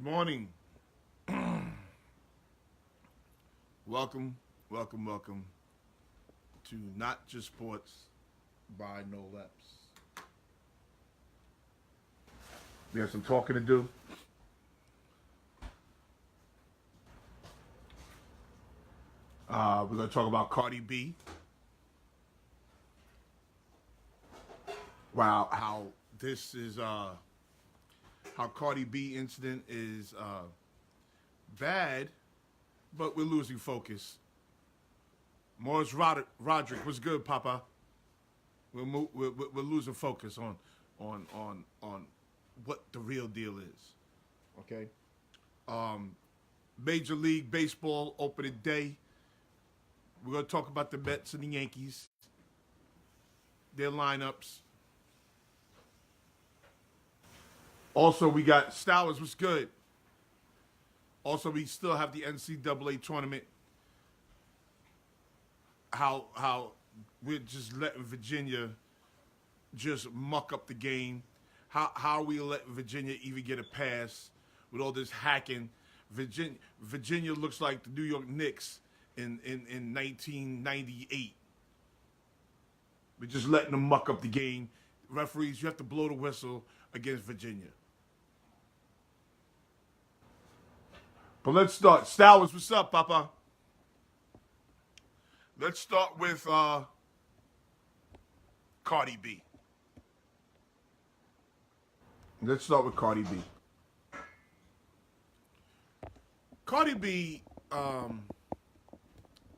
Good morning. Welcome to Not Just Sports by No Leps. We have some talking to do. We're going to talk about Cardi B. Wow, how this is, how Cardi B incident is bad, but we're losing focus. Morris Roderick, what's good, Papa? We're losing focus on what the real deal is. Okay. Major League Baseball opening day. We're gonna talk about the Mets and the Yankees, their lineups. Also, we got Stowers. What's good? Also, we still have the NCAA tournament. How we're just letting Virginia just muck up the game. How are we letting Virginia even get a pass with all this hacking? Virginia looks like the New York Knicks in 1998. We're just letting them muck up the game. Referees, you have to blow the whistle against Virginia. But let's start. Stowers, what's up, Papa? Let's start with Cardi B. Let's start with Cardi B. Cardi B,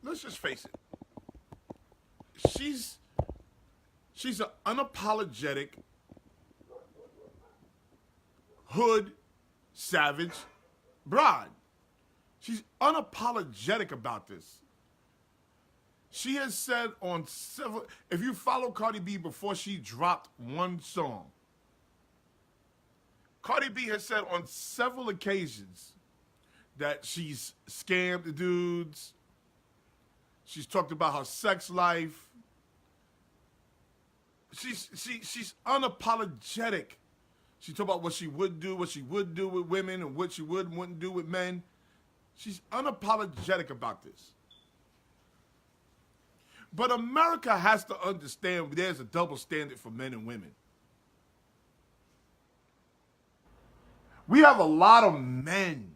let's just face it. She's an unapologetic hood savage broad. She's unapologetic about this. She has said on several, if you follow Cardi B before she dropped one song, Cardi B has said on several occasions that she's scammed the dudes. She's talked about her sex life. She's unapologetic. She talked about what she would do with women, and what she wouldn't do with men. She's unapologetic about this. But America has to understand there's a double standard for men and women. We have a lot of men.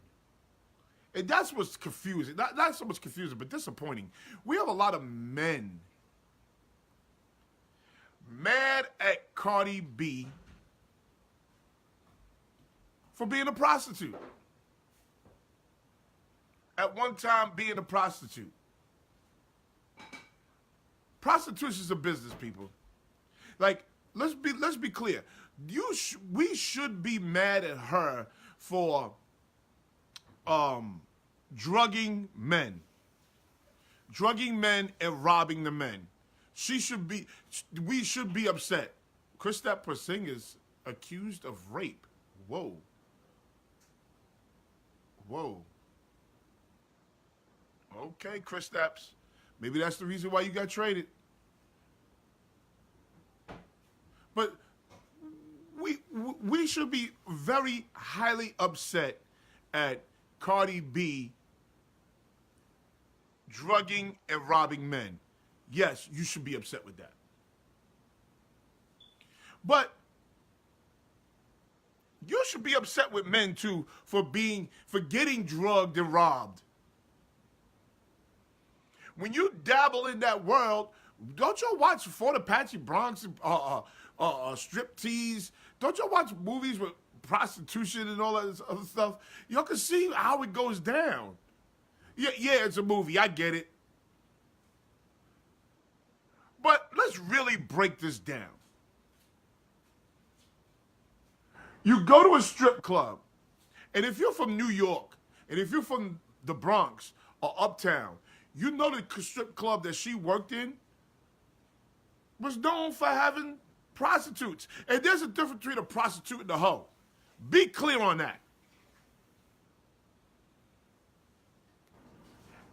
And that's what's confusing. Not so much confusing, but disappointing. We have a lot of men mad at Cardi B for being a prostitute. At one time, being a prostitute. Prostitution is a business, people. Like, let's be clear. We should be mad at her for drugging men and robbing the men. We should be upset. Kristaps Porzingis accused of rape. Whoa. Okay, Kristaps. Maybe that's the reason why you got traded. But we should be very highly upset at Cardi B drugging and robbing men. Yes, you should be upset with that. But you should be upset with men too for getting drugged and robbed. When you dabble in that world, don't you watch Fort Apache Bronx, striptease? Don't you watch movies with prostitution and all that other stuff? You can see how it goes down. Yeah, it's a movie. I get it. But let's really break this down. You go to a strip club, and if you're from New York, and if you're from the Bronx or Uptown, you know the strip club that she worked in was known for having prostitutes. And there's a difference between a prostitute and a hoe. Be clear on that.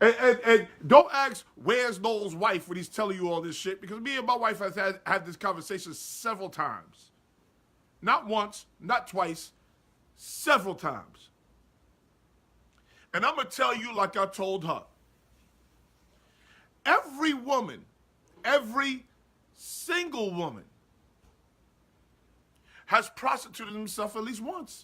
And don't ask where's Noel's wife when he's telling you all this shit, because me and my wife have had this conversation several times. Not once, not twice, several times. And I'm going to tell you like I told her. Every woman, every single woman has prostituted himself at least once.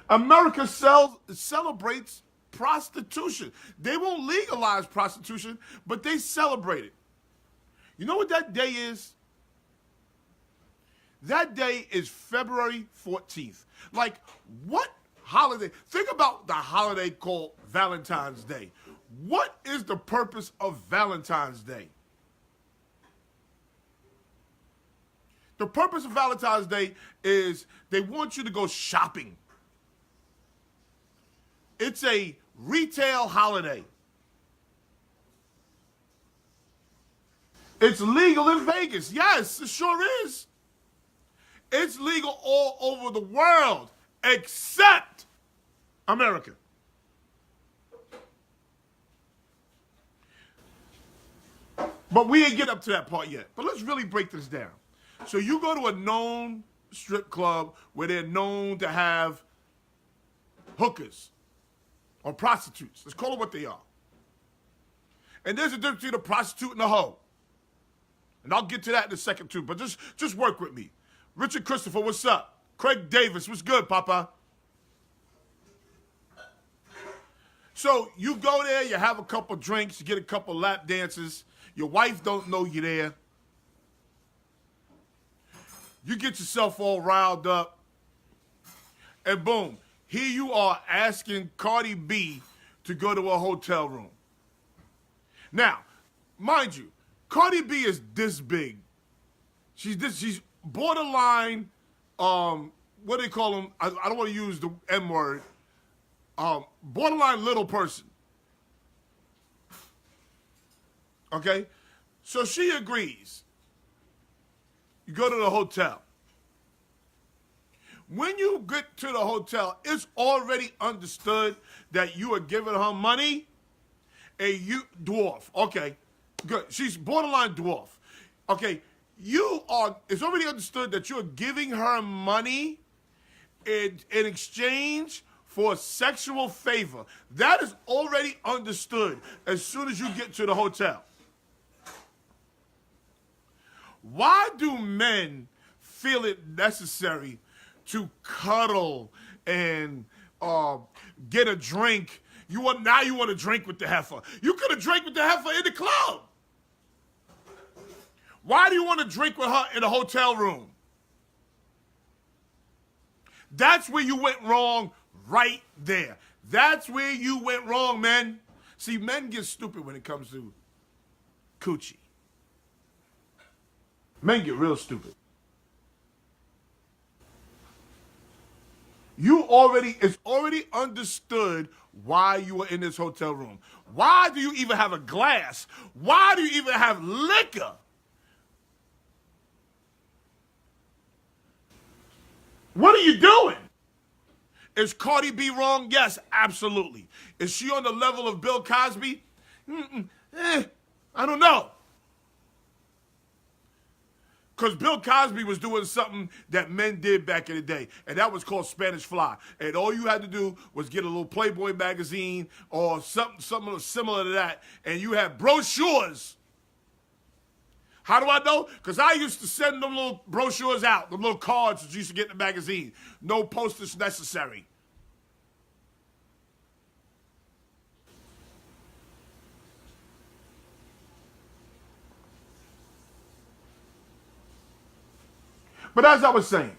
America celebrates prostitution. They won't legalize prostitution, but they celebrate it. You know what that day is? That day is February 14th. Like, what holiday? Think about the holiday called Valentine's Day. What is the purpose of Valentine's Day? The purpose of Valentine's Day is they want you to go shopping. It's a retail holiday. It's legal in Vegas. Yes, it sure is. It's legal all over the world except America. But we ain't get up to that part yet. But let's really break this down. So you go to a known strip club where they're known to have hookers or prostitutes. Let's call it what they are. And there's a difference between a prostitute and a hoe. And I'll get to that in a second too, but just work with me. Richard Christopher, what's up? Craig Davis, what's good, Papa? So you go there, you have a couple drinks, you get a couple lap dances. Your wife don't know you're there. You get yourself all riled up. And boom, here you are asking Cardi B to go to a hotel room. Now, mind you, Cardi B is this big. She's borderline, what do they call them? I don't want to use the M word. Borderline little person. Okay? So she agrees. You go to the hotel. When you get to the hotel, it's already understood that you are giving her money. Dwarf. Okay, good. She's borderline dwarf. Okay, it's already understood that you're giving her money in exchange for sexual favor. That is already understood as soon as you get to the hotel. Why do men feel it necessary to cuddle and get a drink? Now you want to drink with the heifer. You could have drank with the heifer in the club. Why do you want to drink with her in a hotel room? That's where you went wrong right there. That's where you went wrong, men. See, men get stupid when it comes to coochie. Men get real stupid. It's already understood why you were in this hotel room. Why do you even have a glass? Why do you even have liquor? What are you doing? Is Cardi B wrong? Yes, absolutely. Is she on the level of Bill Cosby? I don't know. Because Bill Cosby was doing something that men did back in the day, and that was called Spanish Fly. And all you had to do was get a little Playboy magazine or something similar to that, and you had brochures. How do I know? Because I used to send them little brochures out, the little cards that you used to get in the magazine. No postage necessary. But as I was saying,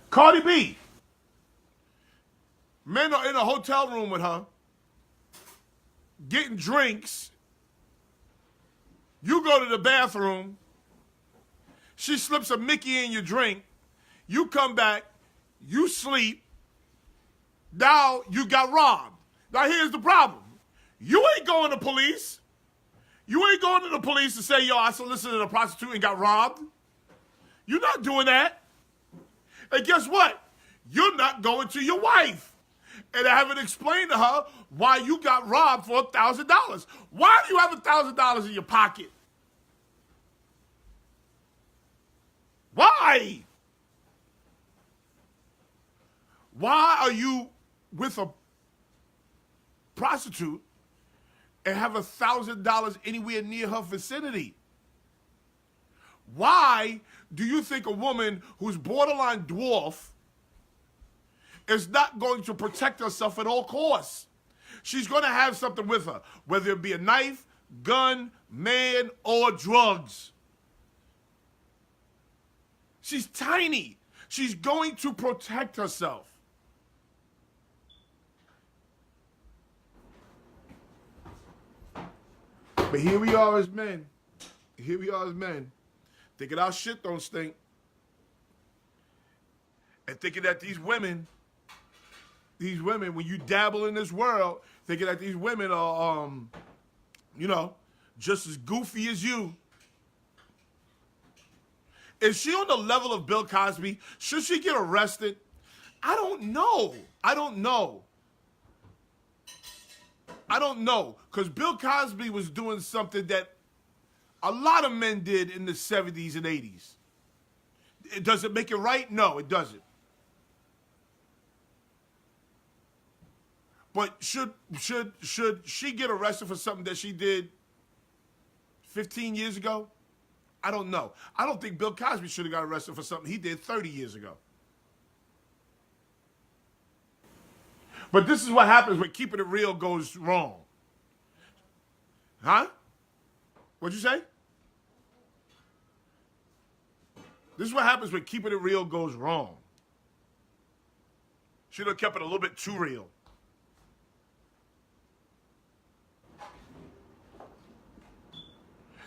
Cardi B, men are in a hotel room with her, getting drinks. You go to the bathroom. She slips a Mickey in your drink. You come back. You sleep. Now you got robbed. Now here's the problem. You ain't going to police. You ain't going to the police to say, yo, I solicited a prostitute and got robbed. You're not doing that. And guess what? You're not going to your wife and having explained to her why you got robbed for $1,000. Why do you have $1,000 in your pocket? Why? Why are you with a prostitute and have $1,000 anywhere near her vicinity? Why do you think a woman who's borderline dwarf is not going to protect herself at all costs? She's going to have something with her, whether it be a knife, gun, man, or drugs. She's tiny. She's going to protect herself. But here we are as men. Here we are as men. Thinking our shit don't stink. And thinking that these women, when you dabble in this world, thinking that these women are, just as goofy as you. Is she on the level of Bill Cosby? Should she get arrested? I don't know. I don't know. Because Bill Cosby was doing something that a lot of men did in the 70s and 80s. Does it make it right? No, it doesn't. But should she get arrested for something that she did 15 years ago? I don't know. I don't think Bill Cosby should have got arrested for something he did 30 years ago. But this is what happens when keeping it real goes wrong. Huh? What'd you say? This is what happens when keeping it real goes wrong. Should have kept it a little bit too real.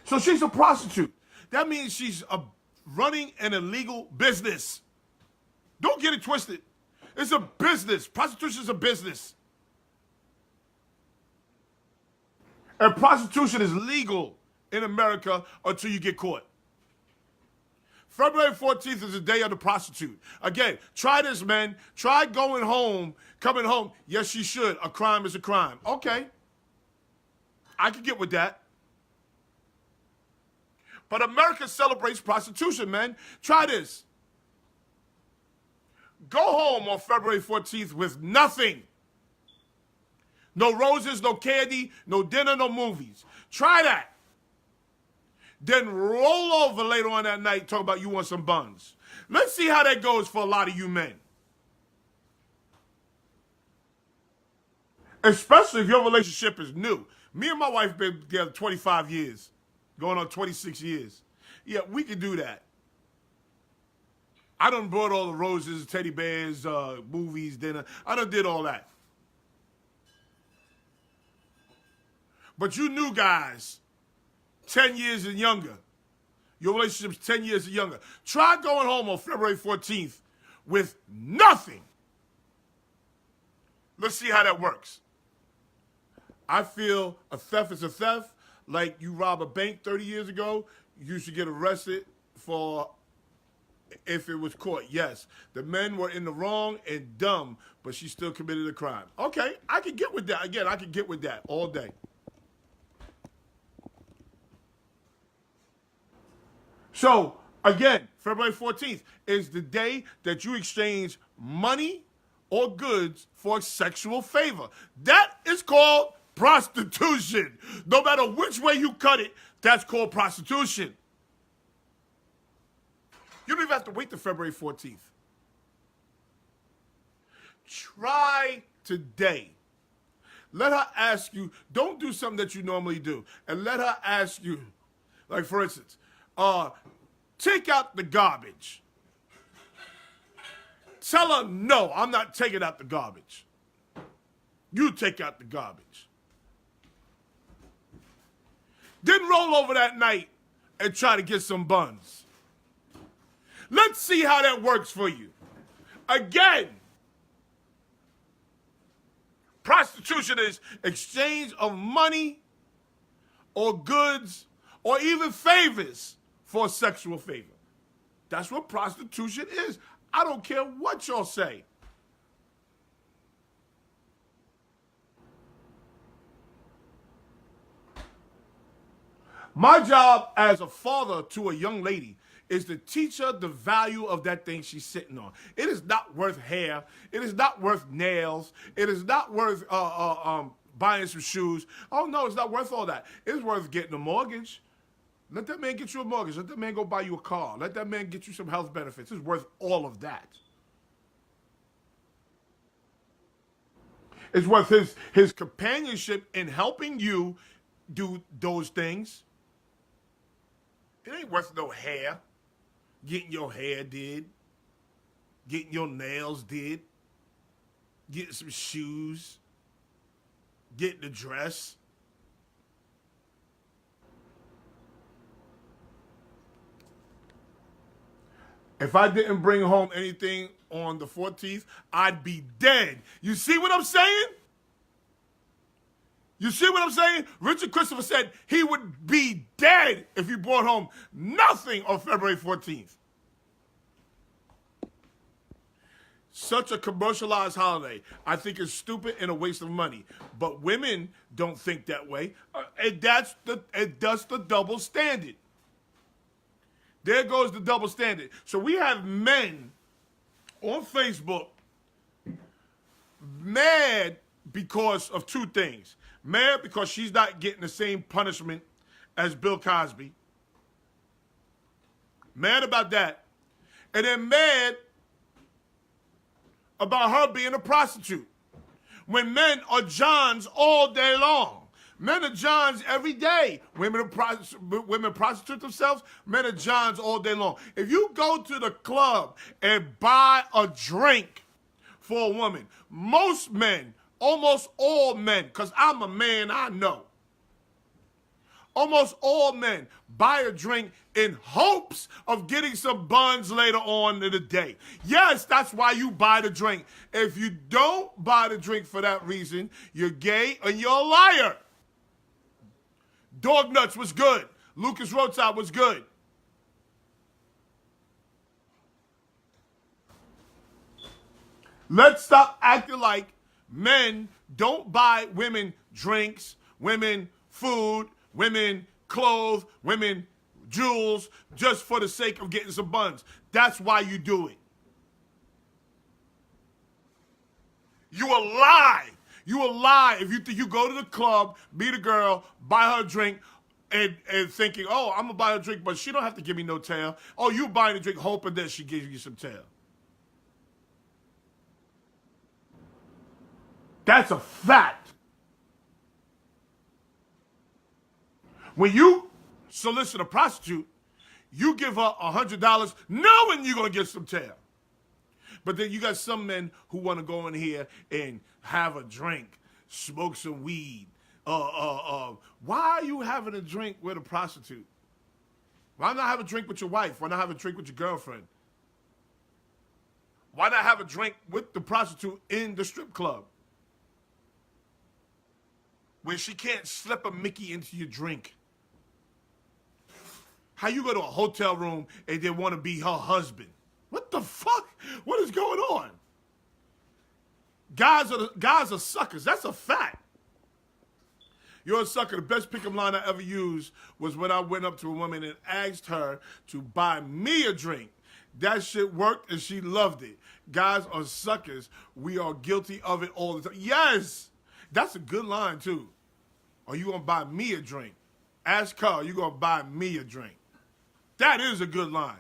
So she's a prostitute. That means she's running an illegal business. Don't get it twisted. It's a business. Prostitution is a business. And prostitution is legal in America until you get caught. February 14th is the day of the prostitute. Again, try this, man. Try coming home. Yes, she should. A crime is a crime. Okay. I can get with that. But America celebrates prostitution, man. Try this. Go home on February 14th with nothing. No roses, no candy, no dinner, no movies. Try that. Then roll over later on that night, talk about you want some buns. Let's see how that goes for a lot of you men. Especially if your relationship is new. Me and my wife been together 25 years. Going on 26 years. Yeah, we can do that. I done brought all the roses, teddy bears, movies, dinner. I done did all that. But you new guys, 10 years and younger, your relationship's 10 years and younger, try going home on February 14th with nothing. Let's see how that works. I feel a theft is a theft. Like you rob a bank 30 years ago, you should get arrested for if it was caught. Yes, the men were in the wrong and dumb, but she still committed a crime. Okay, I can get with that. Again, I can get with that all day. So, again, February 14th is the day that you exchange money or goods for sexual favor. That is called prostitution. No matter which way you cut it, that's called prostitution. You don't even have to wait till February 14th. Try today. Let her ask you, don't do something that you normally do, and let her ask you, like for instance, take out the garbage. Tell her, no, I'm not taking out the garbage. You take out the garbage. Then roll over that night and try to get some buns. Let's see how that works for you. Again, prostitution is exchange of money or goods or even favors for a sexual favor. That's what prostitution is. I don't care what y'all say. My job as a father to a young lady is to teach her the value of that thing she's sitting on. It is not worth hair. It is not worth nails. It is not worth buying some shoes. Oh no, it's not worth all that. It's worth getting a mortgage. Let that man get you a mortgage. Let that man go buy you a car. Let that man get you some health benefits. It's worth all of that. It's worth his companionship in helping you do those things. It ain't worth no hair. Getting your hair did. Getting your nails did. Getting some shoes. Getting a dress. If I didn't bring home anything on the 14th, I'd be dead. You see what I'm saying? You see what I'm saying? Richard Christopher said he would be dead if he brought home nothing on February 14th. Such a commercialized holiday. I think it's stupid and a waste of money. But women don't think that way. And that's the double standard. There goes the double standard. So we have men on Facebook mad because of two things. Mad because she's not getting the same punishment as Bill Cosby. Mad about that. And then mad about her being a prostitute. When men are Johns all day long. Men are Johns every day. Women prostitute themselves. Men are Johns all day long. If you go to the club and buy a drink for a woman, most men, almost all men, because I'm a man, I know. Almost all men buy a drink in hopes of getting some buns later on in the day. Yes, that's why you buy the drink. If you don't buy the drink for that reason, you're gay and you're a liar. Dog Nuts was good. Lucas Roadside was good. Let's stop acting like men don't buy women drinks, women food, women clothes, women jewels just for the sake of getting some buns. That's why you do it. You a lie. You a lie if you think you go to the club, meet a girl, buy her a drink, and thinking, oh, I'm going to buy her a drink, but she don't have to give me no tail. Oh, you buying a drink hoping that she gives you some tail. That's a fact. When you solicit a prostitute, you give her $100 knowing you're going to get some tail. But then you got some men who want to go in here and have a drink, smoke some weed. Why are you having a drink with a prostitute? Why not have a drink with your wife? Why not have a drink with your girlfriend? Why not have a drink with the prostitute in the strip club? Where she can't slip a Mickey into your drink. How you go to a hotel room and they want to be her husband? What the fuck? What is going on? Guys are suckers. That's a fact. You're a sucker. The best pick-up line I ever used was when I went up to a woman and asked her to buy me a drink. That shit worked and she loved it. Guys are suckers. We are guilty of it all the time. Yes! That's a good line, too. Are you going to buy me a drink? Ask her, are you going to buy me a drink? That is a good line.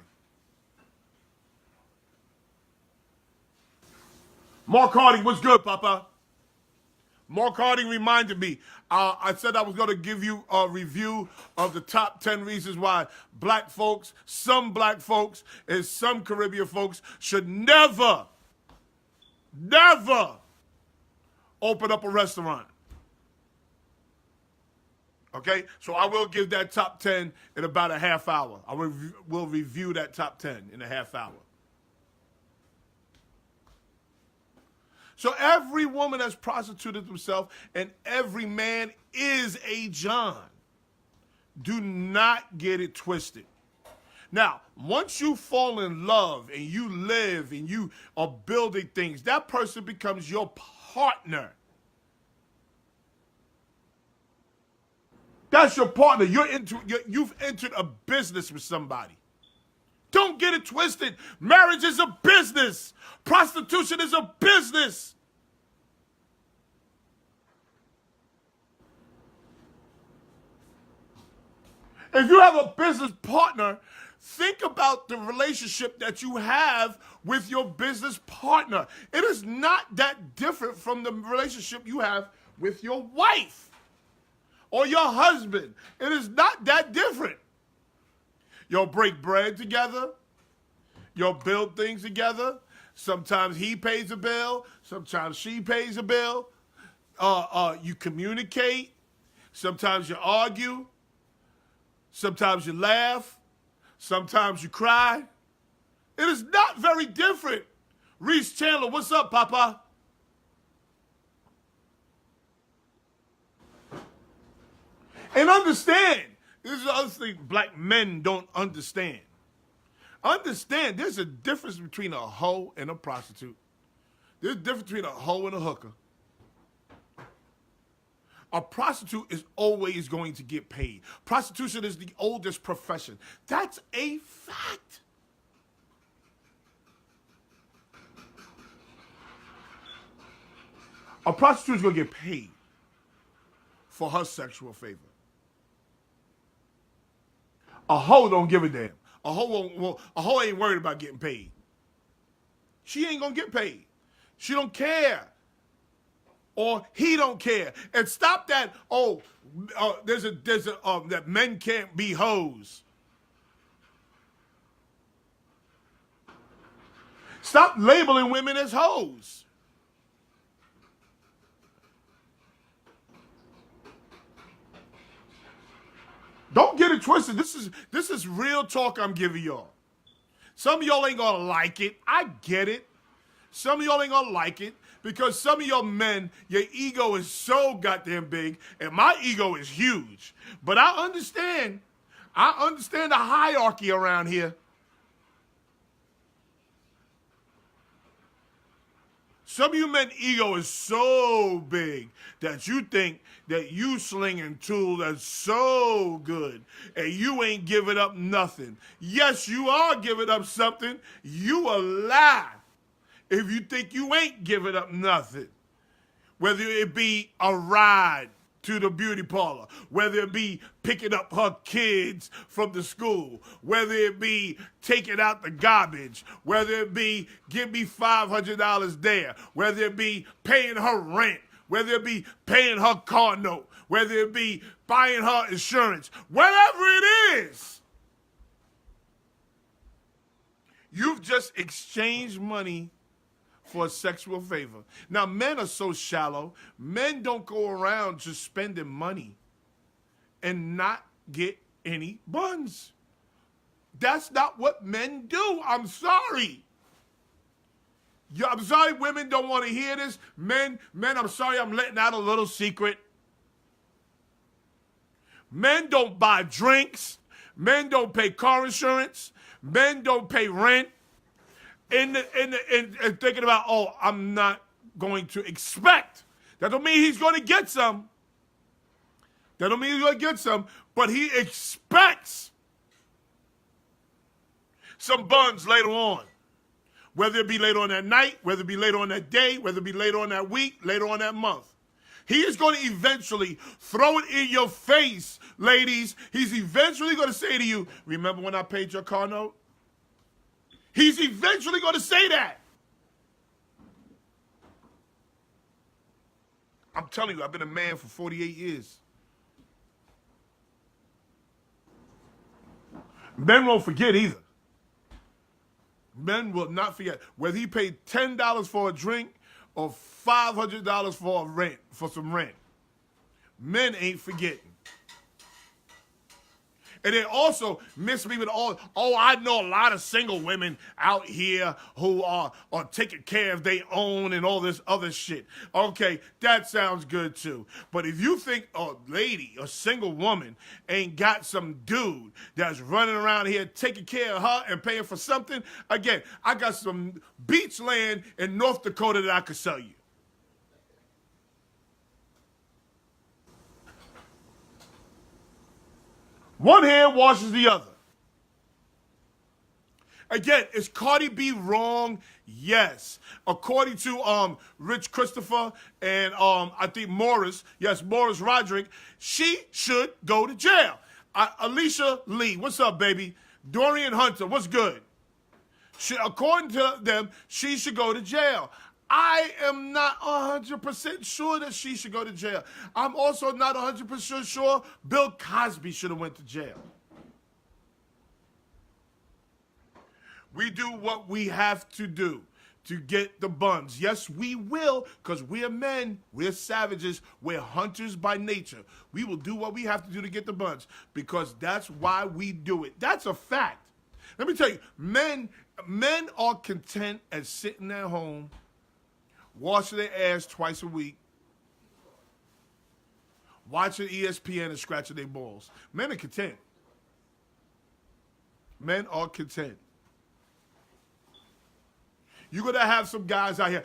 Mark Harding, what's good, Papa? Mark Harding reminded me. I said I was going to give you a review of the top 10 reasons why black folks, some black folks, and some Caribbean folks should never open up a restaurant. Okay? So I will give that top 10 in about a half hour. I will review that top 10 in a half hour. So every woman has prostituted themselves and every man is a John. Do not get it twisted. Now, once you fall in love and you live and you are building things, that person becomes your partner. That's your partner. You've entered a business with somebody. Don't get it twisted. Marriage is a business. Prostitution is a business. If you have a business partner, think about the relationship that you have with your business partner. It is not that different from the relationship you have with your wife or your husband. It is not that different. You'll break bread together. You'll build things together. Sometimes he pays a bill. Sometimes she pays a bill. You communicate. Sometimes you argue. Sometimes you laugh. Sometimes you cry. It is not very different. Reese Chandler, what's up, Papa? And understand, this is the other thing black men don't understand. Understand, there's a difference between a hoe and a prostitute. There's a difference between a hoe and a hooker. A prostitute is always going to get paid. Prostitution is the oldest profession. That's a fact. A prostitute is going to get paid for her sexual favor. A hoe don't give a damn. A hoe ain't worried about getting paid. She ain't gonna get paid. She don't care. Or he don't care. And stop that, that men can't be hoes. Stop labeling women as hoes. Don't get it twisted. This is real talk I'm giving y'all. Some of y'all ain't gonna like it. I get it. Some of y'all ain't gonna like it because some of y'all men, your ego is so goddamn big, and my ego is huge. But I understand. I understand the hierarchy around here. Some of you men ego is so big that you think that you slinging tool that's so good and you ain't giving up nothing. Yes, you are giving up something. You a lie if you think you ain't giving up nothing. Whether it be a ride to the beauty parlor, whether it be picking up her kids from the school, whether it be taking out the garbage, whether it be give me $500 there, whether it be paying her rent, whether it be paying her car note, whether it be buying her insurance, whatever it is, you've just exchanged money for a sexual favor. Now, men are so shallow. Men don't go around just spending money and not get any buns. That's not what men do. I'm sorry. Yeah, I'm sorry women don't want to hear this. Men, I'm sorry I'm letting out a little secret. Men don't buy drinks. Men don't pay car insurance. Men don't pay rent. And thinking about, I'm not going to expect. That don't mean he's going to get some. That don't mean he's going to get some, but he expects some buns later on. Whether it be later on that night, whether it be later on that day, whether it be later on that week, later on that month. He is going to eventually throw it in your face, ladies. He's eventually going to say to you, remember when I paid your car note? He's eventually going to say that. I'm telling you, I've been a man for 48 years. Men won't forget either. Men will not forget. Whether he paid $10 for a drink or $500 for some rent. Men ain't forgetting. And they also miss me with I know a lot of single women out here who are taking care of their own and all this other shit. Okay, that sounds good too. But if you think a lady, a single woman, ain't got some dude that's running around here taking care of her and paying for something, again, I got some beach land in North Dakota that I could sell you. One hand washes the other. Again, is Cardi B wrong? Yes. According to Rich Christopher and I think Morris, yes, Morris Roderick, she should go to jail. Alicia Lee, what's up, baby? Dorian Hunter, what's good? According to them, she should go to jail. I am not 100% sure that she should go to jail. I'm also not 100% sure Bill Cosby should have went to jail. We do what we have to do to get the buns. Yes, we will, because we're men, we're savages, we're hunters by nature. We will do what we have to do to get the buns, because that's why we do it. That's a fact. Let me tell you, men are content at sitting at home, washing their ass twice a week, watching ESPN and scratching their balls. Men are content. Men are content. You're gonna have some guys out here.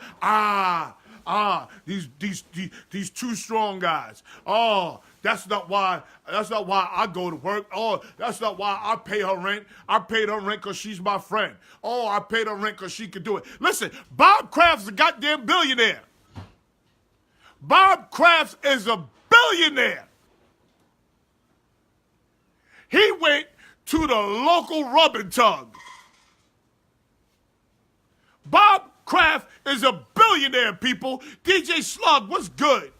These two strong guys. Oh, that's not why I go to work. Oh, that's not why I pay her rent. I paid her rent because she's my friend. Oh, I paid her rent because she could do it. Listen, Bob Kraft's a goddamn billionaire. Bob Kraft is a billionaire. He went to the local rub and tug. Bob Kraft is a billionaire, people. DJ Slug, what's good?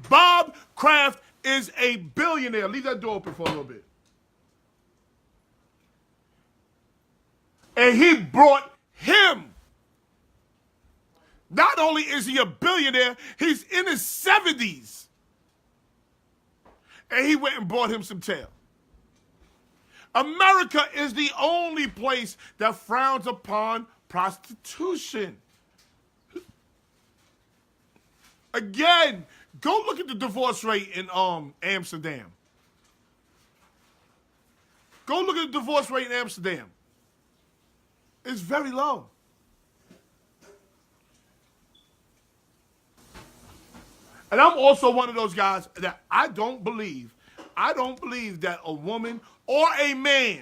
Bob Kraft is a billionaire. Leave that door open for a little bit. And he brought him. Not only is he a billionaire, he's in his 70s. And he went and brought him some tail. America is the only place that frowns upon prostitution. Again, go look at the divorce rate in Amsterdam. Go look at the divorce rate in Amsterdam. It's very low. And I'm also one of those guys that I don't believe that a woman or a man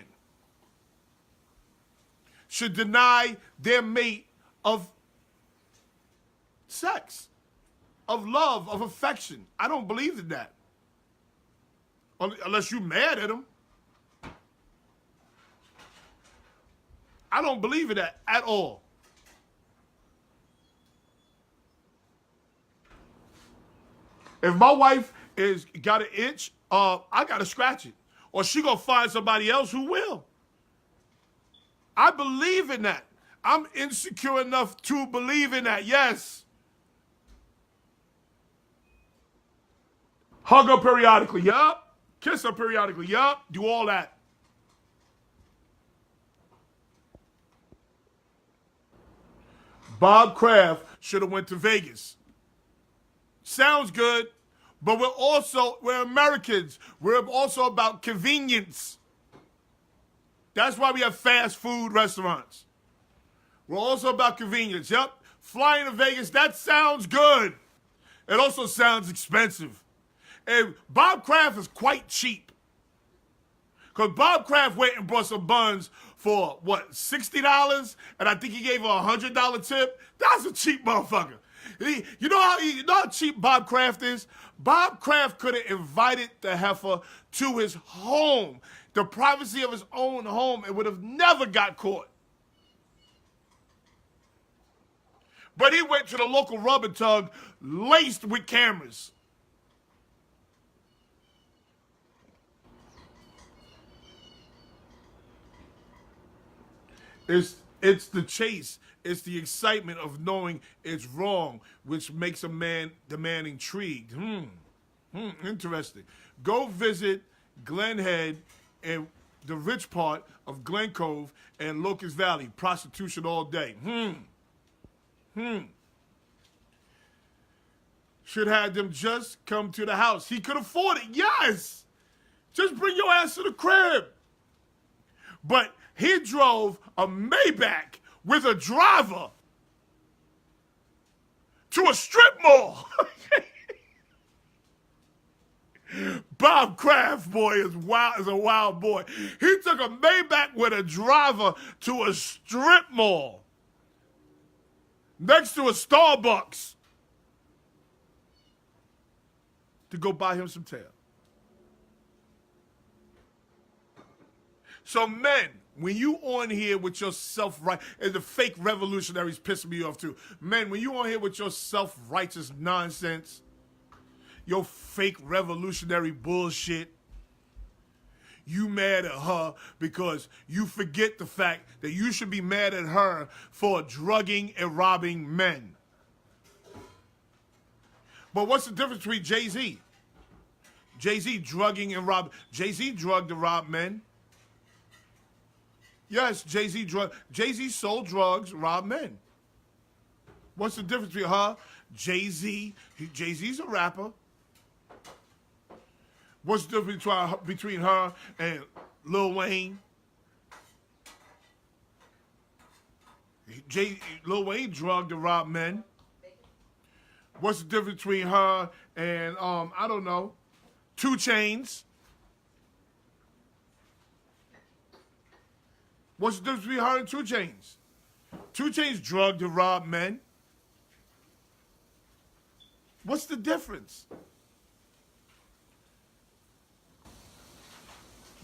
should deny their mate of sex, of love, of affection. I don't believe in that. Unless you're mad at them. I don't believe in that at all. If my wife got an itch, I gotta scratch it. Or she gonna find somebody else who will. I believe in that. I'm insecure enough to believe in that, yes. Hug her periodically, yup. Kiss her periodically, yup. Do all that. Bob Kraft should have went to Vegas. Sounds good. But we're Americans. We're also about convenience. That's why we have fast food restaurants. We're also about convenience. Yep. Flying to Vegas, that sounds good. It also sounds expensive. And Bob Kraft is quite cheap. Because Bob Kraft went and brought some buns for, what, $60? And I think he gave her a $100 tip. That's a cheap motherfucker. You know how cheap Bob Kraft is? Bob Kraft could have invited the heifer to his home, the privacy of his own home, and would have never got caught. But he went to the local rub and tug laced with cameras. It's the chase. It's the excitement of knowing it's wrong, which makes the man intrigued. Interesting. Go visit Glen Head and the rich part of Glen Cove and Locust Valley. Prostitution all day. Should have them just come to the house. He could afford it. Yes. Just bring your ass to the crib. But he drove a Maybach with a driver to a strip mall. Bob Kraft boy is wild, is a wild boy. He took a Maybach with a driver to a strip mall next to a Starbucks to go buy him some tail. So men, when you on here with your self-right, and the fake revolutionaries pissing me off too. Men, when you on here with your self-righteous nonsense, your fake revolutionary bullshit, you mad at her because you forget the fact that you should be mad at her for drugging and robbing men. But what's the difference between Jay-Z? Jay-Z drugging and robbing. Jay-Z drugged and robbed men. Yes, Jay-Z sold drugs, robbed men. What's the difference between her, Jay-Z? Jay-Z's a rapper. What's the difference between her and Lil Wayne? Lil Wayne drugged and robbed men. What's the difference between her and, I don't know, 2 Chainz? What's the difference between her and 2 Chainz? 2 Chainz drugged and robbed men. What's the difference?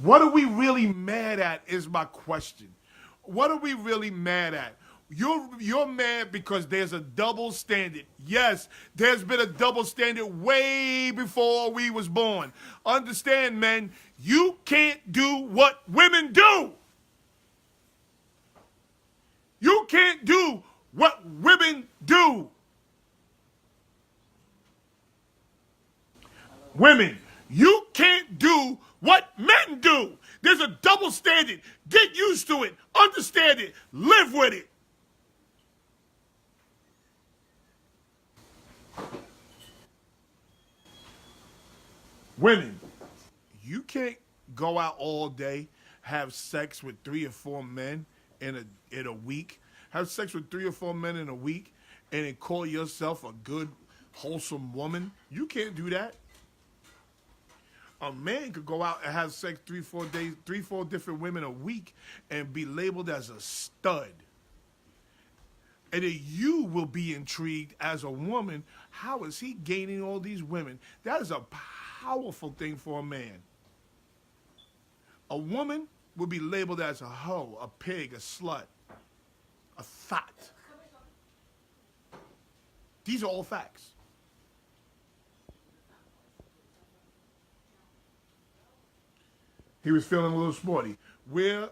What are we really mad at is my question. What are we really mad at? You're mad because there's a double standard. Yes, there's been a double standard way before we was born. Understand, men, you can't do what women do. You can't do what women do. Women, you can't do what men do. There's a double standard. Get used to it. Understand it. Live with it. Women, you can't go out all day, have sex with 3 or 4 men in a week, have sex with 3 or 4 men in a week, and then call yourself a good, wholesome woman. You can't do that. A man could go out and have sex 3-4 days, 3-4 different women a week, and be labeled as a stud. And then you will be intrigued as a woman. How is he gaining all these women? That is a powerful thing for a man. A woman will be labeled as a hoe, a pig, a slut, a thot. These are all facts. He was feeling a little sporty. Where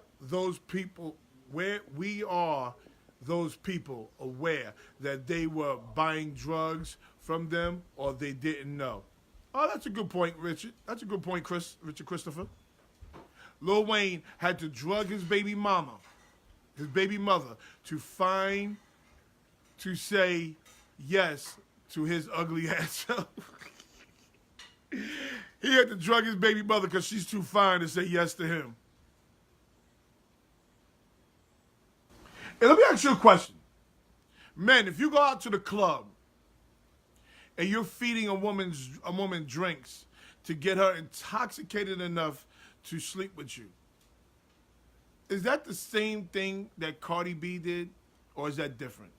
we are those people aware that they were buying drugs from them or they didn't know? Oh, that's a good point, Richard. That's a good point, Richard Christopher. Lil Wayne had to drug his baby mother, to say yes to his ugly ass. He had to drug his baby mother because she's too fine to say yes to him. And let me ask you a question. Men, if you go out to the club and you're feeding a woman drinks to get her intoxicated enough to sleep with you, is that the same thing that Cardi B did, or is that different?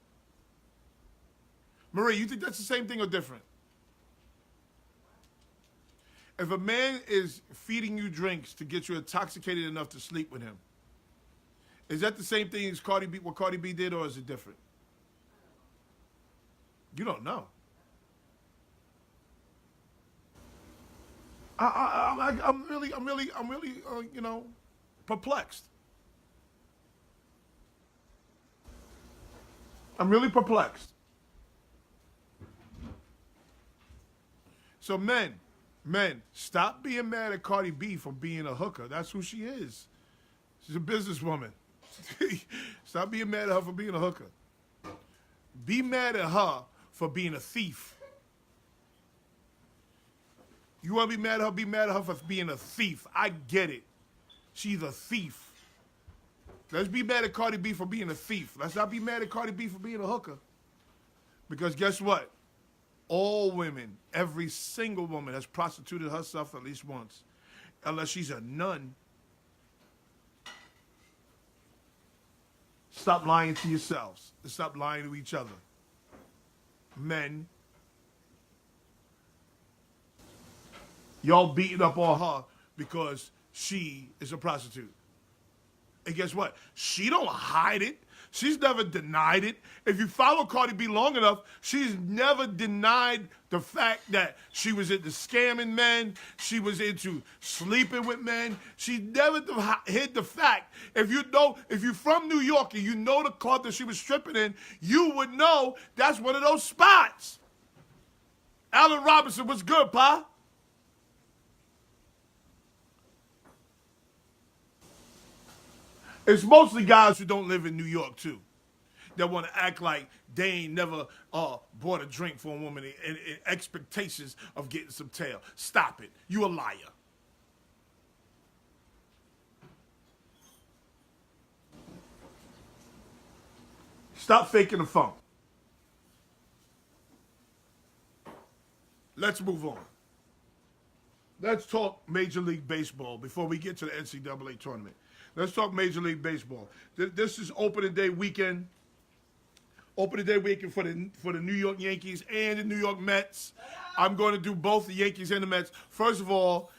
Marie, you think that's the same thing or different? If a man is feeding you drinks to get you intoxicated enough to sleep with him, is that the same thing as what Cardi B did, or is it different? You don't know. I'm really, perplexed. I'm really perplexed. So men, stop being mad at Cardi B for being a hooker. That's who she is. She's a businesswoman. Stop being mad at her for being a hooker. Be mad at her for being a thief. You want to be mad at her? Be mad at her for being a thief. I get it. She's a thief. Let's be mad at Cardi B for being a thief. Let's not be mad at Cardi B for being a hooker. Because guess what? All women, every single woman has prostituted herself at least once, unless she's a nun. Stop lying to yourselves. Stop lying to each other. Men, y'all beating up on her because she is a prostitute. And guess what? She don't hide it. She's never denied it. If you follow Cardi B long enough, she's never denied the fact that she was into scamming men. She was into sleeping with men. She never hid the fact. If you're from New York and you know the club that she was stripping in, you would know that's one of those spots. Allen Robinson, what's good, Pa? It's mostly guys who don't live in New York, too, that want to act like they ain't never bought a drink for a woman in expectations of getting some tail. Stop it. You a liar. Stop faking the funk. Let's move on. Let's talk Major League Baseball before we get to the NCAA tournament. Let's talk Major League Baseball. This is opening day weekend. Opening day weekend for the New York Yankees and the New York Mets. I'm going to do both the Yankees and the Mets. First of all,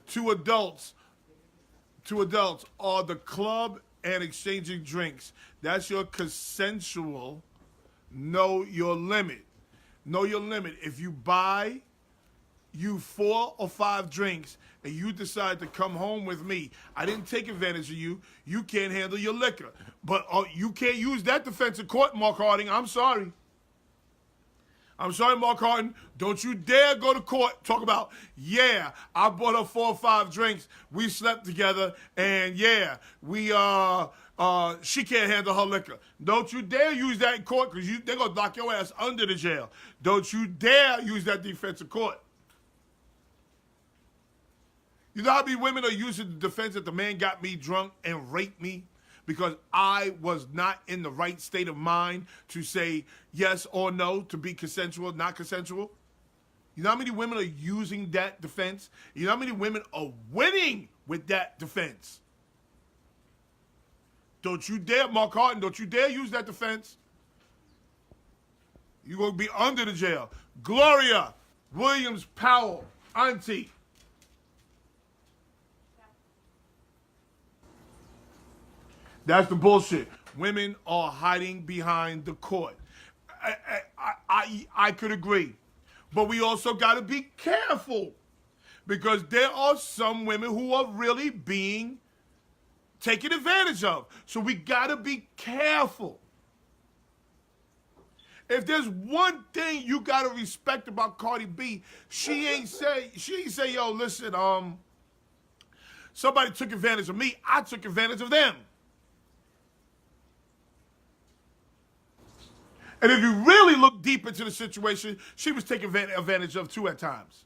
two adults are the club and exchanging drinks. That's your consensual. Know your limit. Know your limit. If you buy you 4 or 5 drinks and you decide to come home with me, I didn't take advantage of you. You can't handle your liquor. But you can't use that defense in court, Mark Harding. I'm sorry. I'm sorry, Mark Harding. Don't you dare go to court talk about, yeah, I bought her 4 or 5 drinks. We slept together, and yeah, she can't handle her liquor. Don't you dare use that in court because they're going to lock your ass under the jail. Don't you dare use that defense in court. You know how many women are using the defense that the man got me drunk and raped me because I was not in the right state of mind to say yes or no, to be consensual, not consensual? You know how many women are using that defense? You know how many women are winning with that defense? Don't you dare, Mark Hardin, don't you dare use that defense. You're going to be under the jail. Gloria Williams Powell, auntie. That's the bullshit. Women are hiding behind the court. I could agree. But we also got to be careful because there are some women who are really being taken advantage of. So we got to be careful. If there's one thing you got to respect about Cardi B, she ain't say, yo, listen, somebody took advantage of me. I took advantage of them. And if you really look deep into the situation, she was taken advantage of too at times.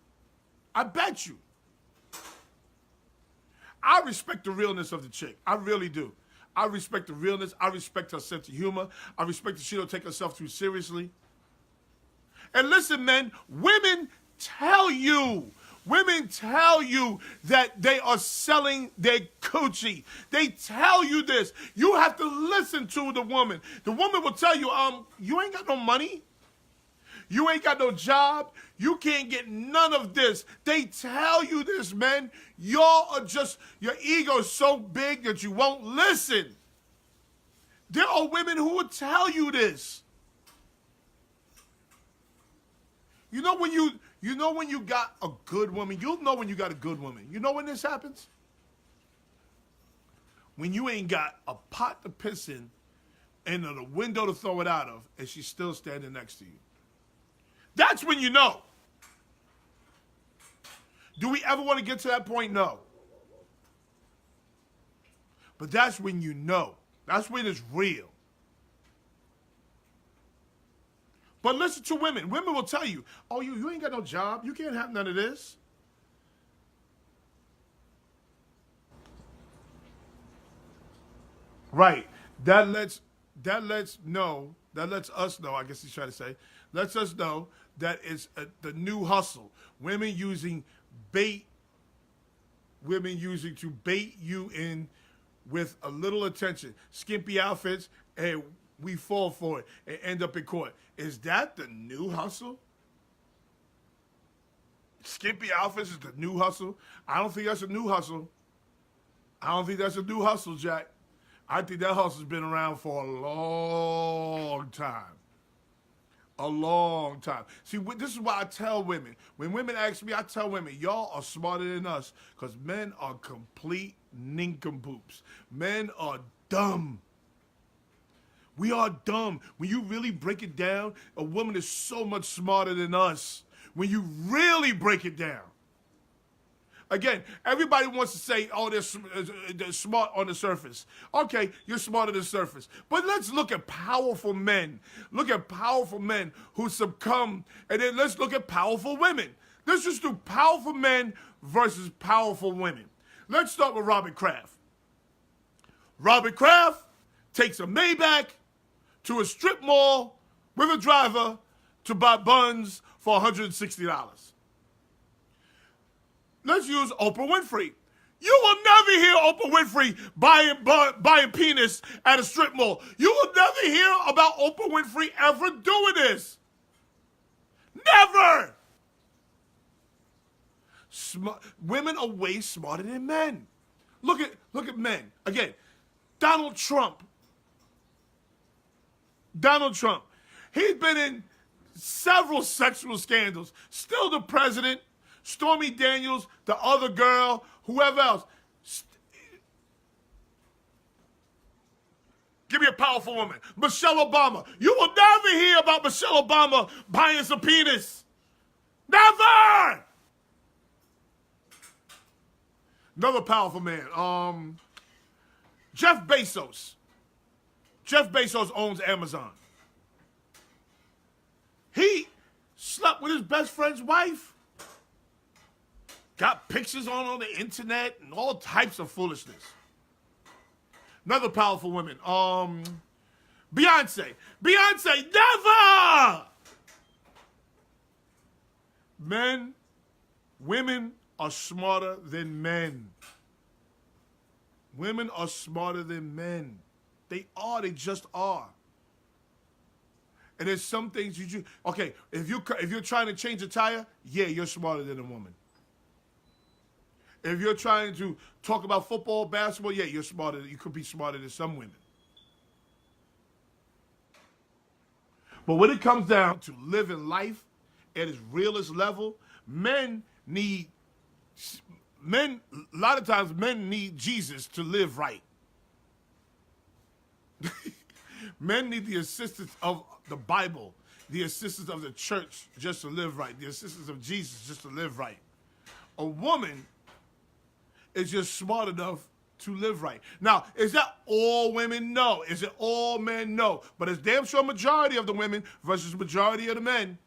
I bet you. I respect the realness of the chick. I really do. I respect the realness. I respect her sense of humor. I respect that she don't take herself too seriously. And listen, men, women tell you that they are selling their coochie. They tell you this. You have to listen to the woman. The woman will tell you, you ain't got no money. You ain't got no job. You can't get none of this. They tell you this, man. Y'all are just, your ego is so big that you won't listen. There are women who will tell you this. You know when you got a good woman, you'll know when you got a good woman. You know when this happens? When you ain't got a pot to piss in and a window to throw it out of, and she's still standing next to you. That's when you know. Do we ever want to get to that point? No. But that's when you know. That's when it's real. But listen to women. Women will tell you, oh, you ain't got no job. You can't have none of this. Right. That lets us know, I guess he's trying to say, lets us know that it's the new hustle. Women using bait, women using to bait you in with a little attention. Skimpy outfits, and we fall for it and end up in court. Is that the new hustle? Skimpy outfits is the new hustle? I don't think that's a new hustle. I don't think that's a new hustle, Jack. I think that hustle's been around for a long time. A long time. See, this is why I tell women. When women ask me, I tell women, y'all are smarter than us because men are complete nincompoops. Men are dumb. We are dumb. When you really break it down, a woman is so much smarter than us. When you really break it down. Again, everybody wants to say, oh, they're smart on the surface. Okay, you're smart on the surface. But let's look at powerful men. Look at powerful men who succumb. And then let's look at powerful women. Let's just do powerful men versus powerful women. Let's start with Robert Kraft. Robert Kraft takes a Maybach to a strip mall with a driver to buy buns for $160. Let's use Oprah Winfrey. You will never hear Oprah Winfrey buying penis at a strip mall. You will never hear about Oprah Winfrey ever doing this. Never. Women are way smarter than men. Look at men. Again, Donald Trump. Donald Trump. He's been in several sexual scandals. Still the president. Stormy Daniels, the other girl, whoever else. Give me a powerful woman. Michelle Obama. You will never hear about Michelle Obama buying some penis. Never! Another powerful man. Jeff Bezos. Jeff Bezos owns Amazon. He slept with his best friend's wife. Got pictures on the internet and all types of foolishness. Another powerful woman. Beyonce. Beyonce, never! Women are smarter than men. Women are smarter than men. They just are. And there's some things you do. Okay, if you're trying to change a tire, yeah, you're smarter than a woman. If you're trying to talk about football, basketball, yeah, you're smarter. You could be smarter than some women. But when it comes down to living life at its realest level, a lot of times men need Jesus to live right. Men need the assistance of the Bible, the assistance of the church just to live right, the assistance of Jesus just to live right. A woman is just smart enough to live right. Now, is that all women? No. Is it all men? No. But it's damn sure majority of the women versus majority of the men.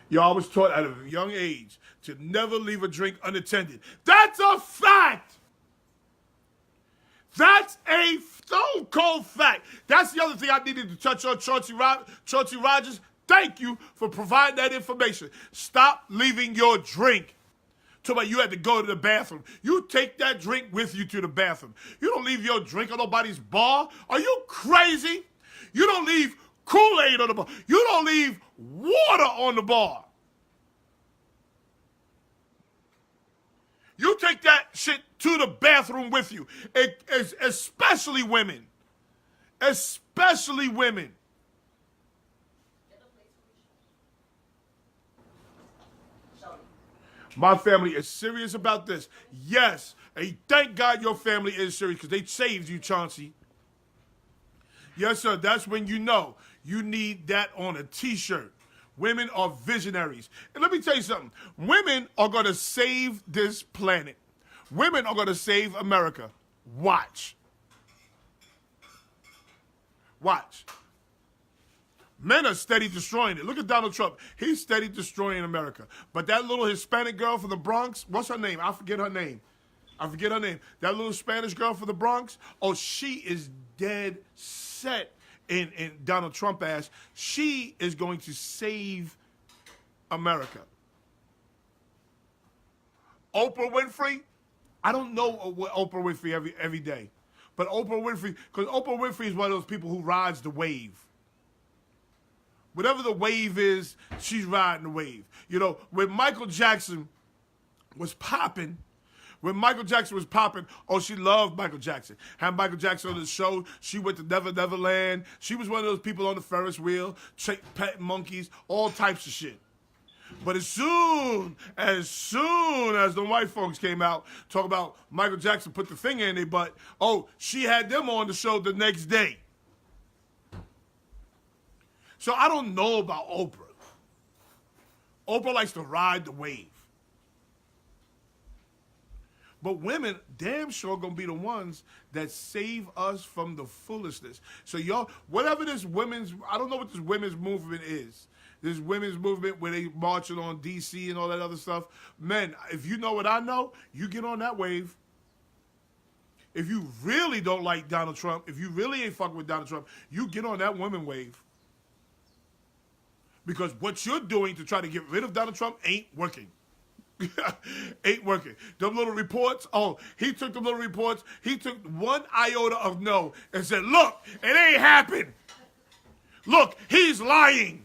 You're always taught at a young age to never leave a drink unattended. That's a fact. That's a stone cold fact. That's the other thing I needed to touch on, Chauncey Rogers. Thank you for providing that information. Stop leaving your drink. Talk about you had to go to the bathroom. You take that drink with you to the bathroom. You don't leave your drink on nobody's bar. Are you crazy? You don't leave Kool-Aid on the bar. You don't leave water on the bar. You take that shit to the bathroom with you. Especially women. Especially women. My family is serious about this. Yes. And thank God your family is serious because they saved you, Chauncey. Yes, sir. That's when you know you need that on a T-shirt. Women are visionaries. And let me tell you something. Women are going to save this planet. Women are going to save America. Watch. Watch. Men are steady destroying it. Look at Donald Trump. He's steady destroying America. But that little Hispanic girl from the Bronx, what's her name? I forget her name. I forget her name. That little Spanish girl from the Bronx. Oh, she is dead set in Donald Trump ass. She is going to save America. Oprah Winfrey, I don't know what Oprah Winfrey every day, but Oprah Winfrey, because Oprah Winfrey is one of those people who rides the wave. Whatever the wave is, she's riding the wave. You know, when Michael Jackson was popping, oh, she loved Michael Jackson. Had Michael Jackson on the show. She went to Never Never Land. She was one of those people on the Ferris wheel, pet monkeys, all types of shit. But as soon as the white folks came out, talk about Michael Jackson put the finger in their butt, oh, she had them on the show the next day. So I don't know about Oprah. Oprah likes to ride the wave. But women damn sure gonna be the ones that save us from the foolishness. So y'all, whatever this I don't know what this women's movement is. This women's movement where they marching on DC and all that other stuff. Men, if you know what I know, you get on that wave. If you really don't like Donald Trump, if you really ain't fucking with Donald Trump, you get on that women wave. Because what you're doing to try to get rid of Donald Trump ain't working. Ain't working. Them little reports, oh, he took them little reports, he took one iota of no and said, look, it ain't happened. Look, he's lying.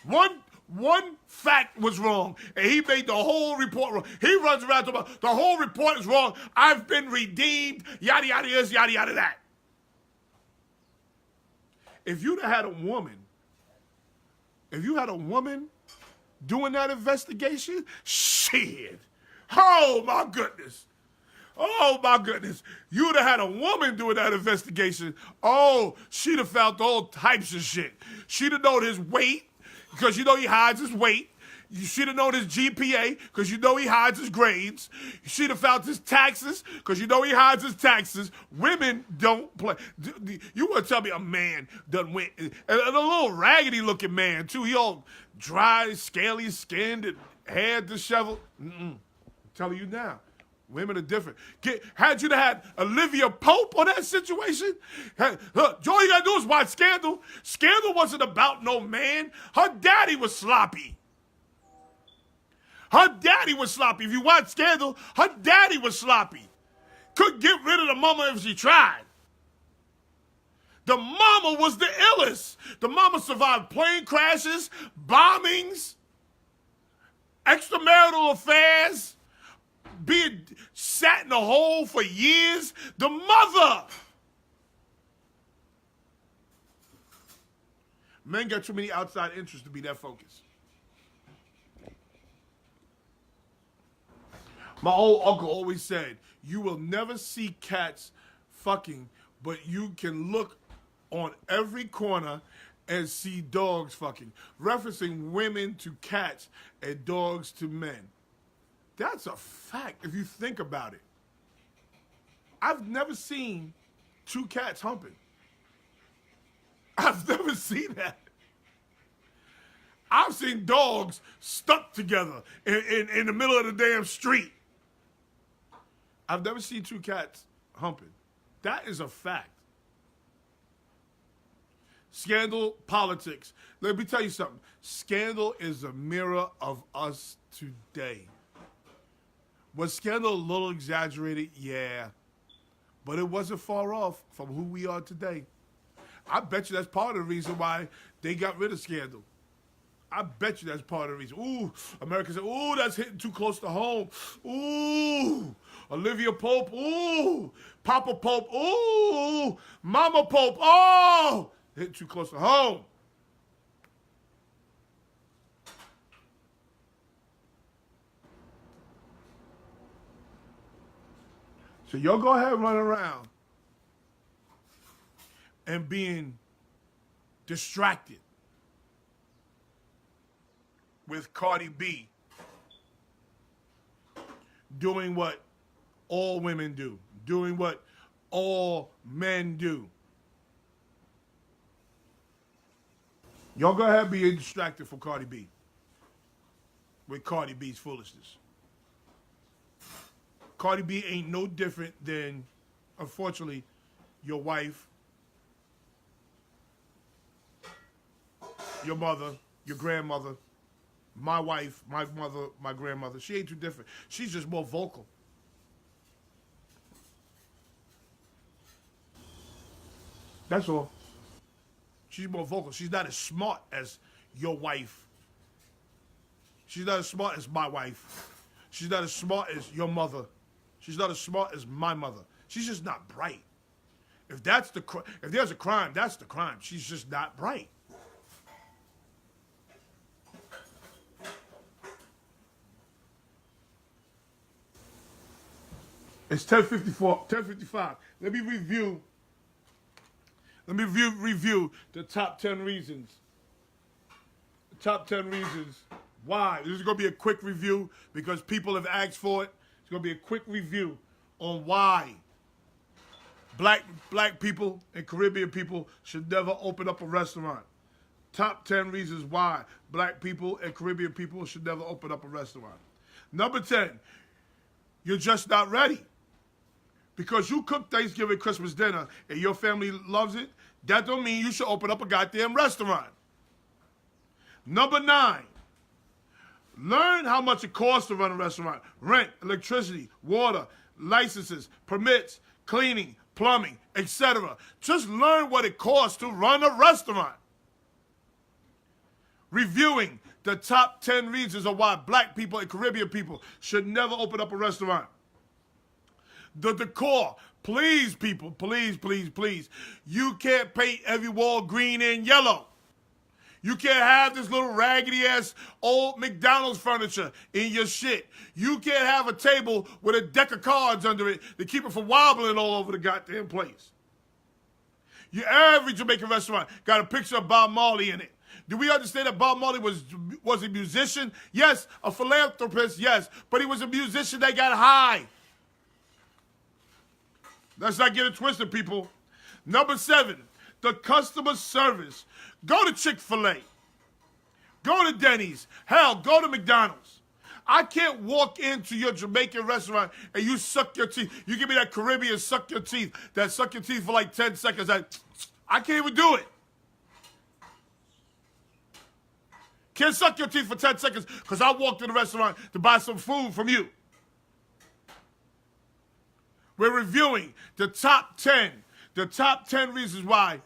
One fact was wrong, and he made the whole report wrong. He runs around talking about the whole report is wrong. I've been redeemed, yada, yada, this, yada, yada, that. If you'd have had a woman, doing that investigation, shit. Oh, my goodness. Oh, my goodness. You'd have had a woman doing that investigation. Oh, she'd have found all types of shit. She'd have known his weight, because you know he hides his weight. She'd have known his GPA, because you know he hides his grades. She'd have found his taxes, because you know he hides his taxes. Women don't play. You want to tell me a man done went, and a little raggedy-looking man, too. He all dry, scaly skinned, and hair disheveled. I'm telling you now. Women are different. Had you had Olivia Pope on that situation, look, all you gotta do is watch Scandal. Scandal wasn't about no man. Her daddy was sloppy. Her daddy was sloppy. If you watch Scandal, her daddy was sloppy. Couldn't get rid of the mama if she tried. The mama was the illest. The mama survived plane crashes, bombings, extramarital affairs, being sat in a hole for years. The mother. Men got too many outside interests to be that focused. My old uncle always said, you will never see cats fucking, but you can look on every corner and see dogs fucking. Referencing women to cats and dogs to men. That's a fact if you think about it. I've never seen two cats humping. I've never seen that. I've seen dogs stuck together in the middle of the damn street. I've never seen two cats humping. That is a fact. Scandal, politics. Let me tell you something. Scandal is a mirror of us today. Was Scandal a little exaggerated? Yeah. But it wasn't far off from who we are today. I bet you that's part of the reason why they got rid of Scandal. I bet you that's part of the reason. Ooh, America said, ooh, that's hitting too close to home. Ooh, Olivia Pope. Ooh, Papa Pope. Ooh, Mama Pope. Oh, hitting too close to home. So y'all go ahead and run around and being distracted with Cardi B doing what all women do, doing what all men do. Y'all go ahead and be distracted from Cardi B with Cardi B's foolishness. Cardi B ain't no different than, unfortunately, your wife, your mother, your grandmother, my wife, my mother, my grandmother. She ain't too different. She's just more vocal. That's all. She's more vocal. She's not as smart as your wife. She's not as smart as my wife. She's not as smart as your mother. She's not as smart as my mother. She's just not bright. If there's a crime, that's the crime. She's just not bright. It's 10:54, 10:55. Let me review the top 10 reasons. The top 10 reasons why. This is going to be a quick review because people have asked for it. It's going to be a quick review on why black people and Caribbean people should never open up a restaurant. Top 10 reasons why black people and Caribbean people should never open up a restaurant. Number 10, you're just not ready. Because you cook Thanksgiving, Christmas dinner, and your family loves it, that don't mean you should open up a goddamn restaurant. Number 9, learn how much it costs to run a restaurant. Rent, electricity, water, licenses, permits, cleaning, plumbing, etc. Just learn what it costs to run a restaurant. Reviewing the top 10 reasons of why black people and Caribbean people should never open up a restaurant. The decor. Please, people, please, please, please. You can't paint every wall green and yellow. You can't have this little raggedy-ass old McDonald's furniture in your shit. You can't have a table with a deck of cards under it to keep it from wobbling all over the goddamn place. Every Jamaican restaurant got a picture of Bob Marley in it. Do we understand that Bob Marley was a musician? Yes. A philanthropist? Yes. But he was a musician that got high. Let's not get it twisted, people. Number 7, the customer service. Go to Chick-fil-A. Go to Denny's. Hell, go to McDonald's. I can't walk into your Jamaican restaurant and you suck your teeth. You give me that Caribbean suck your teeth. That suck your teeth for like 10 seconds. I can't even do it. Can't suck your teeth for 10 seconds because I walked in the restaurant to buy some food from you. We're reviewing the top 10 reasons why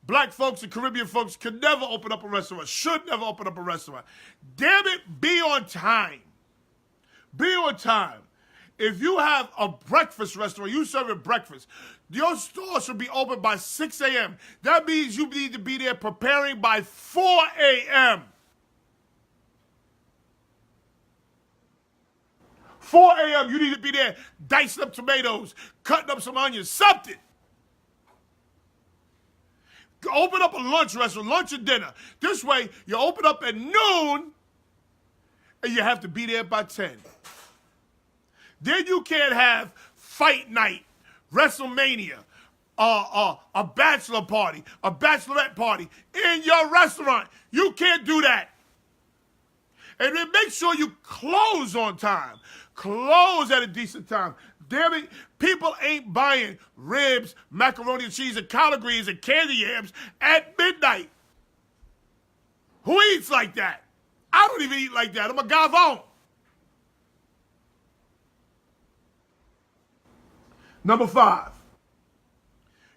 black folks and Caribbean folks could never open up a restaurant, should never open up a restaurant. Damn it, be on time. Be on time. If you have a breakfast restaurant, you serve it breakfast, your store should be open by 6 a.m. That means you need to be there preparing by 4 a.m. 4 a.m., you need to be there dicing up tomatoes, cutting up some onions, something. Open up a lunch restaurant, lunch and dinner. This way, you open up at noon, and you have to be there by 10. Then you can't have fight night, WrestleMania, a bachelor party, a bachelorette party in your restaurant. You can't do that. And then make sure you close on time. Close at a decent time. Damn it, people ain't buying ribs, macaroni and cheese, and collard greens and candy yams at midnight. Who eats like that? I don't even eat like that. I'm a gavon. Number 5.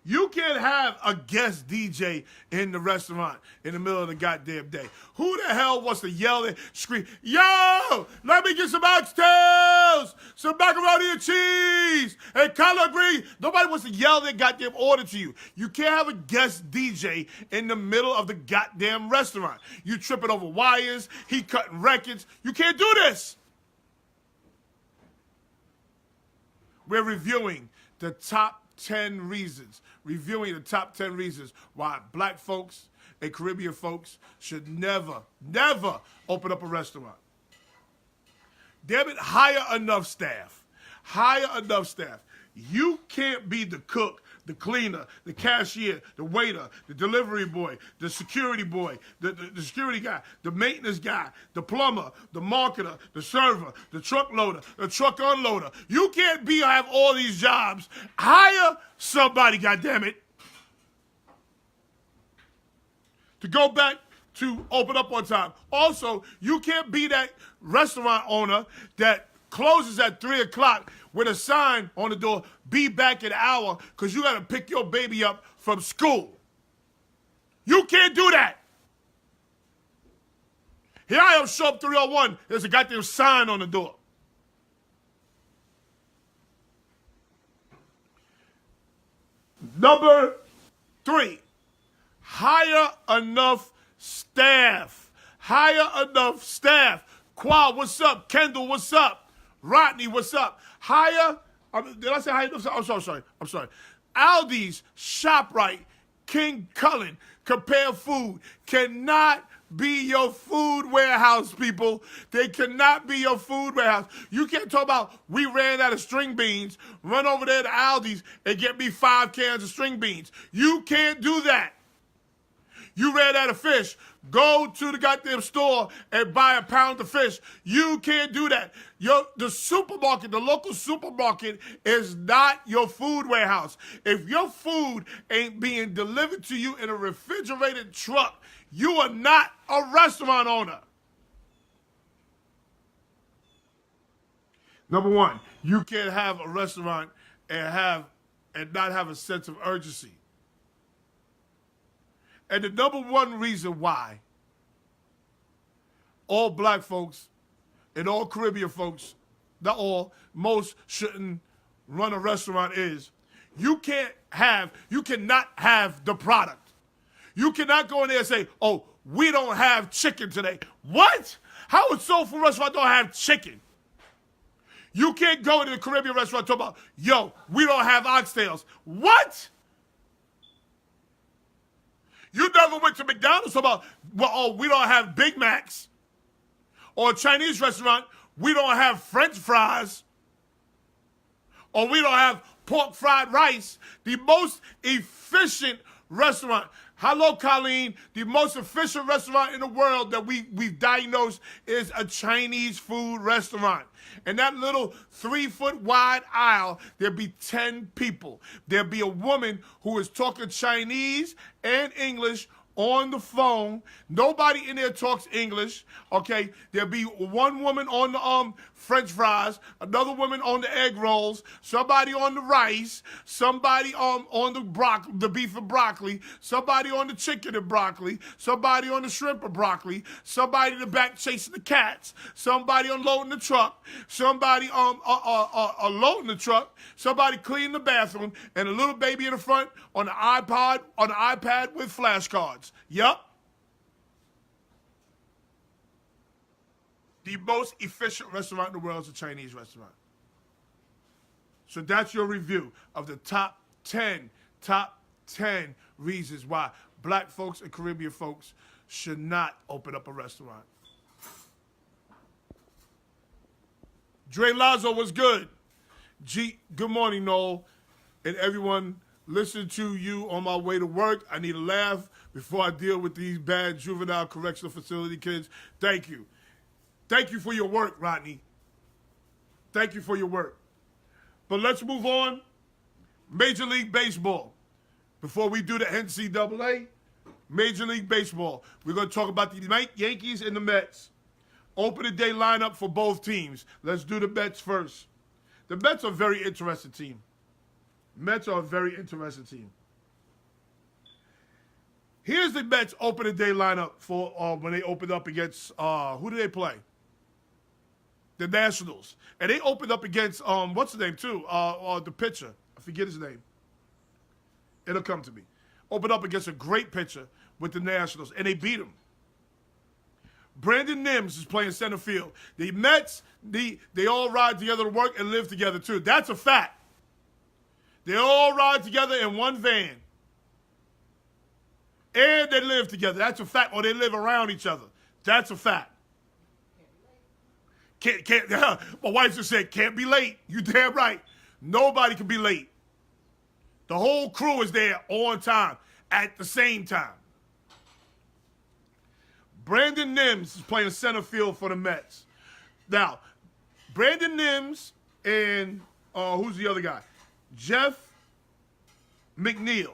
You can't have a guest DJ in the restaurant in the middle of the goddamn day. Who the hell wants to yell and scream, yo, let me get some oxtails, some macaroni and cheese, and collard greens. Nobody wants to yell their goddamn order to you. You can't have a guest DJ in the middle of the goddamn restaurant. You tripping over wires, he cutting records. You can't do this. We're reviewing the top 10 reasons. Reviewing the top 10 reasons why black folks and Caribbean folks should never, never open up a restaurant. Damn it, hire enough staff. Hire enough staff. You can't be the cook the cleaner, the cashier, the waiter, the delivery boy, the security boy, the security guy, the maintenance guy, the plumber, the marketer, the server, the truck loader, the truck unloader. You can't have all these jobs. Hire somebody, goddammit. To go back to open up on time. Also, you can't be that restaurant owner that closes at 3 o'clock with a sign on the door, be back in an hour, because you got to pick your baby up from school. You can't do that. Here I am, show up 3:01, there's a goddamn sign on the door. Number 3, hire enough staff. Hire enough staff. Qual, what's up? Kendall, what's up? Rodney, what's up? Hire, did I say hire? I'm sorry. Aldi's, ShopRite, King Cullen, Compare Food cannot be your food warehouse, people. They cannot be your food warehouse. You can't talk about we ran out of string beans, run over there to Aldi's and get me 5 cans of string beans. You can't do that. You ran out of fish. Go to the goddamn store and buy a pound of fish. You can't do that. The supermarket, the local supermarket is not your food warehouse. If your food ain't being delivered to you in a refrigerated truck, you are not a restaurant owner. Number 1, you can't have a restaurant and not have a sense of urgency. And the number 1 reason why all black folks and all Caribbean folks, not all, most shouldn't run a restaurant is you cannot have the product. You cannot go in there and say, oh, we don't have chicken today. What? How a soul food restaurant don't have chicken? You can't go into the Caribbean restaurant and talk about, yo, we don't have oxtails. What? You never went to McDonald's about, well, oh, we don't have Big Macs. Or a Chinese restaurant, we don't have French fries. Or we don't have pork fried rice. The most efficient restaurant, hello, Colleen, the most efficient restaurant in the world that we've diagnosed is a Chinese food restaurant. In that little 3-foot wide aisle, there'd be 10 people. There'd be a woman who is talking Chinese and English on the phone. Nobody in there talks English, okay? There'll be one woman on the French fries, another woman on the egg rolls, somebody on the rice, somebody on the beef and broccoli, somebody on the chicken and broccoli, somebody on the shrimp and broccoli, somebody in the back chasing the cats, somebody unloading the truck, somebody unloading the truck, somebody cleaning the bathroom, and a little baby in the front on the iPad with flashcards. Yup. The most efficient restaurant in the world is a Chinese restaurant. So that's your review of the top 10 reasons why black folks and Caribbean folks should not open up a restaurant. Dre Lazo was good. Good morning, Noel. And everyone, listen to you on my way to work. I need a laugh before I deal with these bad juvenile correctional facility kids. Thank you. Thank you for your work, Rodney. Thank you for your work. But let's move on. Major League Baseball. Before we do the NCAA, Major League Baseball. We're going to talk about the Yankees and the Mets. Opening day lineup for both teams. Let's do the Mets first. The Mets are a very interesting team. Mets are a very interesting team. Here's the Mets opening day lineup for when they opened up against, who do they play? The Nationals. And they opened up against, what's his name too? The pitcher. I forget his name. It'll come to me. Opened up against a great pitcher with the Nationals, and they beat him. Brandon Nims is playing center field. The Mets, they all ride together to work and live together too. That's a fact. They all ride together in one van. And they live together. That's a fact. Or they live around each other. That's a fact. My wife just said, can't be late. You damn right. Nobody can be late. The whole crew is there on time at the same time. Brandon Nims is playing center field for the Mets. Now, Brandon Nims and who's the other guy? Jeff McNeil.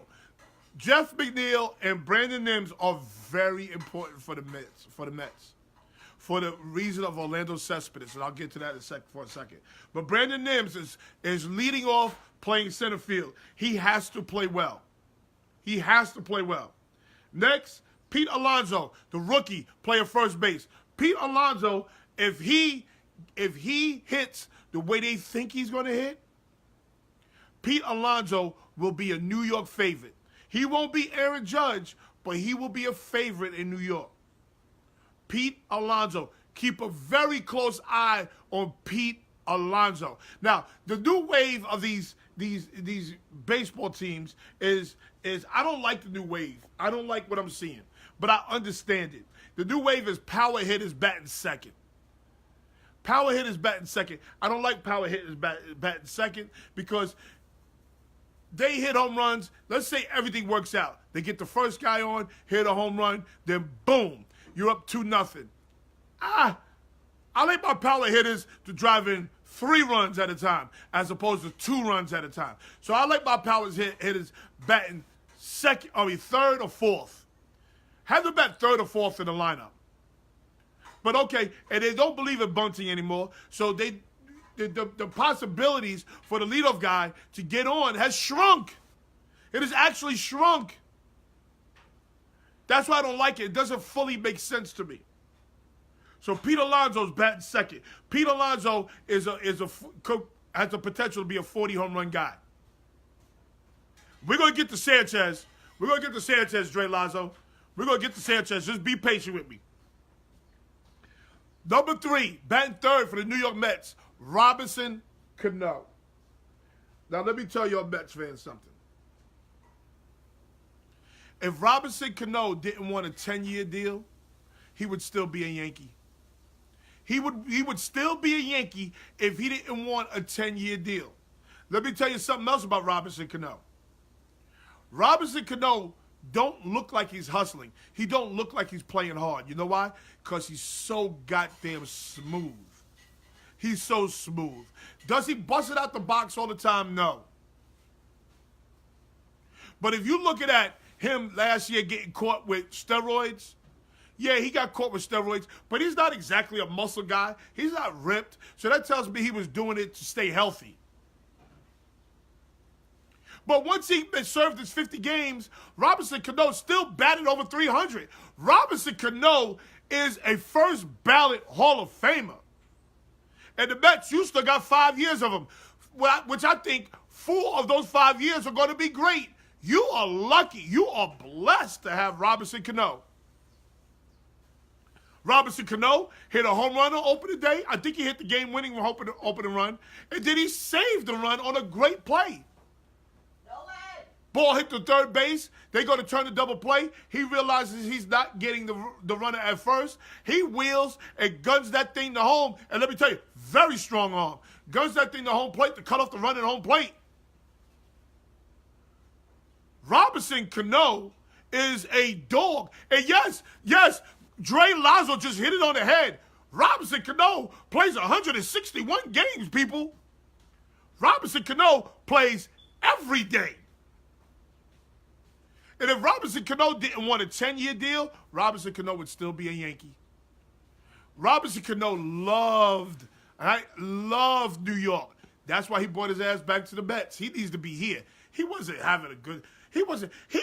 Jeff McNeil and Brandon Nims are very important for the Mets. For the reason of Orlando Cespedes, and I'll get to that for a second. But Brandon Nims is leading off playing center field. He has to play well. He has to play well. Next, Pete Alonso, the rookie, playing first base. Pete Alonso, if he hits the way they think he's going to hit, Pete Alonso will be a New York favorite. He won't be Aaron Judge, but he will be a favorite in New York. Pete Alonso. Keep a very close eye on Pete Alonso. Now, the new wave of these baseball teams is I don't like the new wave. I don't like what I'm seeing, but I understand it. The new wave is power hitters batting second. Power hitters batting second. I don't like power hitters batting second because they hit home runs. Let's say everything works out. They get the first guy on, hit a home run, then boom, you're up 2-0. I like my power hitters to drive in 3 runs at a time as opposed to 2 runs at a time. So I like my power hitters batting third or fourth. Have them bat third or fourth in the lineup. But okay, and they don't believe in bunting anymore, so the possibilities for the leadoff guy to get on has shrunk. It has actually shrunk. That's why I don't like it. It doesn't fully make sense to me. So Pete Alonso's batting second. Pete Alonso has the potential to be a 40 home run guy. We're gonna get to Sanchez. Dre Lazo. We're gonna get to Sanchez. Just be patient with me. Number 3, batting third for the New York Mets, Robinson Cano. Now let me tell y'all Mets fans something. If Robinson Cano didn't want a 10-year deal, he would still be a Yankee. He would still be a Yankee if he didn't want a 10-year deal. Let me tell you something else about Robinson Cano. Robinson Cano don't look like he's hustling. He don't look like he's playing hard. You know why? Because he's so goddamn smooth. He's so smooth. Does he bust it out the box all the time? No. But if you look at him last year getting caught with steroids, yeah, he got caught with steroids, but he's not exactly a muscle guy. He's not ripped. So that tells me he was doing it to stay healthy. But once he served his 50 games, Robinson Cano still batted over 300. Robinson Cano is a first ballot Hall of Famer. And the Mets, you still got 5 years of him, which I think 4 of those 5 years are going to be great. You are lucky. You are blessed to have Robinson Cano. Robinson Cano hit a home run on opening day. I think he hit the game-winning opening run. And then he saved the run on a great play. Ball hit the third base. They go to turn the double play. He realizes he's not getting the runner at first. He wheels and guns that thing to home. And let me tell you, very strong arm. Guns that thing to home plate to cut off the run at home plate. Robinson Cano is a dog. And yes, Dre Lazo just hit it on the head. Robinson Cano plays 161 games, people. Robinson Cano plays every day. And if Robinson Cano didn't want a 10-year deal, Robinson Cano would still be a Yankee. Robinson Cano loved New York. That's why he brought his ass back to the Mets. He needs to be here. He wasn't having a good... He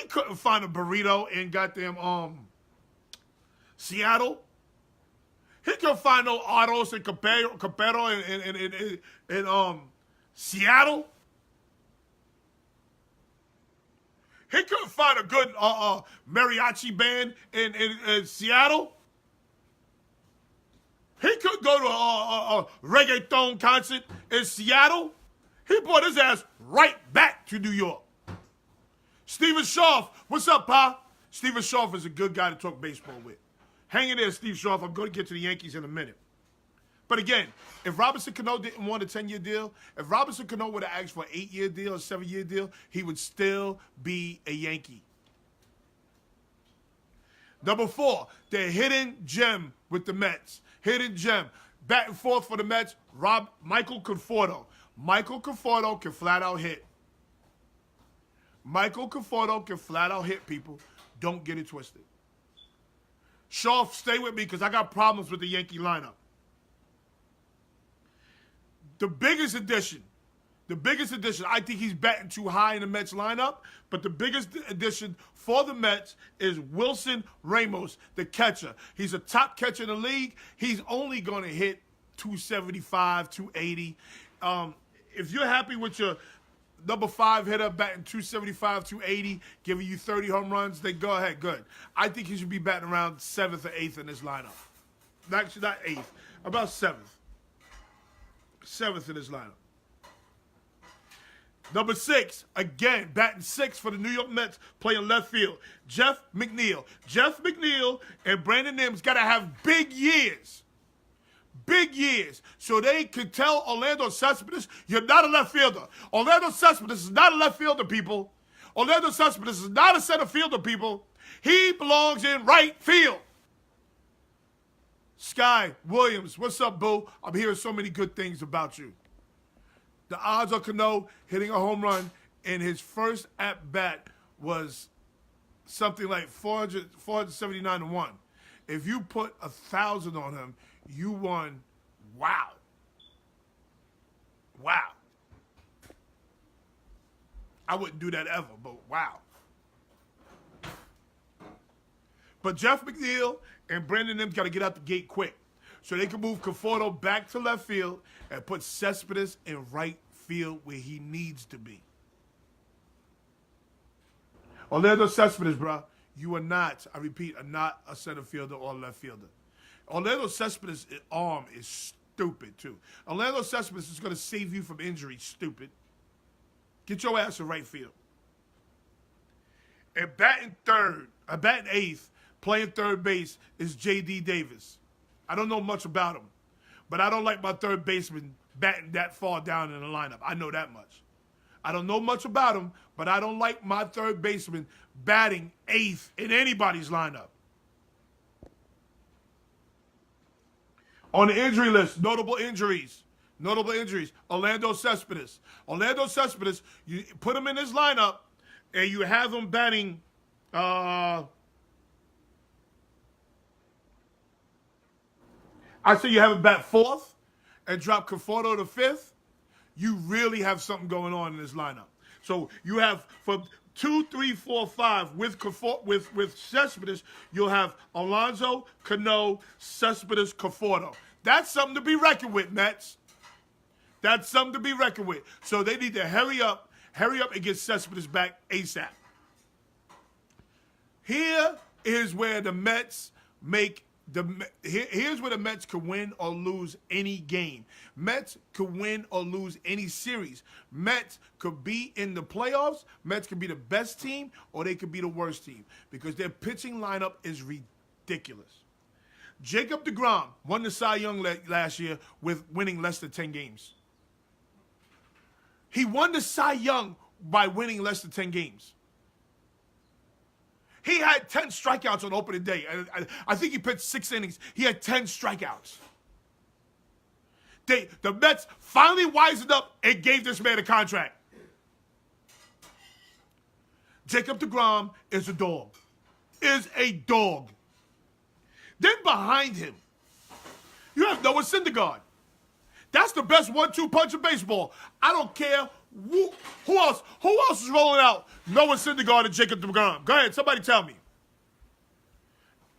couldn't find a burrito in goddamn Seattle. He couldn't find no autos and Capero in Seattle. He couldn't find a good mariachi band in Seattle. He couldn't go to a reggaeton concert in Seattle. He brought his ass right back to New York. Steven Schaff, what's up, Pa? Steven Schaff is a good guy to talk baseball with. Hang in there, Steve Schaff. I'm going to get to the Yankees in a minute. But again, if Robinson Cano didn't want a 10-year deal, if Robinson Cano would have asked for an 8-year deal, a 7-year deal, he would still be a Yankee. Number 4, the hidden gem with the Mets. Hidden gem. Batting fourth for the Mets, Michael Conforto. Michael Conforto can flat out hit. Michael Conforto can flat out hit, people. Don't get it twisted. Shaw, stay with me because I got problems with the Yankee lineup. The biggest addition, I think he's batting too high in the Mets lineup, but the biggest addition for the Mets is Wilson Ramos, the catcher. He's a top catcher in the league. He's only going to hit 275, 280. If you're happy with your number 5 hitter batting 275, 280, giving you 30 home runs, then go ahead, good. I think he should be batting around 7th or 8th in this lineup. Actually, not 8th, about 7th. 7th in this lineup. Number 6, again, batting 6 for the New York Mets, playing left field, Jeff McNeil. Jeff McNeil and Brandon Nim's got to have big years. Big years. So they could tell Orlando Cespedes, you're not a left fielder. Orlando Cespedes is not a left fielder, people. Orlando Cespedes is not a center fielder, people. He belongs in right field. Sky Williams, what's up, boo? I'm hearing so many good things about you. The odds on Cano hitting a home run in his first at-bat was something like 479 to 1. If you put 1,000 on him, you won. Wow. Wow. I wouldn't do that ever, but wow. But Jeff McNeil and Brandon Nim's got to get out the gate quick so they can move Conforto back to left field and put Cespedes in right field where he needs to be. Orlando Cespedes, bro, you are not, I repeat, are not a center fielder or a left fielder. Orlando Cespedes' arm is stupid, too. Orlando Cespedes is going to save you from injury, stupid. Get your ass in right field. And batting 8th, playing third base is J.D. Davis. I don't know much about him, but I don't like my third baseman batting that far down in the lineup. I know that much. I don't know much about him, but I don't like my third baseman batting 8th in anybody's lineup. On the injury list, notable injuries. Orlando Cespedes. Orlando Cespedes, you put him in this lineup, and you have him batting, I say you have him bat 4th and drop Conforto to 5th. You really have something going on in this lineup. So you have from 2, 3, 4, 5 with Cespedes, you'll have Alonso, Cano, Cespedes, Conforto. That's something to be reckoned with, Mets. That's something to be reckoned with. So they need to hurry up and get Cespedes back ASAP. Here is where the Mets here's where the Mets could win or lose any game. Mets could win or lose any series. Mets could be in the playoffs. Mets could be the best team or they could be the worst team because their pitching lineup is ridiculous. Jacob deGrom won the Cy Young last year with winning less than 10 games. He won the Cy Young by winning less than 10 games. He had 10 strikeouts on opening day. I think he pitched 6 innings. He had 10 strikeouts. The Mets finally wisened up and gave this man a contract. Jacob deGrom is a dog. Then behind him, you have Noah Syndergaard. That's the best 1-2 punch in baseball. I don't care who else is rolling out Noah Syndergaard and Jacob deGrom. Go ahead, somebody tell me.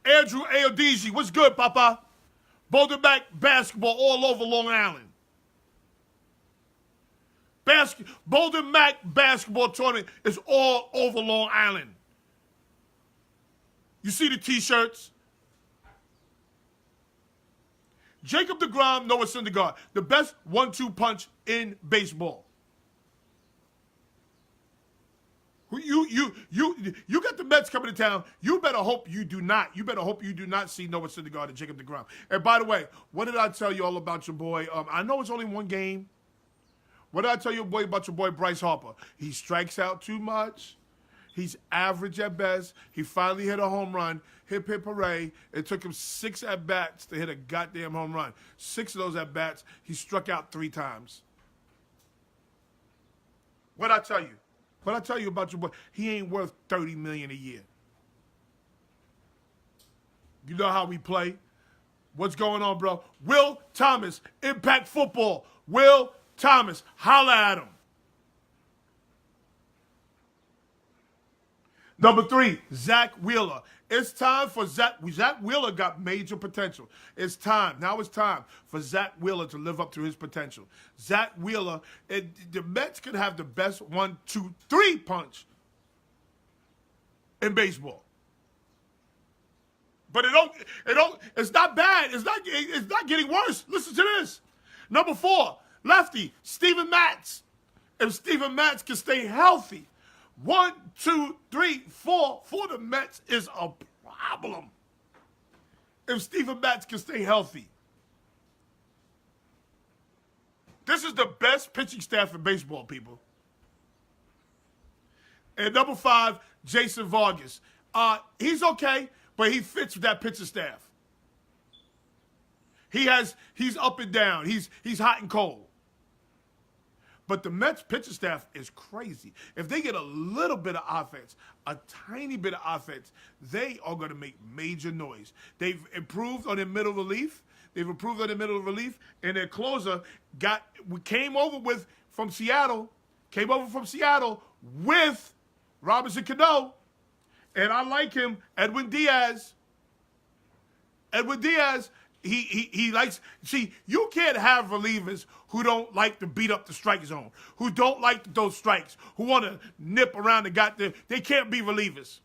Andrew Aodighi, what's good, Papa? Boulder Mac basketball all over Long Island. Boulder Mac basketball tournament is all over Long Island. You see the T-shirts? Jacob deGrom, Noah Syndergaard, the best 1-2 punch in baseball. You got the Mets coming to town, you better hope you do not. You better hope you do not see Noah Syndergaard and Jacob deGrom. And by the way, what did I tell you all about your boy? I know it's only one game. What did I tell you about your boy Bryce Harper? He strikes out too much. He's average at best. He finally hit a home run. Hip, hip, hooray. It took him 6 at-bats to hit a goddamn home run. 6 of those at-bats, he struck out 3 times. What'd I tell you? What'd I tell you about your boy? He ain't worth $30 million a year. You know how we play? What's going on, bro? Will Thomas, Impact Football. Will Thomas, holla at him. Number 3, Zach Wheeler. It's time for Zach Wheeler got major potential. It's time. Now it's time for Zach Wheeler to live up to his potential. Zach Wheeler, the Mets could have the best 1, 2, 3 punch in baseball. But it's not bad. It's not getting worse. Listen to this. Number 4, lefty, Steven Matz. If Steven Matz can stay healthy, 1, 2, 3, 4 for the Mets is a problem. If Steven Matz can stay healthy. This is the best pitching staff in baseball, people. And number 5, Jason Vargas. He's okay, but he fits with that pitching staff. He's up and down. He's hot and cold. But the Mets pitching staff is crazy. If they get a little bit of offense, a tiny bit of offense, they are going to make major noise. They've improved on their middle relief. And their closer came over from Seattle with Robinson Cano. And I like him, Edwin Diaz. He likes, see, you can't have relievers who don't like to beat up the strike zone, who don't like those strikes, who want to nip around the goddamn. They can't be relievers.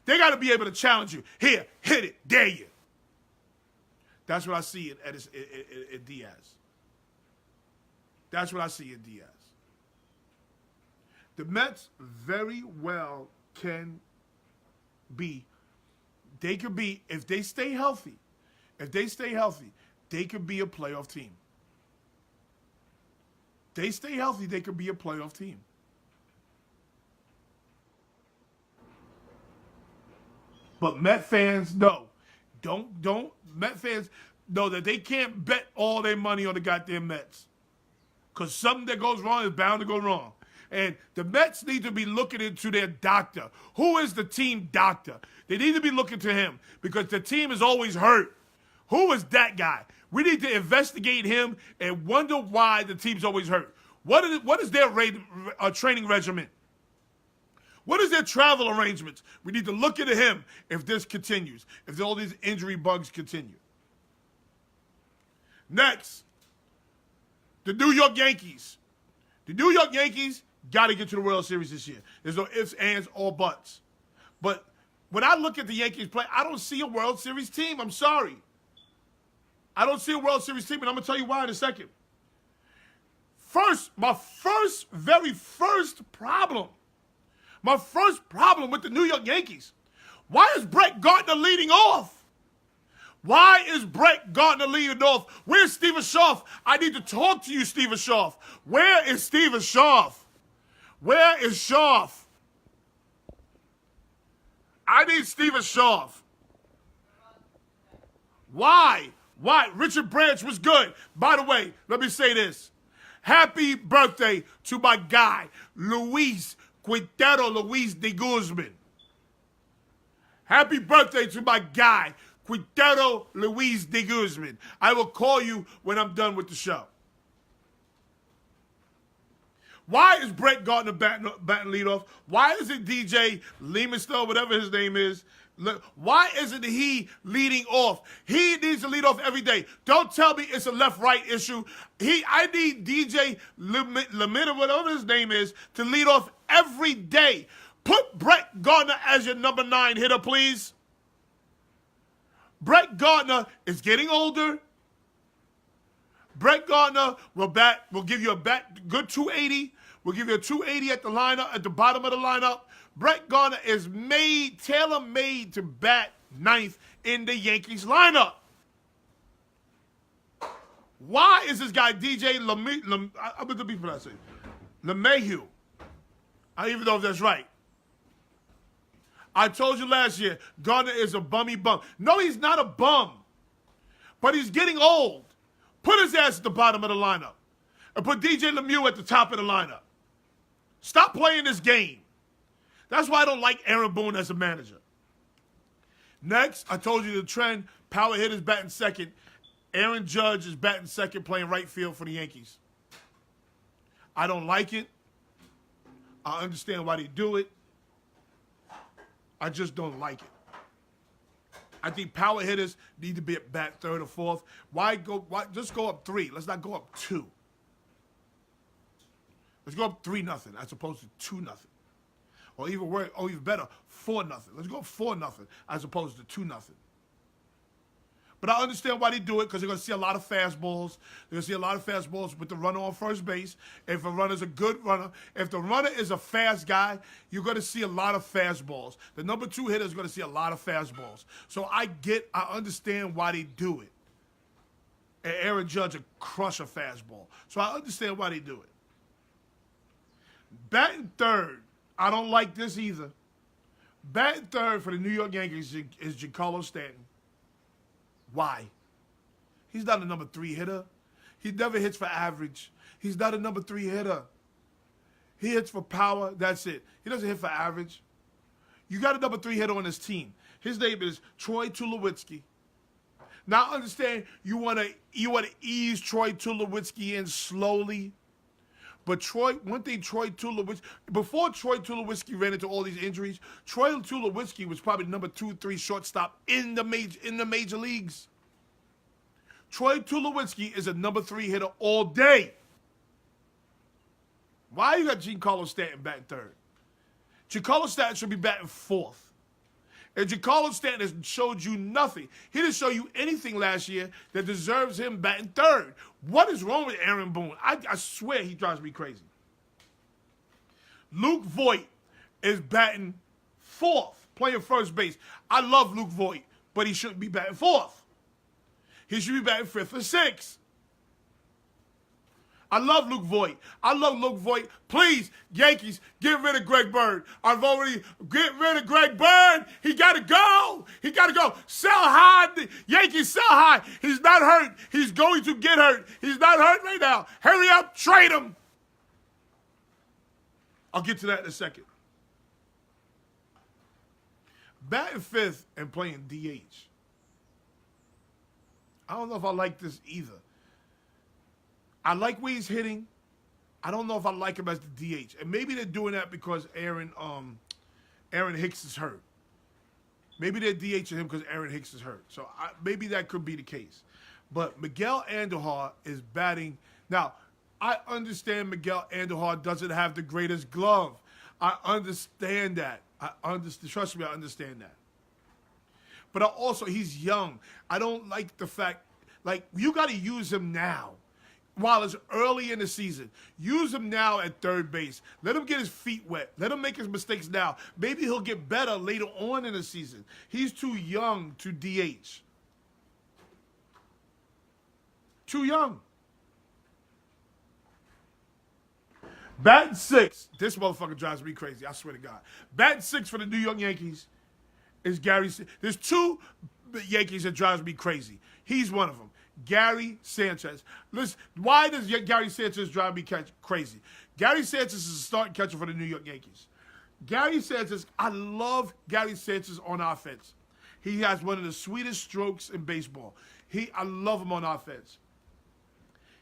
They got to be able to challenge you. Here, hit it, dare you. That's what I see in Diaz. That's what I see in Diaz. The Mets very well can be, they could be, if they stay healthy, they could be a playoff team. They stay healthy, they could be a playoff team. But Met fans, no. Met fans know that they can't bet all their money on the goddamn Mets. Because something that goes wrong is bound to go wrong. And the Mets need to be looking into their doctor. Who is the team doctor? They need to be looking to him because the team is always hurt. Who is that guy? We need to investigate him and wonder why the team's always hurt. What is their training regimen? What is their travel arrangements? We need to look into him if this continues, if all these injury bugs continue. Next, the New York Yankees. The New York Yankees got to get to the World Series this year. There's no ifs, ands, or buts. But when I look at the Yankees play, I don't see a World Series team. I'm sorry. I don't see a World Series team, and I'm going to tell you why in a second. My very first problem with the New York Yankees, why is Brett Gardner leading off? Where's Steven Schaaf? I need to talk to you, Steven Schaaf. Where is Steven Schaaf? Where is Schaaf? I need Steven Schaaf. Why? Richard Branch was good. By the way, let me say this. Happy birthday to my guy, Luis de Guzman. Happy birthday to my guy, Quintero Luis de Guzman. I will call you when I'm done with the show. Why is Brett Gardner batting leadoff? Why isn't DJ Lemonster, whatever his name is? Why isn't he leading off? He needs to lead off every day. Don't tell me it's a left-right issue. I need DJ Lemon, whatever his name is, to lead off every day. Put Brett Gardner as your number 9 hitter, please. Brett Gardner is getting older. Brett Gardner will give you a good 280 We'll give you a 280 at the lineup, at the bottom of the lineup. Brett Gardner is tailor-made to bat ninth in the Yankees lineup. Why is this guy DJ LeMahieu? I'm going to be pronouncing LeMahieu. I don't even know if that's right. I told you last year, Gardner is a bummy bum. No, he's not a bum. But he's getting old. Put his ass at the bottom of the lineup. And put DJ LeMahieu at the top of the lineup. Stop playing this game. That's why I don't like Aaron Boone as a manager. Next, I told you the trend. Power hitters batting second. Aaron Judge is batting second, playing right field for the Yankees. I don't like it. I understand why they do it. I just don't like it. I think power hitters need to be at bat third or fourth. Why just go up 3? Let's not go up 2. Let's go up 3-0 as opposed to 2-0. Or even worse, or even better, 4-0. Let's go 4-0 as opposed to 2-0. But I understand why they do it, because they're going to see a lot of fastballs. They're going to see a lot of fastballs with the runner on first base. If a runner's a good runner, if the runner is a fast guy, you're going to see a lot of fastballs. The number 2 hitter is going to see a lot of fastballs. So I understand why they do it. And Aaron Judge will crush a fastball. So I understand why they do it. Batting third, I don't like this either. Batting third for the New York Yankees is Giancarlo Stanton. Why? He's not a number 3 hitter. He never hits for average. He's not a number 3 hitter. He hits for power. That's it. He doesn't hit for average. You got a number 3 hitter on this team. His name is Troy Tulowitzki. Now I understand you want to ease Troy Tulowitzki in slowly. But one thing Troy Tulowitzki, before Troy Tulowitzki ran into all these injuries, Troy Tulowitzki was probably number 2, 3 shortstop in the major leagues. Troy Tulowitzki is a number 3 hitter all day. Why you got Giancarlo Stanton batting third? Giancarlo Stanton should be batting fourth. And Giancarlo Stanton has showed you nothing. He didn't show you anything last year that deserves him batting third. What is wrong with Aaron Boone? I swear he drives me crazy. Luke Voit is batting fourth, playing first base. I love Luke Voit, but he shouldn't be batting fourth. He should be batting fifth or sixth. I love Luke Voit. Please, Yankees, get rid of Greg Bird. Get rid of Greg Bird. He got to go. Sell high. Yankees, sell high. He's not hurt. He's going to get hurt. He's not hurt right now. Hurry up. Trade him. I'll get to that in a second. Batting fifth and playing DH. I don't know if I like this either. I like where he's hitting. I don't know if I like him as the DH. And maybe they're doing that because Aaron Hicks is hurt. Maybe they're DHing him because Aaron Hicks is hurt. So maybe that could be the case. But Miguel Andujar is batting. Now, I understand Miguel Andujar doesn't have the greatest glove. I understand that. Trust me, I understand that. But he's young. I don't like the fact, you got to use him now. While it's early in the season, use him now at third base. Let him get his feet wet. Let him make his mistakes now. Maybe he'll get better later on in the season. He's too young to DH. Too young. Batting sixth. This motherfucker drives me crazy. I swear to God. Batting sixth for the New York Yankees is Gary. There's 2 Yankees that drives me crazy. He's one of them. Gary Sanchez. Listen, why does Gary Sanchez drive me crazy? Gary Sanchez is a starting catcher for the New York Yankees. Gary Sanchez, I love Gary Sanchez on offense. He has one of the sweetest strokes in baseball. I love him on offense.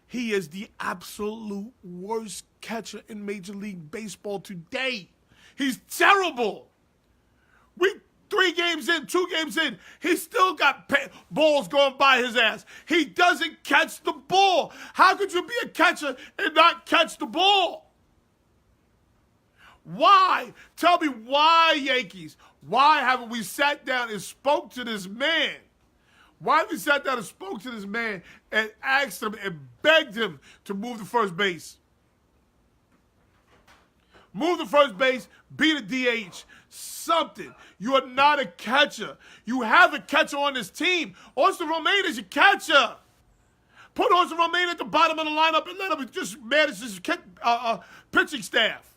He is the absolute worst catcher in Major League Baseball today. He's terrible. 3 games in, 2 games in, he still got balls going by his ass. He doesn't catch the ball. How could you be a catcher and not catch the ball? Why? Tell me why, Yankees. Why haven't we sat down and spoke to this man? Why have we sat down and spoke to this man and asked him and begged him to move to first base? Move to first base, be the DH, something. You are not a catcher. You have a catcher on this team. Austin Romaine is your catcher. Put Austin Romaine at the bottom of the lineup and let him just manage his pitching staff.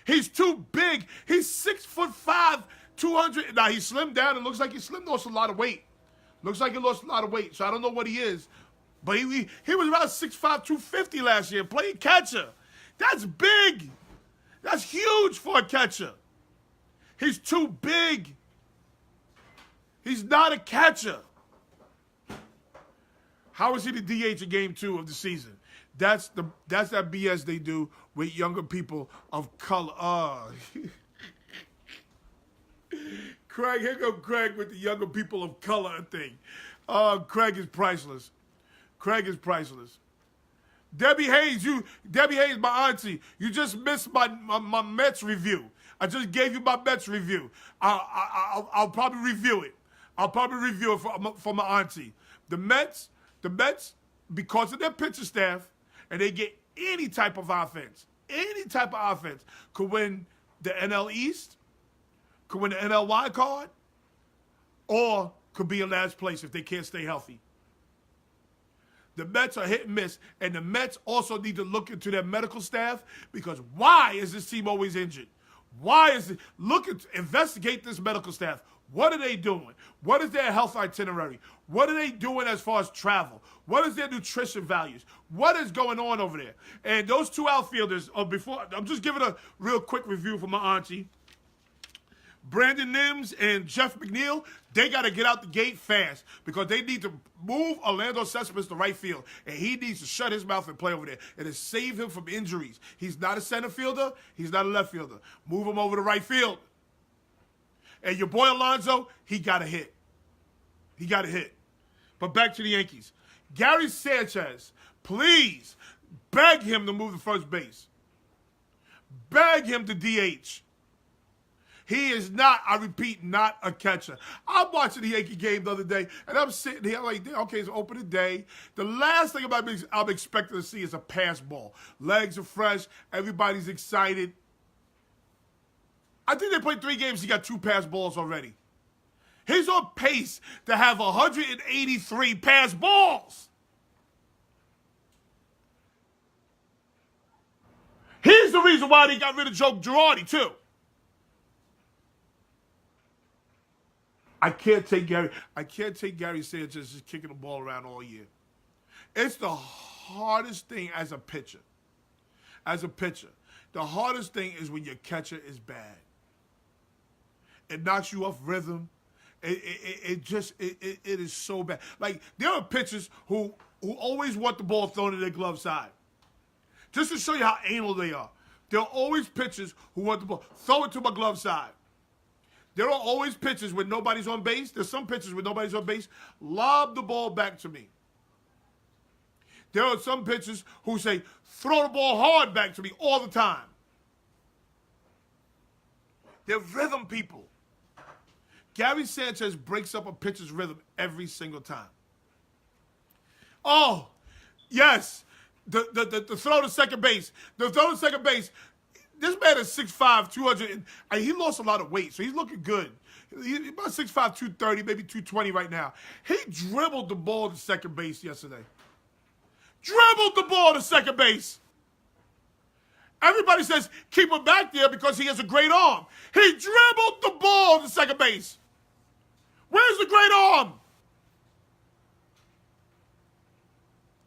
He's too big. He's 6'5", 200. Now, he slimmed down. It looks like he lost a lot of weight. Looks like he lost a lot of weight, so I don't know what he is. But he was around 6'5", 250 last year, playing catcher. That's big. That's huge for a catcher. He's too big. He's not a catcher. How is he the DH in game 2 of the season? That's that BS they do with younger people of color. Craig, here go Craig with the younger people of color thing. Craig is priceless. Craig is priceless. Debbie Hayes, my auntie, you just missed my Mets review. I just gave you my Mets review. I'll probably review it. I'll probably review it for my auntie. The Mets, because of their pitching staff, and they get any type of offense, could win the NL East, could win the NL wild card, or could be in last place if they can't stay healthy. The Mets are hit and miss, and the Mets also need to look into their medical staff, because why is this team always injured? Why is it? Investigate this medical staff. What are they doing? What is their health itinerary? What are they doing as far as travel? What is their nutrition values? What is going on over there? And those two outfielders, I'm just giving a real quick review for my auntie. Brandon Nims and Jeff McNeil, they got to get out the gate fast, because they need to move Orlando Cespedes to right field, and he needs to shut his mouth and play over there and to save him from injuries. He's not a center fielder. He's not a left fielder. Move him over to right field. And your boy Alonso, he got a hit. But back to the Yankees. Gary Sanchez, please beg him to move to first base. Beg him to DH. He is not, I repeat, not a catcher. I'm watching the Yankee game the other day, and I'm sitting here like, okay, it's opening day. The last thing I'm expecting to see is a pass ball. Legs are fresh. Everybody's excited. I think they played 3 games. He got 2 pass balls already. He's on pace to have 183 pass balls. Here's the reason why they got rid of Joe Girardi, too. I can't take Gary Sanchez just kicking the ball around all year. It's the hardest thing as a pitcher. The hardest thing is when your catcher is bad. It knocks you off rhythm. It is so bad. Like, there are pitchers who always want the ball thrown to their glove side. Just to show you how anal they are. There are always pitchers who want the ball. Throw it to my glove side. There are always pitchers when nobody's on base. There's some pitchers when nobody's on base. Lob the ball back to me. There are some pitchers who say, throw the ball hard back to me all the time. They're rhythm people. Gary Sanchez breaks up a pitcher's rhythm every single time. Oh, yes. The throw to second base. This man is 6'5", 200. And he lost a lot of weight, so he's looking good. He's about 6'5", 230, maybe 220 right now. He dribbled the ball to second base yesterday. Everybody says keep him back there because he has a great arm. He dribbled the ball to second base. Where's the great arm?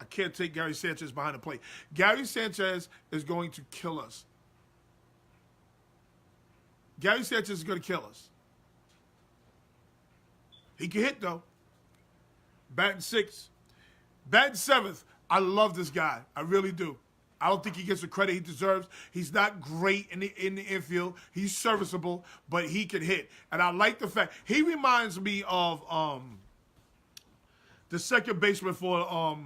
I can't take Gary Sanchez behind the plate. Gary Sanchez is going to kill us. Gary Sanchez is going to kill us. He can hit, though. Batting 6th. Batting 7th. I love this guy. I really do. I don't think he gets the credit he deserves. He's not great in the infield. He's serviceable, but he can hit. And I like the fact he reminds me of the second baseman for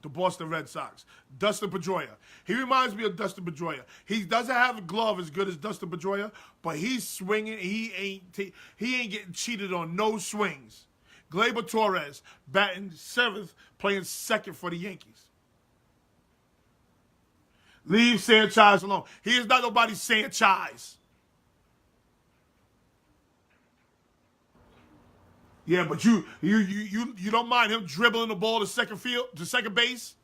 the Boston Red Sox, Dustin Pedroia. He reminds me of Dustin Pedroia. He doesn't have a glove as good as Dustin Pedroia, but he's swinging. He ain't getting cheated on no swings. Gleyber Torres, batting 7th, playing 2nd for the Yankees. Leave Sanchez alone. He is not nobody's Sanchez. Yeah, but you don't mind him dribbling the ball to second base?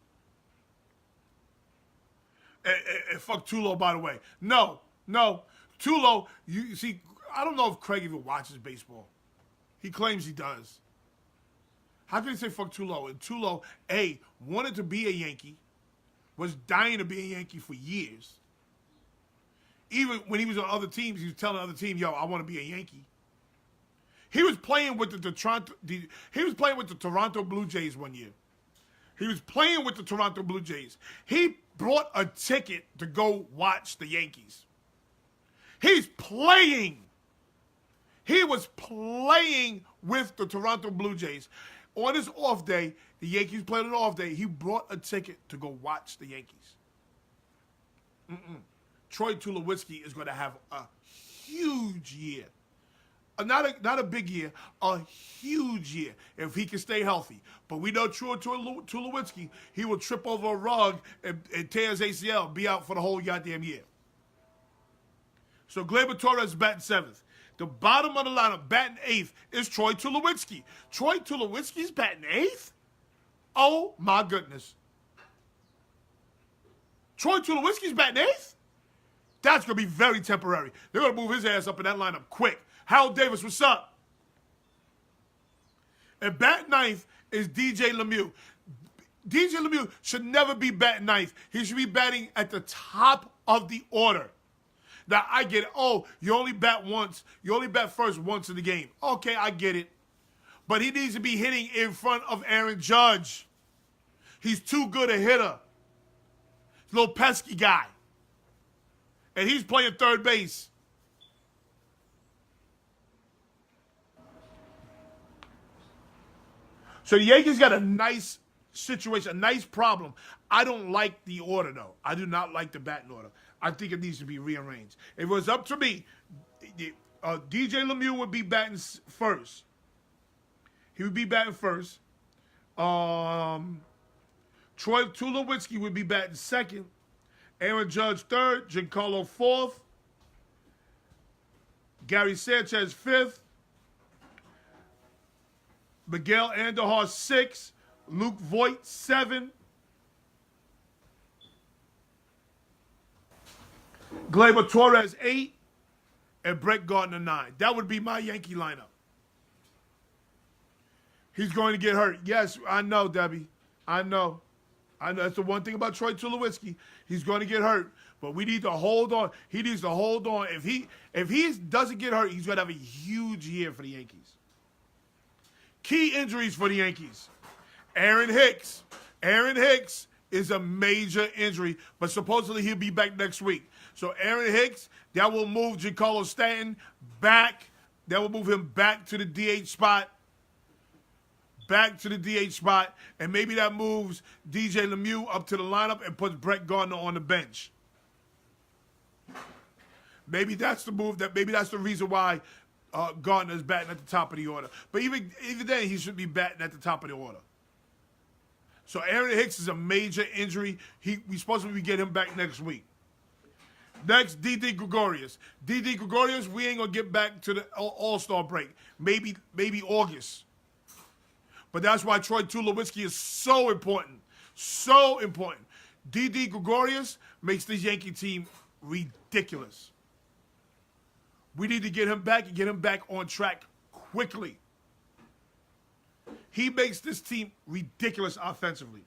And fuck Tulo, by the way. No. Tulo, you see, I don't know if Craig even watches baseball. He claims he does. How can he say fuck Tulo? And Tulo, A, wanted to be a Yankee, was dying to be a Yankee for years. Even when he was on other teams, he was telling other teams, yo, I want to be a Yankee. He was playing with the Toronto Blue Jays one year. He was playing with the Toronto Blue Jays. He brought a ticket to go watch the Yankees. He's playing. He was playing with the Toronto Blue Jays. On his off day, the Yankees played an off day. He brought a ticket to go watch the Yankees. Troy Tulowitzki is going to have a huge year. Not a big year, a huge year if he can stay healthy. But we know Troy Tulowitzki, he will trip over a rug and tear his ACL, be out for the whole goddamn year. So Gleyber Torres batting 7th. The bottom of the lineup, batting 8th, is Troy Tulowitzki. Troy Tulowitzki's batting 8th? Oh, my goodness. Troy Tulowitzki's batting 8th? That's going to be very temporary. They're going to move his ass up in that lineup quick. Hal Davis, what's up? And batting 9th is DJ LeMahieu. DJ LeMahieu should never be batting 9th. He should be batting at the top of the order. Now, I get it. Oh, you only bat once. You only bat first once in the game. Okay, I get it. But he needs to be hitting in front of Aaron Judge. He's too good a hitter. He's a little pesky guy. And he's playing third base. So the Yankees got a nice situation, a nice problem. I don't like the order, though. I do not like the batting order. I think it needs to be rearranged. If it was up to me, DJ LeMahieu would be batting first. He would be batting first. Troy Tulowitzki would be batting second. Aaron Judge third. Giancarlo fourth. Gary Sanchez fifth. Miguel Andujar 6, Luke Voigt 7, Gleyber Torres 8, and Brett Gardner 9. That would be my Yankee lineup. He's going to get hurt. Yes, I know, Debbie. I know. That's the one thing about Troy Tulowitzki. He's going to get hurt, but we need to hold on. He needs to hold on. If he doesn't get hurt, he's going to have a huge year for the Yankees. Key injuries for the Yankees. Aaron Hicks. Aaron Hicks is a major injury, but supposedly he'll be back next week. So Aaron Hicks, that will move Giancarlo Stanton back. That will move him back to the DH spot. Back to the DH spot. And maybe that moves DJ LeMahieu up to the lineup and puts Brett Gardner on the bench. Maybe that's the move. Maybe that's the reason why Gardner's batting at the top of the order. But even then, he should be batting at the top of the order. So Aaron Hicks is a major injury. We supposed to get him back next week. Next, Didi Gregorius. Didi Gregorius, we ain't going to get back to the All-Star break. Maybe August. But that's why Troy Tulowitzki is so important. So important. Didi Gregorius makes this Yankee team ridiculous. We need to get him back and get him back on track quickly. He makes this team ridiculous offensively.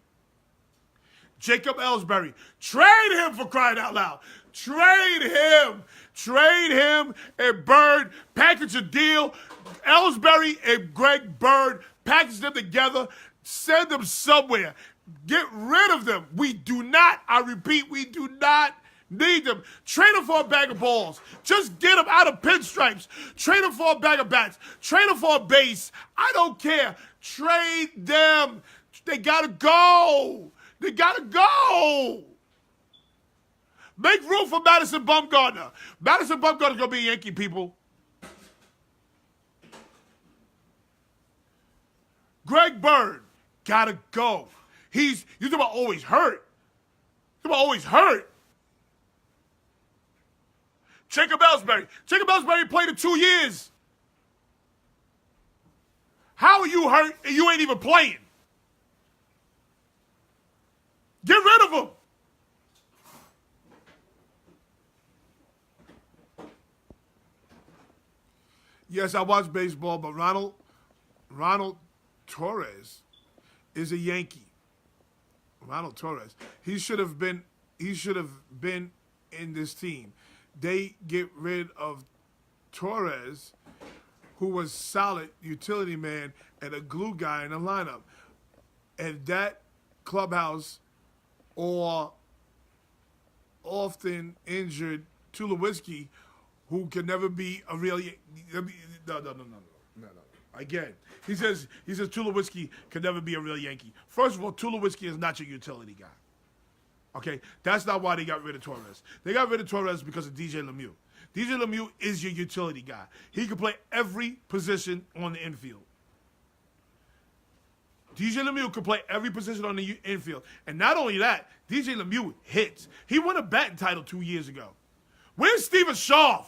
Jacob Ellsbury. Trade him, for crying out loud. Trade him. Trade him and Bird. Package a deal. Ellsbury and Greg Bird. Package them together. Send them somewhere. Get rid of them. We do not, I repeat, we do not need them. Trade them for a bag of balls. Just get them out of pinstripes. Trade them for a bag of bats. Trade them for a base. I don't care. Trade them. They gotta go. They gotta go. Make room for Madison Bumgarner. Madison Bumgarner's gonna be a Yankee, people. Greg Bird gotta go. You talking about always hurt. You talking about always hurt. Jacob Ellsbury. Jacob Ellsbury played in 2 years. How are you hurt and you ain't even playing? Get rid of him. Yes, I watch baseball, but Ronald Torres is a Yankee. Ronald Torres. He should have been in this team. They get rid of Torres, who was solid utility man and a glue guy in the lineup. And that clubhouse or often injured Tulowitzki, who can never be a real no. Again, he says Tulowitzki can never be a real Yankee. First of all, Tulowitzki is not your utility guy. Okay, that's not why they got rid of Torres. They got rid of Torres because of DJ LeMahieu. DJ LeMahieu is your utility guy. He can play every position on the infield. DJ LeMahieu can play every position on the infield. And not only that, DJ LeMahieu hits. He won a batting title 2 years ago. Where's Steven Schaaf?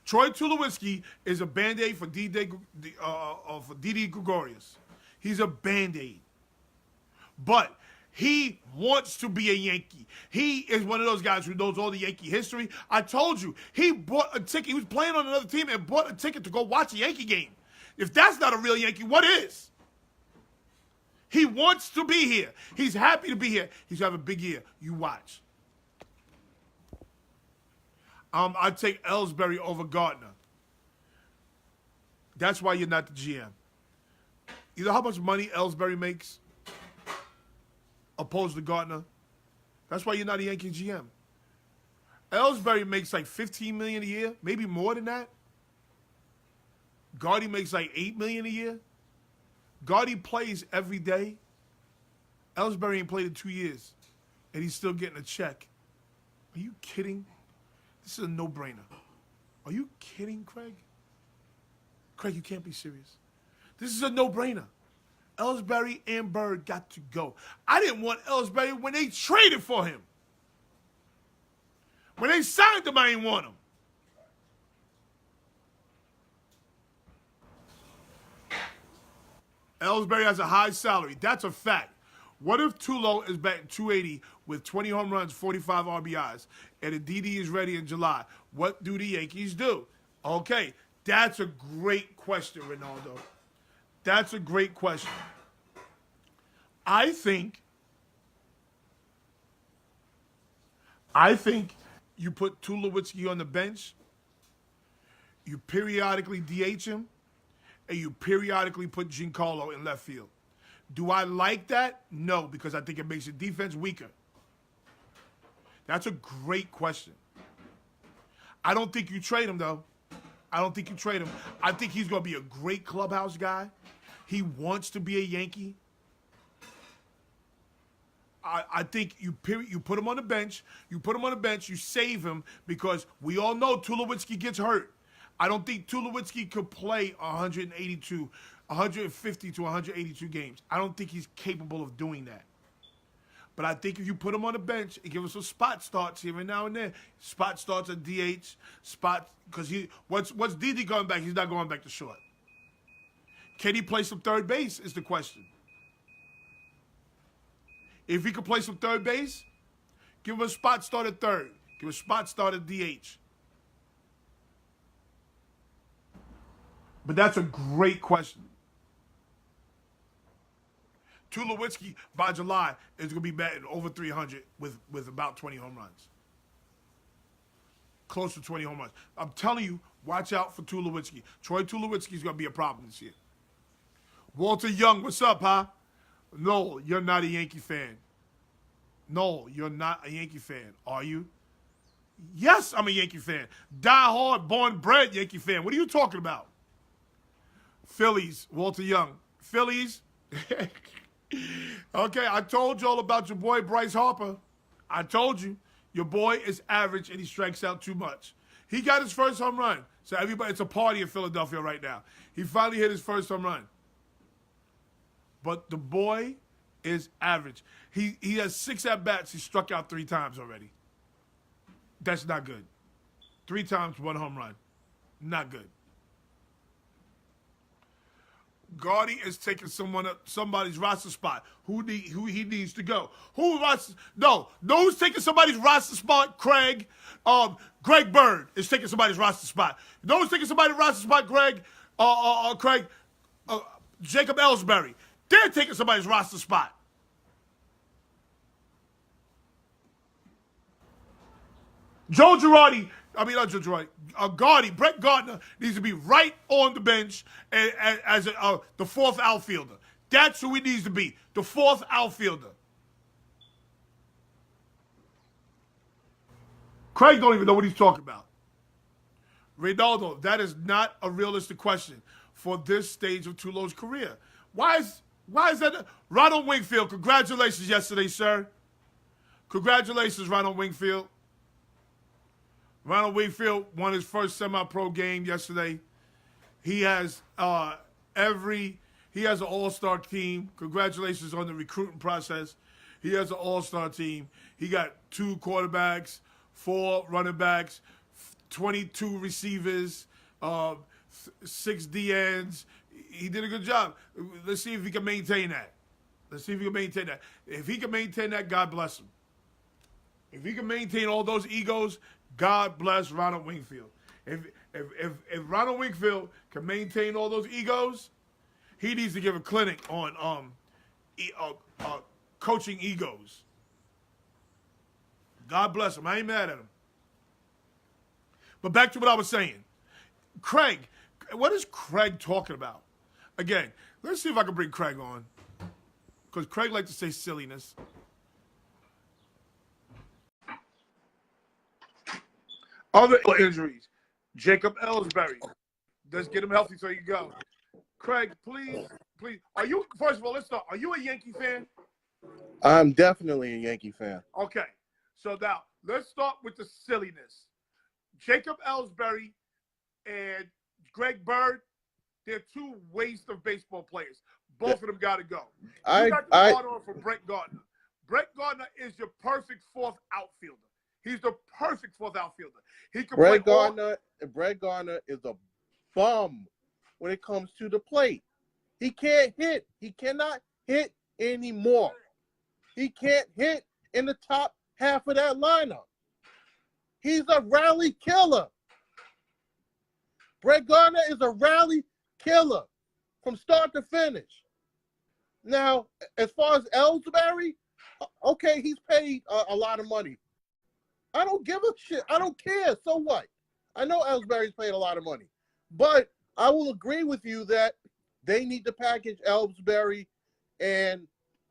Troy Tulowitzki is a Band-Aid for Didi Gregorius. He's a Band-Aid. But he wants to be a Yankee. He is one of those guys who knows all the Yankee history. I told you, he bought a ticket. He was playing on another team and bought a ticket to go watch a Yankee game. If that's not a real Yankee, what is? He wants to be here. He's happy to be here. He's having a big year. You watch. I'd take Ellsbury over Gardner. That's why you're not the GM. You know how much money Ellsbury makes opposed to Gardner? That's why you're not a Yankee GM. Ellsbury makes like $15 million a year, maybe more than that. Gardy makes like $8 million a year. Gardy plays every day. Ellsbury ain't played in 2 years, and he's still getting a check. Are you kidding? This is a no-brainer. Are you kidding, Craig? Craig, you can't be serious. This is a no-brainer. Ellsbury and Bird got to go. I didn't want Ellsbury when they traded for him. When they signed him, I didn't want him. Ellsbury has a high salary. That's a fact. What if Tulo is batting 280 with 20 home runs, 45 RBIs, and Didi is ready in July? What do the Yankees do? Okay, that's a great question, Ronaldo. That's a great question. I think you put Tulowitzki on the bench, you periodically DH him, and you periodically put Giancarlo in left field. Do I like that? No, because I think it makes the defense weaker. That's a great question. I don't think you trade him, though. I don't think you trade him. I think he's going to be a great clubhouse guy. He wants to be a Yankee. I think you put him on the bench. You put him on the bench. You save him because we all know Tulowitzki gets hurt. I don't think Tulowitzki could play 150 to 182 games. I don't think he's capable of doing that. But I think if you put him on the bench and give him some spot starts here and now and then, spot starts at DH, spot because once Didi going back, he's not going back to short. Can he play some third base is the question. If he could play some third base, give him a spot start at third. Give him a spot start at DH. But that's a great question. Tulowitzki, by July, is going to be batting over 300 with about 20 home runs. Close to 20 home runs. I'm telling you, watch out for Tulowitzki. Troy Tulowitzki is going to be a problem this year. Walter Young, what's up, huh? No, you're not a Yankee fan. No, you're not a Yankee fan. Are you? Yes, I'm a Yankee fan. Die-hard, born-bred Yankee fan. What are you talking about? Phillies, Walter Young. Phillies. Okay, I told y'all about your boy Bryce Harper. I told you. Your boy is average and he strikes out too much. He got his first home run. So everybody, it's a party in Philadelphia right now. He finally hit his first home run. But the boy is average. He has 6 at-bats. He struck out 3 times already. That's not good. 3 times, 1 home run. Not good. Gardy is taking somebody's roster spot. Who he needs to go? Who's taking somebody's roster spot? Craig. Greg Bird is taking somebody's roster spot. Who's taking somebody's roster spot? Craig. Jacob Ellsbury. They're taking somebody's roster spot. Joe Girardi. I mean, not Joe Girardi. Brett Gardner needs to be right on the bench as the 4th outfielder. That's who he needs to be, the 4th outfielder. Craig don't even know what he's talking about. Reynaldo, that is not a realistic question for this stage of Tulo's career. Why is that? Ronald Wingfield, congratulations yesterday, sir. Congratulations, Ronald Wingfield. Ronald Wingfield won his first semi-pro game yesterday. He has an all-star team. Congratulations on the recruiting process. He has an all-star team. He got 2 quarterbacks, 4 running backs, 22 receivers, 6 DNs. He did a good job. Let's see if he can maintain that. If he can maintain that, God bless him. If he can maintain all those egos, God bless Ronald Wingfield. If Ronald Wingfield can maintain all those egos, he needs to give a clinic on coaching egos. God bless him. I ain't mad at him. But back to what I was saying. Craig, what is Craig talking about? Again, let's see if I can bring Craig on. Because Craig likes to say silliness. Other injuries. Jacob Ellsbury. Let's get him healthy so you go. Craig, please. First of all, let's start. Are you a Yankee fan? I'm definitely a Yankee fan. Okay. So now, let's start with the silliness. Jacob Ellsbury and Greg Bird, they're 2 waste of baseball players. Both of them got to go. You got to start on for Brett Gardner. Brett Gardner is your perfect 4th outfielder. He's the perfect 4th outfielder. Brett Gardner is a bum when it comes to the plate. He can't hit. He cannot hit anymore. He can't hit in the top half of that lineup. He's a rally killer. Brett Gardner is a rally killer from start to finish. Now, as far as Ellsbury, okay, he's paid a lot of money. I don't give a shit. I don't care. So what? I know Ellsbury's paid a lot of money. But I will agree with you that they need to package Ellsbury and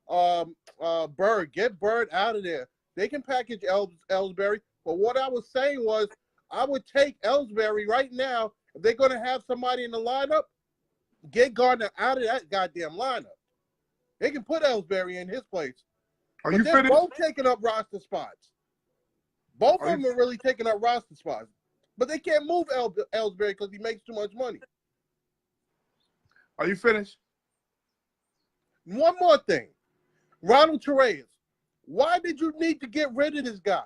Bird. Get Bird out of there. They can package Ellsbury. But what I was saying was I would take Ellsbury right now. If they're going to have somebody in the lineup, get Gardner out of that goddamn lineup. They can put Ellsbury in his place. They're both taking up roster spots. Both of them are really taking up roster spots. But they can't move Ellsbury because he makes too much money. Are you finished? One more thing. Ronald Torreyes. Why did you need to get rid of this guy?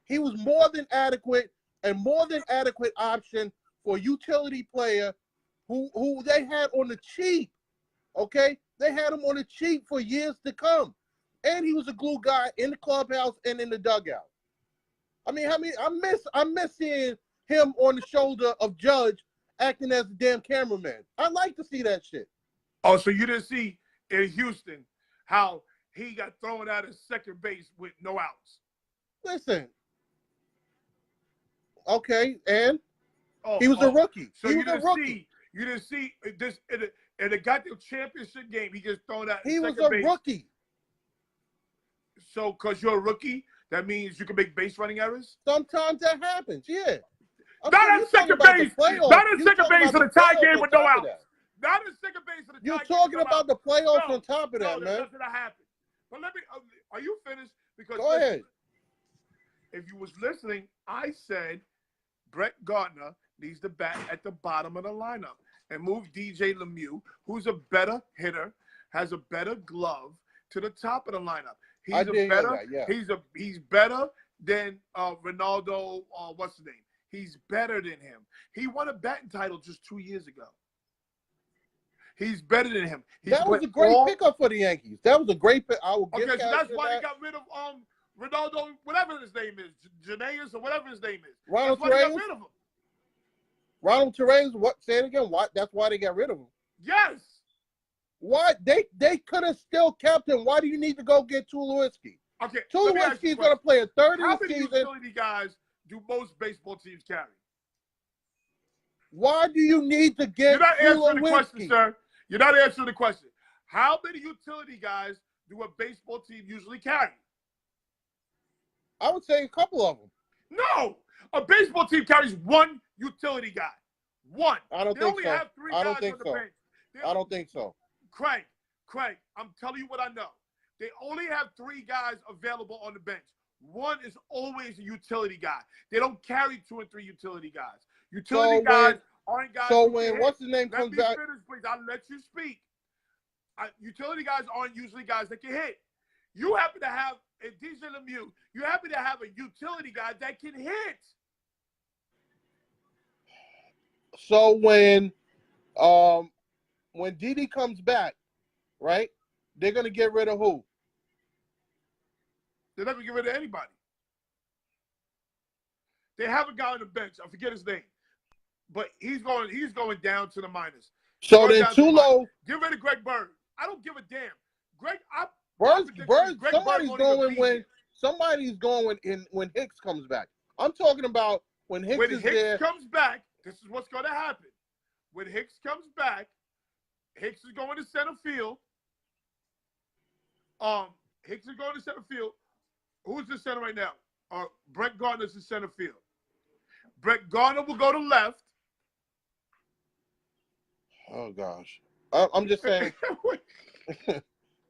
He was more than adequate option for a utility player who they had on the cheap. Okay? They had him on the cheap for years to come. And he was a glue guy in the clubhouse and in the dugout. I miss seeing him on the shoulder of Judge acting as a damn cameraman. I like to see that shit. Oh, so you didn't see in Houston how he got thrown out at second base with no outs? Listen. Okay, and he was a rookie. So you didn't see this in the goddamn championship game. He gets thrown out. He was a rookie. So, because you're a rookie, that means you can make base running errors? Sometimes that happens, yeah. Not at second base. Not at second base for the tie game with no outs. Not at second base for the tie game. You're talking about the playoffs on top of that, man. That doesn't happen. But let me. Are you finished? Because go ahead. If you was listening, I said Brett Gardner needs to bat at the bottom of the lineup and move DJ LeMahieu, who's a better hitter, has a better glove, to the top of the lineup. He's I did hear better. that, yeah. He's better than Ronaldo. What's his name? He's better than him. He won a batting title just 2 years ago. He's better than him. That was a great pickup for the Yankees. That was a great pick. I will give Okay, so that's why that. they got rid of Ronaldo, whatever his name is, Janaeus or whatever his name is. Ronald That's why they got Torres? rid of him. Ronald Torres, what? Say it again. What? That's why they got rid of him. Yes. Why? They could have still kept him. Why do you need to go get Tulowitzki? Okay. Tulowitzki's going to play a third How of the many season. utility guys do most baseball teams carry? Why do you need to get You're not answering the question, Tulowitzki? sir. You're not answering the question. How many utility guys do a baseball team usually carry? I would say a couple of them. No. A baseball team carries one utility guy. One. I don't they think only so. have three I don't guys think on the so. bench. I don't think so. Craig, I'm telling you what I know. They only have three guys available on the bench. One is always a utility guy. They don't carry 2 and 3 utility guys. Utility guys aren't guys. So when what's his name comes back? Let me finish, please. I'll let you speak. Utility guys aren't usually guys that can hit. You happen to have a DJ Lemieux. You happen to have a utility guy that can hit. So when Didi comes back, right? They're gonna get rid of who? They're not gonna get rid of anybody. They have a guy on the bench. I forget his name, but he's going down to the minors. So then Tulo, get rid of Greg Bird. I don't give a damn. Somebody's going when Hicks comes back. I'm talking about when Hicks is there. When Hicks comes back, this is what's going to happen. When Hicks comes back, Hicks is going to center field. Hicks is going to center field. Who's the center right now? Brett Gardner's in center field. Brett Gardner will go to left. Oh gosh, I'm just saying.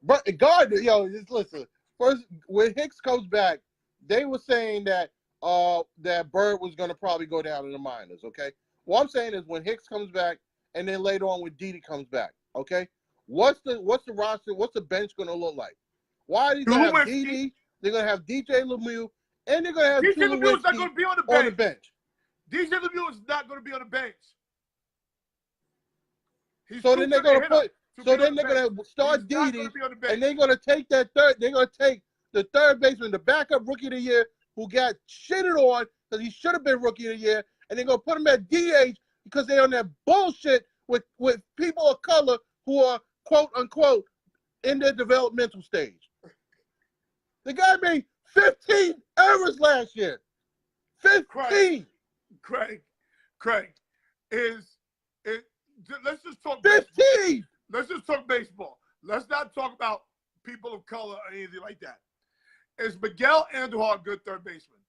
But Gardner, just listen. First, when Hicks comes back, they were saying that that Bird was going to probably go down in the minors. Okay, what I'm saying is when Hicks comes back, and then later on when Didi comes back. Okay, what's the roster? What's the bench going to look like? Why are they going to have Didi? They're going to have DJ Lemieux, and they're going to have DJ Lemieux is not going to be on the bench. DJ Lemieux is not going to be on the bench. So then they're going to start Didi, and they're going to take that third. They're going to take the third baseman, the backup rookie of the year, who got shitted on because he should have been rookie of the year, and they're going to put him at DH because they're on that bullshit with people of color who are quote unquote in their developmental stage. The guy made 15 errors last year. 15. Craig, let's just talk 15. Baseball. Let's just talk baseball. Let's not talk about people of color or anything like that. Is Miguel Andujar a good third baseman?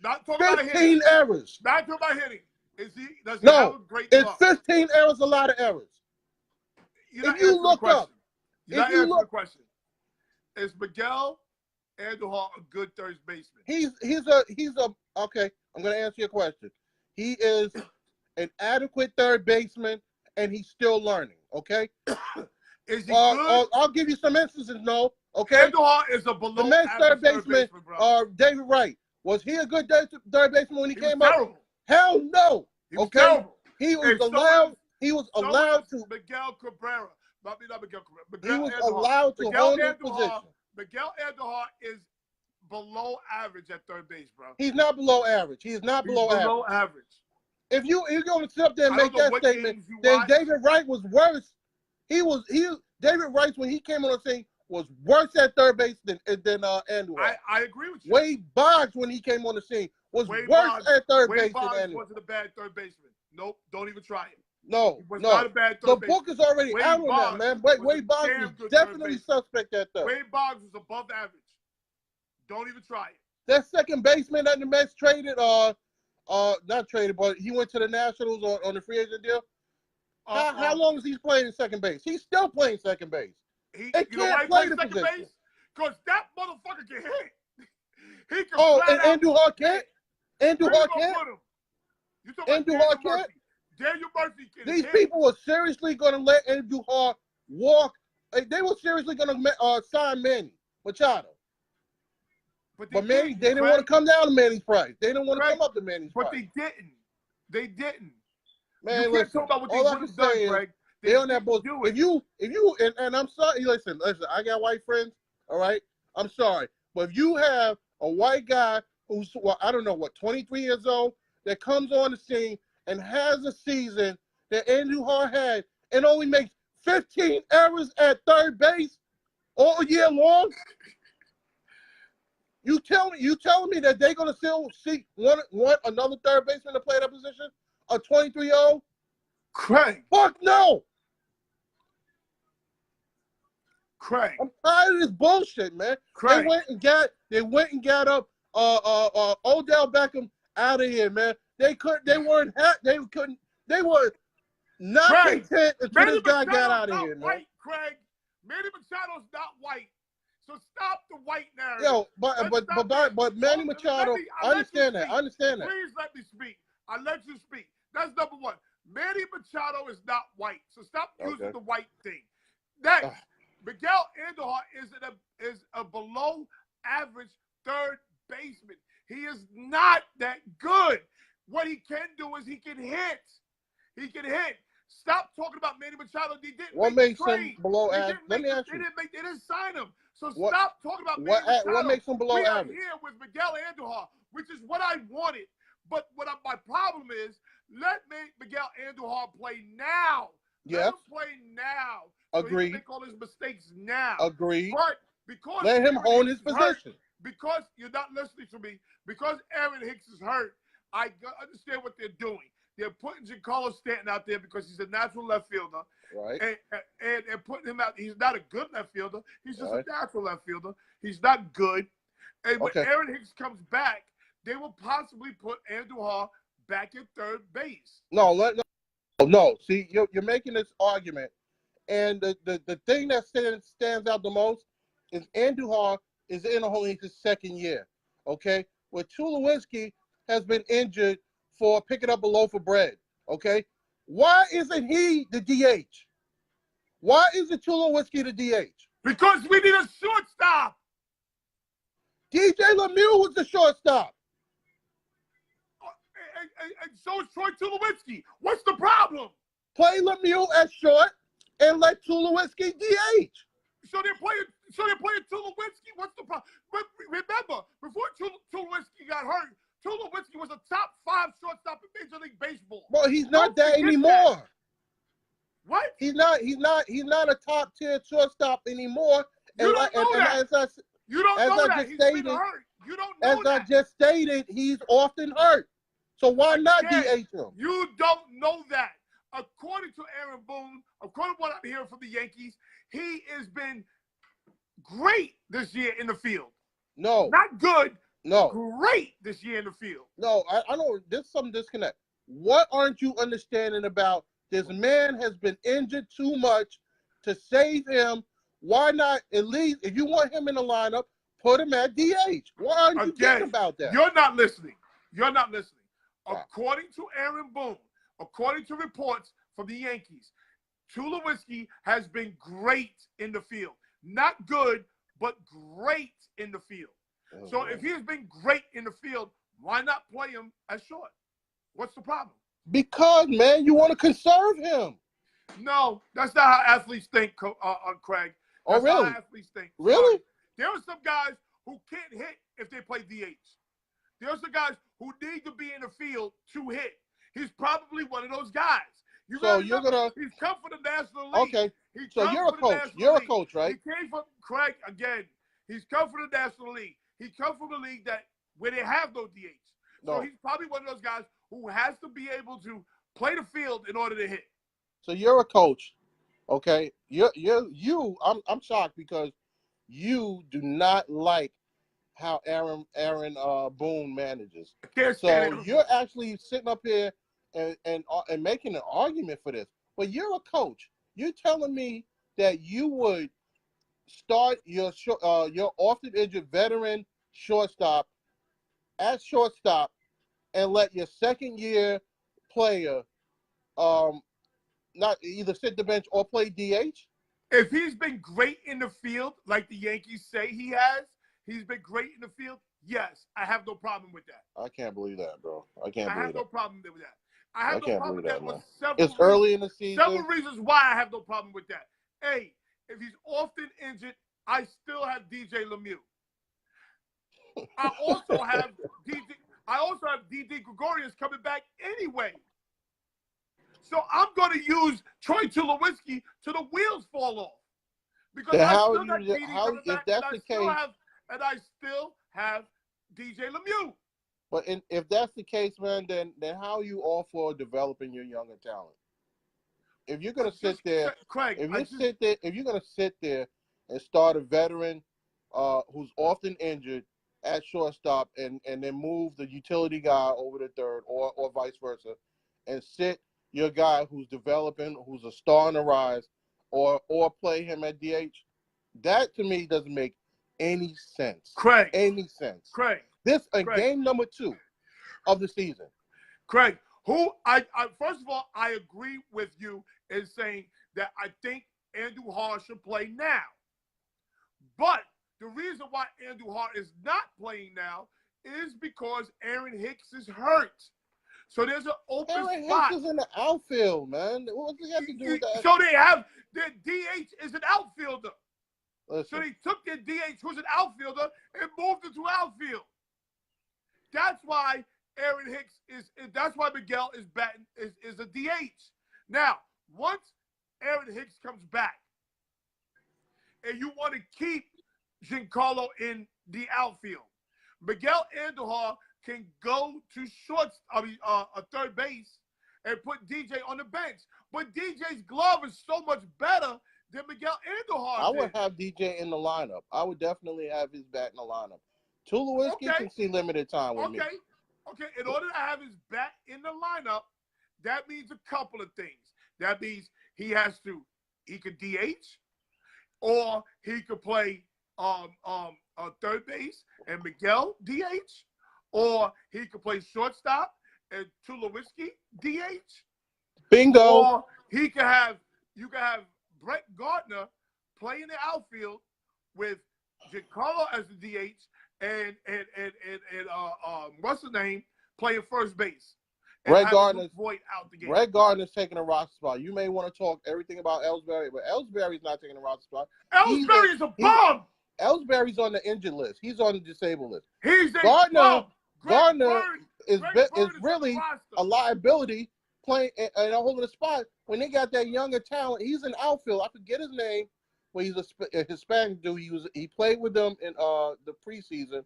Not talking about hitting. 15 errors. Not talking about hitting. Does he have a great it's glove? 15 errors, a lot of errors. If you look up, you're not answering the question. Is Miguel Andujar a good third baseman? He's a okay. I'm gonna answer your question. He is an adequate third baseman, and he's still learning. Okay. Is he good? I'll give you some instances. No. Okay. Andujar is a below the next average third baseman, David Wright. Was he a good third baseman when he came up? Terrible. Hell no. He was terrible. He was allowed. He was allowed to. Miguel Cabrera. Not Miguel Cabrera. He was allowed to hold his position. Miguel Andujar is below average at third base, bro. He's not below average. He is not below average. If you're going to sit up there and make that statement, then David Wright was worse. David Wright, when he came on the scene, was worse at third base than Andujar. I agree with you. Wade Boggs, when he came on the scene, was worse at third base than Andujar. Wasn't a bad third baseman. Nope, don't even try it. No. Not a bad third baseman. The book is already out on that, man. Wade Boggs was definitely suspect at third. Wade Boggs was above average. Don't even try it. That second baseman that the Mets traded, not traded, but he went to the Nationals on the free agent deal. How long is he playing second base? He's still playing second base. You know why he plays second base? Because that motherfucker can hit. He can and Andujar can't? Andujar can't? You talking about Daniel Murphy can These hit. people are seriously going to let Andujar walk They were seriously going to sign Manny Machado. But Manny, they didn't want to come down to Manny's price. They didn't want to come up to Manny's price. But they didn't. They didn't. Man, you can't talk about what they would have done, Craig. They on that bullshit. If you, and I'm sorry, listen, I got white friends, all right? I'm sorry. But if you have a white guy who's, well, I don't know, 23 years old, that comes on the scene and has a season that Andujar had and only makes 15 errors at third base all year long, you telling me that they're gonna still want another third baseman to play that position? A 23-year-old? Craig. Fuck no. Craig. I'm tired of this bullshit, man. Craig. They went and got up Odell Beckham out of here, man. They were not Craig. content until Manny this guy Machado's got out of not here, man. White, Craig. Manny Machado's not white. So stop the white narrative. Yo, but Manny Machado, I understand that. Please let me speak. I let you speak. That's number one. Manny Machado is not white. So stop using the white thing. Next, Miguel Andujar is a below average third baseman. He is not that good. What he can do is he can hit. He can hit. Stop talking about Manny Machado. They didn't. What makes him below average? Let me ask you. They didn't sign him. So stop talking about Manny Machado. What makes him below average? We are here with Miguel Andujar, which is what I wanted. But my problem is, let Miguel Andujar play now. Yes. Let him play now. Agreed. So he can make all his mistakes now. Agreed. But because let him own his position. Because you're not listening to me, because Aaron Hicks is hurt, I understand what they're doing. They're putting Giancarlo Stanton out there because he's a natural left fielder. Right. And putting him out. He's not a good left fielder. He's just a natural left fielder. He's not good. And when Aaron Hicks comes back, they will possibly put Andujar back at third base. No. See, you're making this argument, and the thing that stands out the most is Andujar is in only his second year. Okay, where Tulowitzki has been injured for picking up a loaf of bread. Okay, why isn't he the DH? Why isn't Tulowitzki the DH? Because we need a shortstop. DJ Lemieux was the shortstop. And so is Troy Tulowitzki. What's the problem? Play Lemieux at short and let Tulowitzki DH. So they're playing Tulowitzki. What's the problem? But remember, before Tulowitzki got hurt, Tulowitzki was a top 5 shortstop in Major League Baseball. Well, he's not that anymore. What? He's not a top tier shortstop anymore. You don't know that. You don't know that. He's been hurt. You don't know that. As I just stated, he's often hurt. So why not DH him? You don't know that. According to Aaron Boone, according to what I'm hearing from the Yankees, he has been great this year in the field. No. Not good. No. Great this year in the field. No, I don't. There's some disconnect. What aren't you understanding about this man has been injured too much to save him? Why not at least, if you want him in the lineup, put him at DH? Why aren't you thinking about that? You're not listening. You're not listening. According to Aaron Boone, according to reports from the Yankees, Tulowitzki has been great in the field. Not good, but great in the field. So if he's been great in the field, why not play him as short? What's the problem? Because, man, you want to conserve him. No, that's not how athletes think, Craig. That's really? How athletes think. Really? There are some guys who can't hit if they play DH. There are some guys who need to be in the field to hit. He's probably one of those guys. He's come for the National League. Okay. So you're a coach. You're a coach, right? He came from Craig again. He's come for the National League. He come from a league where they have no DH. So he's probably one of those guys who has to be able to play the field in order to hit. So you're a coach, okay? I'm shocked because you do not like how Aaron Boone manages. So you're actually sitting up here and making an argument for this. But you're a coach. You're telling me that you would start your often injured veteran shortstop at shortstop and let your second year player not either sit the bench or play DH? If he's been great in the field, like the Yankees say he has, he's been great in the field. Yes, I have no problem with that. I can't believe that, bro. I can't I believe have that. no problem with that. I have no can't problem believe with that, that on man. several It's reasons. early in the season. Several reasons why I have no problem with that. A, if he's often injured, I still have DJ Lemieux. I also have DD Gregorius coming back anyway. So I'm going to use Troy Tulowitzki till the wheels fall off. Because Then I how still you- got DD how- coming if back, that's and the I still have DJ Lemieux. But if that's the case, man, then how are you all for developing your younger talent? If you're gonna sit there, Craig, if you're gonna sit there and start a veteran who's often injured at shortstop and then move the utility guy over to third or vice versa, and sit your guy who's developing, who's a star on the rise, or play him at DH, that to me doesn't make any sense. Craig. Any sense. Craig. This Craig. game number 2 of the season. Craig, first of all, I agree with you in saying that I think Andrew Hart should play now. But the reason why Andrew Hart is not playing now is because Aaron Hicks is hurt. So there's an open Aaron spot. Hicks is in the outfield, man. What's he got to do with that? So they have their DH is an outfielder. Listen. So they took their DH, who's an outfielder, and moved him to outfield. That's why Aaron Hicks that's why Miguel is batting is a DH. Now, once Aaron Hicks comes back and you want to keep Giancarlo in the outfield, Miguel Andujar can go to a third base and put DJ on the bench. But DJ's glove is so much better than Miguel Andujar. I would have DJ in the lineup. I would definitely have his bat in the lineup. Tulowitzki can see limited time with me. Okay, in order to have his bat in the lineup, that means a couple of things. That means he could DH, or he could play third base and Miguel DH, or he could play shortstop and Tulowitzki DH. Bingo. Or you could have Brett Gardner play in the outfield with Giancarlo as the DH and what's the name playing first base. Brett Gardner's out the game. Brett Gardner's taking a roster spot. You may want to talk everything about Ellsbury, but Ellsbury's not taking a roster spot. Ellsbury is a bum. Ellsbury's on the injured list. He's on the disabled list. He's a Gardner. bum. Gardner is is really a liability playing and holding a spot when they got that younger talent. He's an outfield. I forget his name. Well, he's a Hispanic dude. He played with them in the preseason,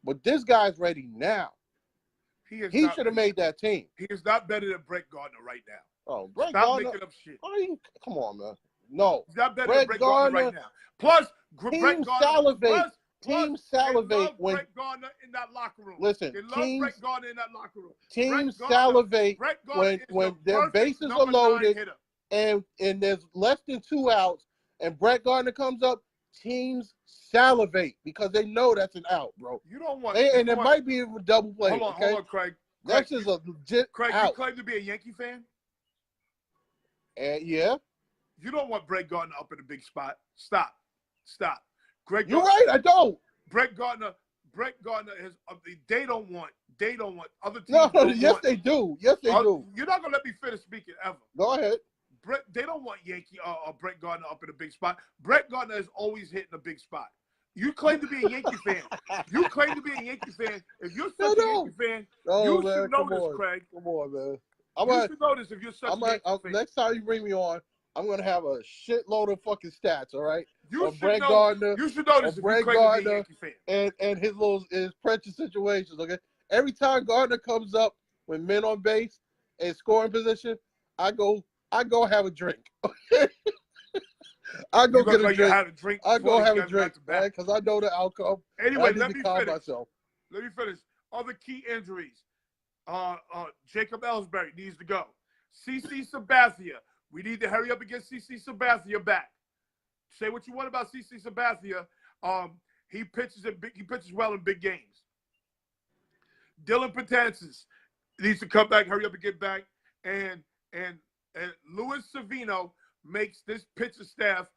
but this guy's ready now. He should have made that team. He is not better than Brett Gardner right now. Oh, Brett Stop Gardner. making up shit. Come on, man. No. He's not better than Brett Gardner right now. Plus, Brett Gardner. Teams salivate when Brett Gardner in that locker room. Listen, they love Brett Gardner in that locker room. Teams salivate when their bases are loaded and there's less than 2 outs and Brett Gardner comes up. Teams salivate because they know that's an out, bro. You don't want, and it might be a double play. Hold on, Craig. That's just a legit Craig, out. you claim to be a Yankee fan? Yeah. You don't want Brett Gardner up in a big spot. Stop. Greg, you're right. I don't. Brett Gardner is. They don't want other teams. No, yes, they do. Yes, they do. You're not gonna let me finish speaking ever. Go ahead. They don't want Brett Gardner up in a big spot. Brett Gardner is always hitting a big spot. You claim to be a Yankee fan. If you're such a Yankee fan, you should know this, Craig. Come on, man. You should know this if you're such a Yankee fan. Next time you bring me on, I'm going to have a shitload of fucking stats, all right? You should know this if you claim to be a Yankee fan. And his precious situations, okay? Every time Gardner comes up with men on base and scoring position, I go have a drink. I go get a drink. I go have a drink, right? Because I know the outcome. Anyway, let me finish. Let me finish. Other key injuries. Jacob Ellsbury needs to go. CC Sabathia. We need to hurry up and get CC Sabathia back. Say what you want about CC Sabathia. He pitches well in big games. Dylan Patansis needs to come back, hurry up and get back. And Luis Savino makes this pitcher staff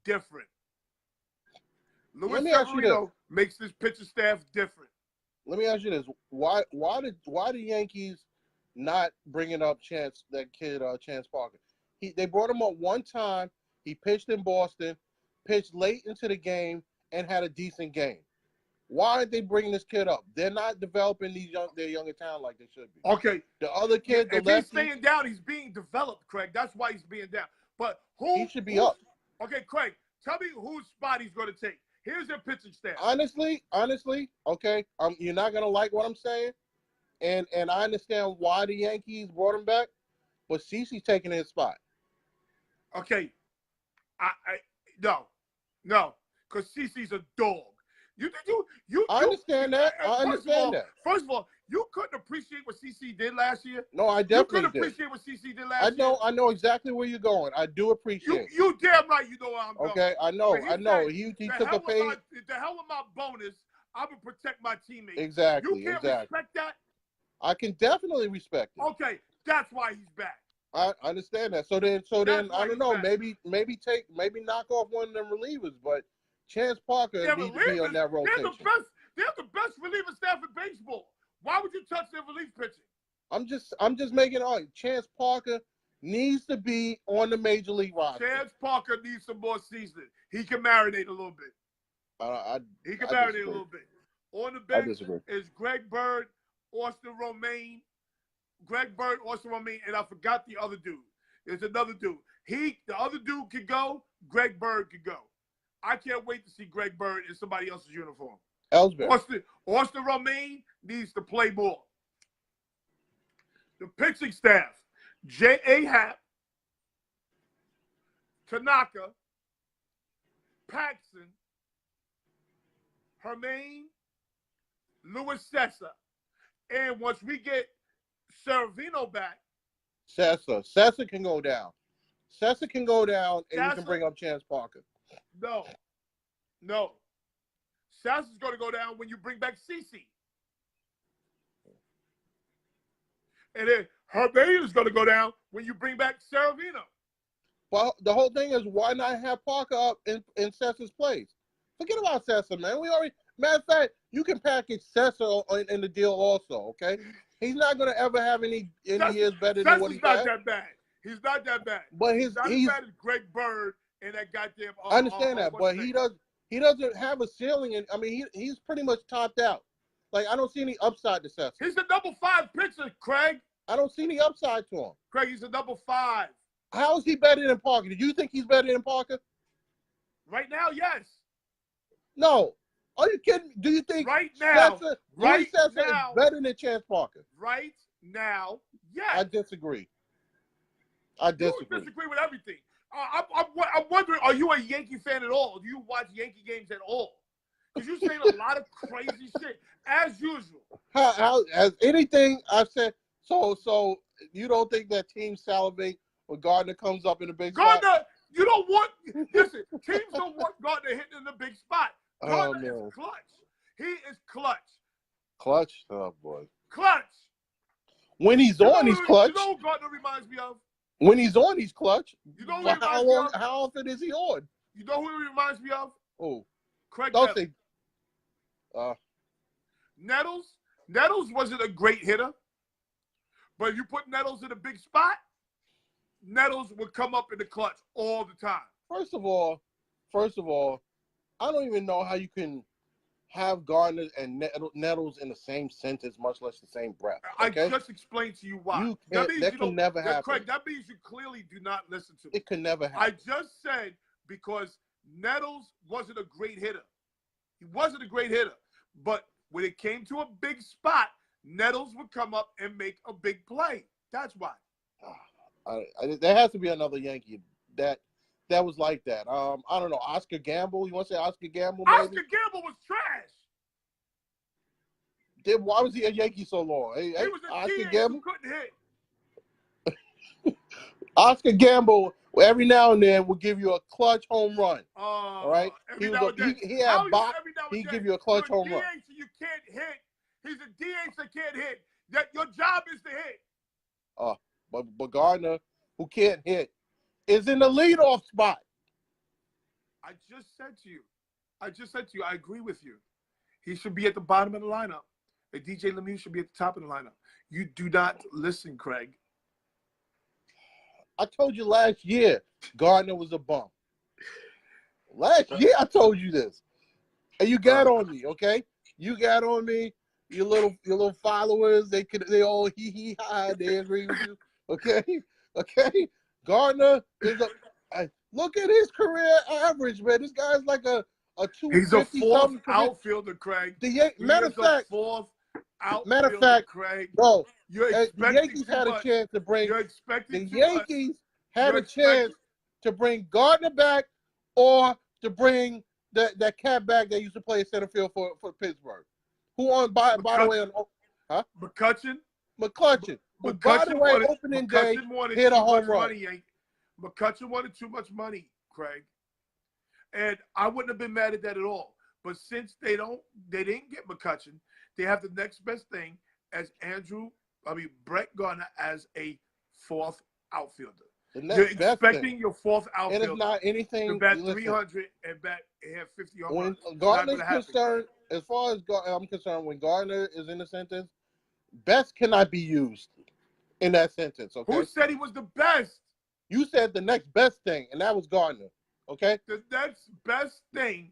different. Luis Let me ask you this. Severino makes this pitching staff different. Let me ask you this: why the Yankees not bringing up Chance Parker? They brought him up one time. He pitched in Boston, pitched late into the game, and had a decent game. Why aren't they bringing this kid up? They're not developing their younger talent like they should be. Okay. The other kid, the if lefty, he's staying down, he's being developed, Craig. That's why he's being down. But he should be up. Okay, Craig, tell me whose spot he's going to take. Here's your pitching staff. Honestly, okay, you're not gonna like what I'm saying, and I understand why the Yankees brought him back, but CeCe's taking his spot. Okay, no, because CeCe's a dog. You. I understand that. First of all, you couldn't appreciate what CeCe did last year. No, I definitely couldn't appreciate what CeCe did last year. I know exactly where you're going. I do appreciate. You damn right you know where I'm going. Okay, I know. He took a pay. The hell with my bonus. I'm gonna protect my teammates. Exactly. You can't respect that. I can definitely respect it. Okay, that's why he's back. I understand that. So then I don't know. Maybe knock off one of them relievers, but Chance Parker needs to be on that rotation. They're the best reliever staff in baseball. Why would you touch their relief pitching? I'm just making it argument. Chance Parker needs to be on the major league roster. Chance Parker needs some more seasoning. He can marinate a little bit. He can marinate a little bit. On the bench is Greg Bird, Austin Romaine. And I forgot the other dude. There's another dude. The other dude could go. Greg Bird could go. I can't wait to see Greg Bird in somebody else's uniform. Ellsbury. Austin Romaine needs to play more. The pitching staff, J.A. Happ, Tanaka, Paxson, Hermaine, Luis Sessa. And once we get Severino back. Sessa can go down. And you can bring up Chance Parker. No. Sassa's going to go down when you bring back CeCe. And then Hermaine is going to go down when you bring back Severino. Well, the whole thing is, why not have Parker up in Sessa's place? Forget about Sessa, man. Matter of fact, you can package Sessa in the deal also, okay? He's not going to ever have any years better than what he had. He's not that bad. But he's not as bad as Greg Bird and that goddamn. I understand that, but he doesn't have a ceiling. And I mean, he's pretty much topped out. Like, I don't see any upside to Sessa. He's the number 5 pitcher, Craig. I don't see any upside to him. Craig, he's the number 5. How is he better than Parker? Do you think he's better than Parker? Right now, yes. No. Are you kidding? Do you think right now Sessa is better than Chance Parker? Right now, yes. I disagree. You disagree with everything. I'm wondering, are you a Yankee fan at all? Do you watch Yankee games at all? Because you say a lot of crazy shit, as usual. How as anything I've said, so you don't think that teams salivate when Gardner comes up in a big spot? Gardner, you don't want, listen, teams don't want Gardner hitting in the big spot. Gardner is clutch. He is clutch. Clutch? Oh, boy. Clutch. When he's on, he's clutch. You know who Gardner reminds me of? When he's on, he's clutch. You know who how often is he on? You know who he reminds me of? Oh. Craig Don't Nettles. Say. Nettles wasn't a great hitter. But if you put Nettles in a big spot, Nettles would come up in the clutch all the time. First of all, I don't even know how you can have Gardner and Nettles in the same sentence, much less the same breath. Okay? I just explained to you why. That can never happen. Craig, that means you clearly do not listen to me. It can never happen. I just said because Nettles wasn't a great hitter. He wasn't a great hitter. But when it came to a big spot, Nettles would come up and make a big play. That's why. There has to be another Yankee that was like that. I don't know. Oscar Gamble. You want to say Oscar Gamble? Maybe? Oscar Gamble was trash. Then why was he a Yankee so long? He was a Oscar DH Gamble who couldn't hit. Oscar Gamble every now and then will give you a clutch home run. All right. He had bop. He give you a clutch home run. You can't hit. He's a DH that can't hit. That your job is to hit. But Gardner, who can't hit, is in the leadoff spot. I just said to you, I agree with you. He should be at the bottom of the lineup. And DJ Lemieux should be at the top of the lineup. You do not listen, Craig. I told you last year Gardner was a bum. Last year I told you this. And you got on me, okay? You got on me. Your little followers, they all hee ha, they agree with you. Okay? Gardner is look at his career average, man. This guy's like a He's a 250 fourth something outfielder, Craig. Matter of fact, fourth outfielder, Craig. bro, The Yankees had a chance to bring to bring Gardner back or to bring that cat back that used to play center field for Pittsburgh. Who on by the way on McCutchen? Who by the way opening day hit a home run. McCutchen wanted too much money, Craig. And I wouldn't have been mad at that at all. But since they didn't get McCutchen, they have the next best thing as Brett Gardner as a fourth outfielder. You're expecting your fourth outfielder. It is not anything. To bat 300 and have 50 home runs. When Gardner's concerned, as far as I'm concerned, when Gardner is in the sentence, best cannot be used in that sentence. Okay. Who said he was the best? You said the next best thing, and that was Gardner. Okay. The next best thing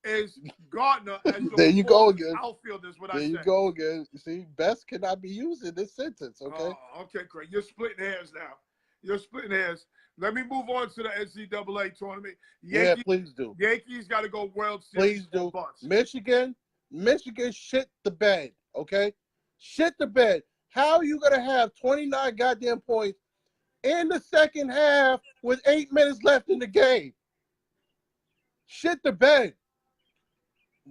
is Gardner as your there you go again. Outfielder is what there I said. You go again. You see, best cannot be used in this sentence. Okay. Oh, okay, Craig. You're splitting hairs now. Let me move on to the NCAA tournament. Yeah, please do. Yankees got to go World Series. Please do. Michigan shit the bed. Okay, shit the bed. How are you gonna have 29 goddamn points in the second half with 8 minutes left in the game? Shit the bed.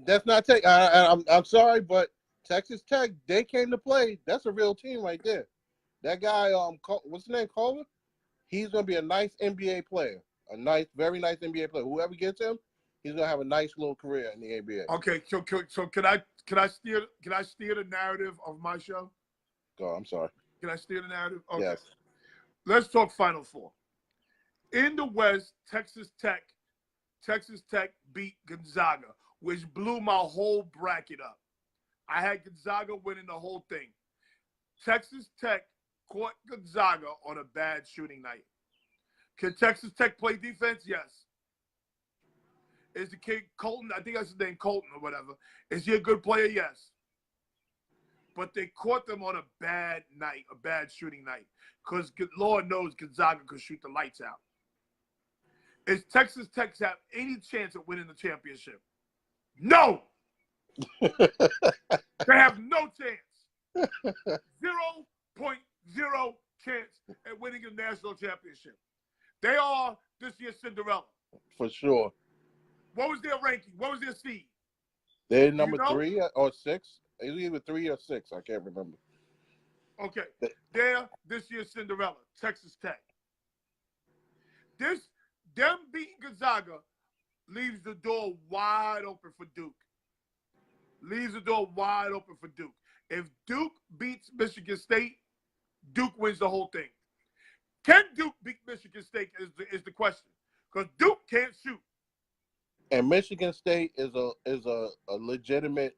That's not take. I'm sorry, but Texas Tech, they came to play. That's a real team right there. That guy, what's his name, Culver? He's gonna be a nice NBA player, very nice NBA player. Whoever gets him, he's gonna have a nice little career in the NBA. Okay, so can I steer the narrative of my show? Go. I'm sorry. Can I steer the narrative? Okay. Yes. Let's talk Final Four. In the West, Texas Tech beat Gonzaga, which blew my whole bracket up. I had Gonzaga winning the whole thing. Texas Tech caught Gonzaga on a bad shooting night. Can Texas Tech play defense? Yes. Is the kid Colton, I think that's his name, Colton or whatever, is he a good player? Yes. But they caught them on a bad night, a bad shooting night, because Lord knows Gonzaga could shoot the lights out. Is Texas Tech have any chance of winning the championship? No. They have no chance. 0.0 chance at winning a national championship. They are this year's Cinderella. For sure. What was their ranking? What was their seed? They're number 3 or 6. It was either 3 or 6. I can't remember. Okay. They're this year's Cinderella, Texas Tech. Them beating Gonzaga leaves the door wide open for Duke. If Duke beats Michigan State, Duke wins the whole thing. Can Duke beat Michigan State is the question, because Duke can't shoot. And Michigan State is a legitimate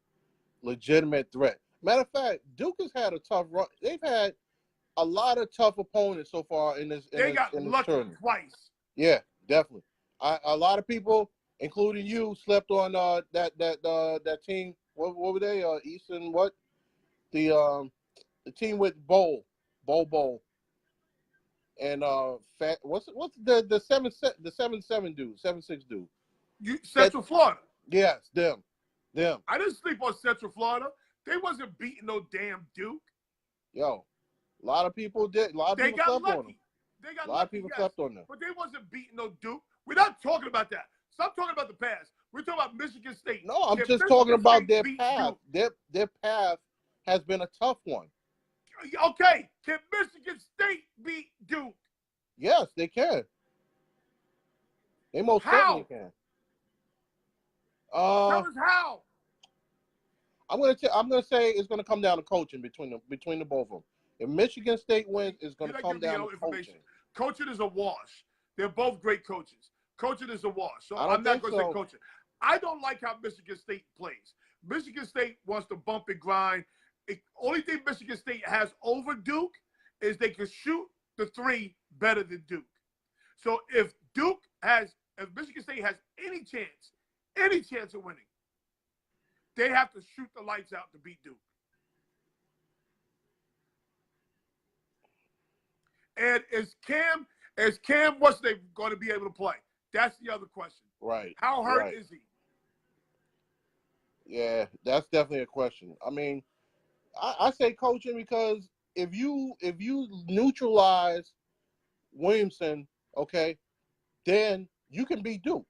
threat. Matter of fact, Duke has had a tough run. They've had a lot of tough opponents so far in this. They got lucky twice. Yeah, definitely. A lot of people, including you, slept on that team. What were they? Easton what? The team with Bowl, and what's the 7-7 dude, 7-6 dude? Central Florida. Yes, them. I didn't sleep on Central Florida. They wasn't beating no damn Duke. Yo, a lot of people did. A lot of people slept on them. A lot of people slept on them. But they wasn't beating no Duke. We're not talking about that. Stop talking about the past. We're talking about Michigan State. No, I'm just talking about their path. Their path has been a tough one. Okay, can Michigan State beat Duke? Yes, they can. They most certainly can. Tell us how. I'm gonna say it's gonna come down to coaching between the both of them. If Michigan State wins, it's gonna come down to coaching. Coaching is a wash. They're both great coaches. Coaching is a wash. So I don't I'm not think going to say so. coaching. I don't like how Michigan State plays. Michigan State wants to bump and grind. Only thing Michigan State has over Duke is they can shoot the three better than Duke. So if Michigan State has any chance of winning, they have to shoot the lights out to beat Duke. And is Cam what's they going to be able to play? That's the other question. Right. How hurt right. is he? Yeah, that's definitely a question. I mean, I say coaching because if you neutralize Williamson, okay, then you can beat Duke.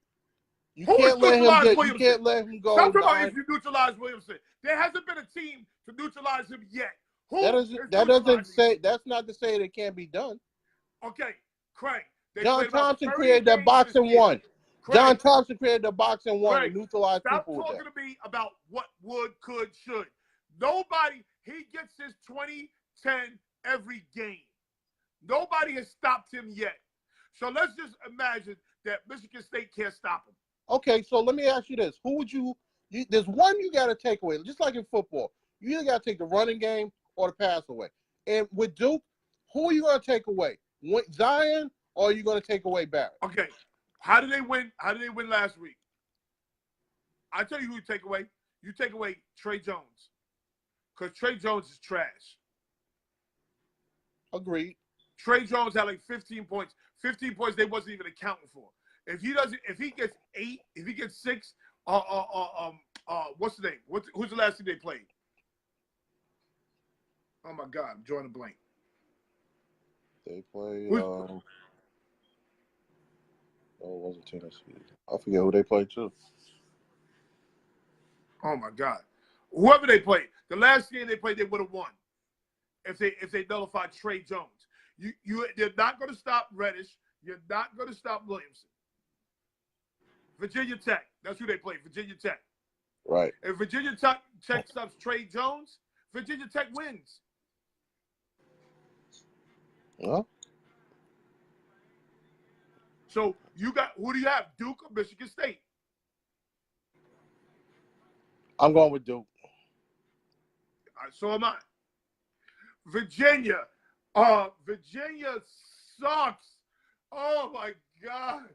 You Who can't is let him neutralized get. You Williamson? can't let him go. Stop talking about if you neutralize Williamson. There hasn't been a team to neutralize him yet. That doesn't say. That's not to say that it can't be done. Okay, Craig. John Thompson created that box and won. John Thompson created the box and won to neutralize people with that. Stop talking to me about what would, could, should. Nobody. He gets his 20-10 every game. Nobody has stopped him yet. So let's just imagine that Michigan State can't stop him. Okay, so let me ask you this: who would you there's one you got to take away, just like in football. You either got to take the running game or the pass away. And with Duke, who are you going to take away? Zion, or are you going to take away Barrett? Okay, how did they win? How did they win last week? I tell you who you take away. You take away Trey Jones, because Trey Jones is trash. Agreed. Trey Jones had like 15 points. 15 points they wasn't even accounting for. If he gets 8, if he gets 6, what's the name? Who's the last team they played? Oh my God, I'm drawing a blank. They played. Oh, it wasn't Tennessee. I forget who they played too. Oh my God, whoever they played, the last game they played, they would have won. If they nullified Trey Jones, you're not going to stop Reddish. You're not going to stop Williamson. Virginia Tech, that's who they played. Virginia Tech. Right. If Virginia Tech stops Trey Jones, Virginia Tech wins. Well, so who do you have? Duke or Michigan State? I'm going with Duke. All right, so am I. Virginia sucks. Oh my God.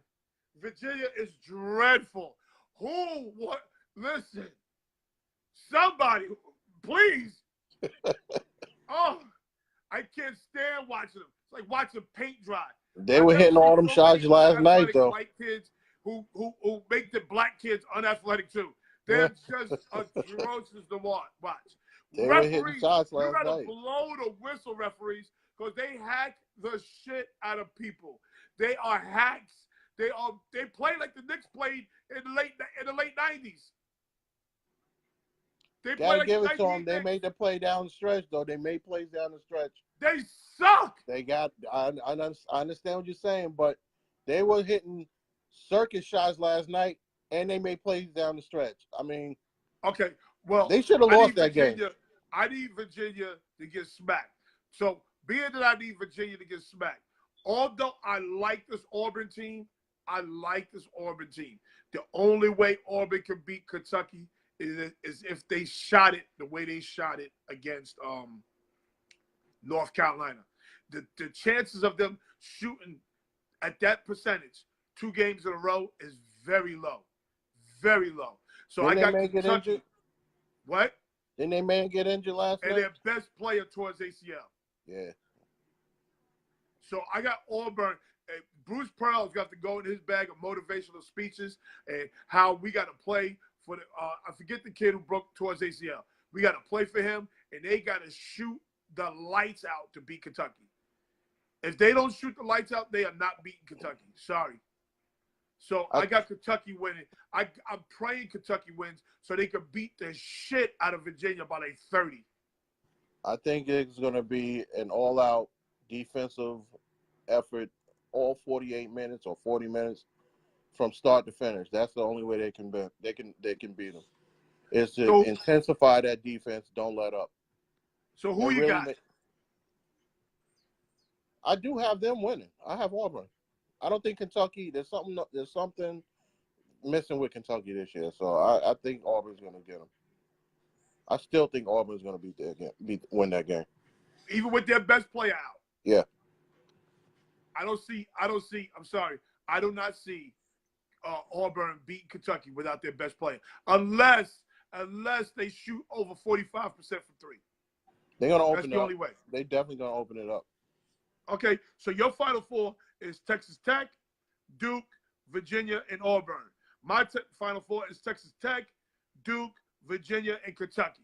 Virginia is dreadful. What? Listen. Somebody, please. Oh, I can't stand watching them. It's like watching paint dry. They were hitting all them shots last night, though. White kids who make the black kids unathletic too. They're just atrocious to watch. They were hitting shots last night. You gotta blow the whistle, referees, because they hack the shit out of people. They are hacks. They play like the Knicks played in the late 90s. They gotta like give it to them. They made the play down the stretch, though. They made plays down the stretch. They suck. They got. I understand what you're saying, but they were hitting circus shots last night, and they made plays down the stretch. I mean, okay. Well, they should have lost that game. I need Virginia to get smacked. So, being that I need Virginia to get smacked, although I like this Auburn team, the only way Auburn can beat Kentucky is if they shot it the way they shot it against North Carolina. The chances of them shooting at that percentage 2 games in a row is very low. Very low. So Didn't I got Kentucky. What? Didn't their man get injured last night? And their best player towards ACL. Yeah. So I got Auburn. Bruce Pearl's got to go in his bag of motivational speeches and how we got to play for the I forget the kid who broke towards ACL. We got to play for him, and they got to shoot the lights out to beat Kentucky. If they don't shoot the lights out, they are not beating Kentucky. Sorry. So I got Kentucky winning. I'm praying Kentucky wins so they can beat the shit out of Virginia by like 30. I think it's going to be an all-out defensive effort all 48 minutes or 40 minutes from start to finish. That's the only way they can beat them. Is to intensify that defense. Don't let up. So who you got? I do have them winning. I have Auburn. I don't think Kentucky. There's something missing with Kentucky this year. So I think Auburn's going to get them. I still think Auburn's going to win that game. Even with their best player out. Yeah. I do not see Auburn beating Kentucky without their best player. Unless they shoot over 45% from three. They're going to open That's it the up. only way. They definitely going to open it up. Okay, so your Final Four is Texas Tech, Duke, Virginia, and Auburn. My Final Four is Texas Tech, Duke, Virginia, and Kentucky.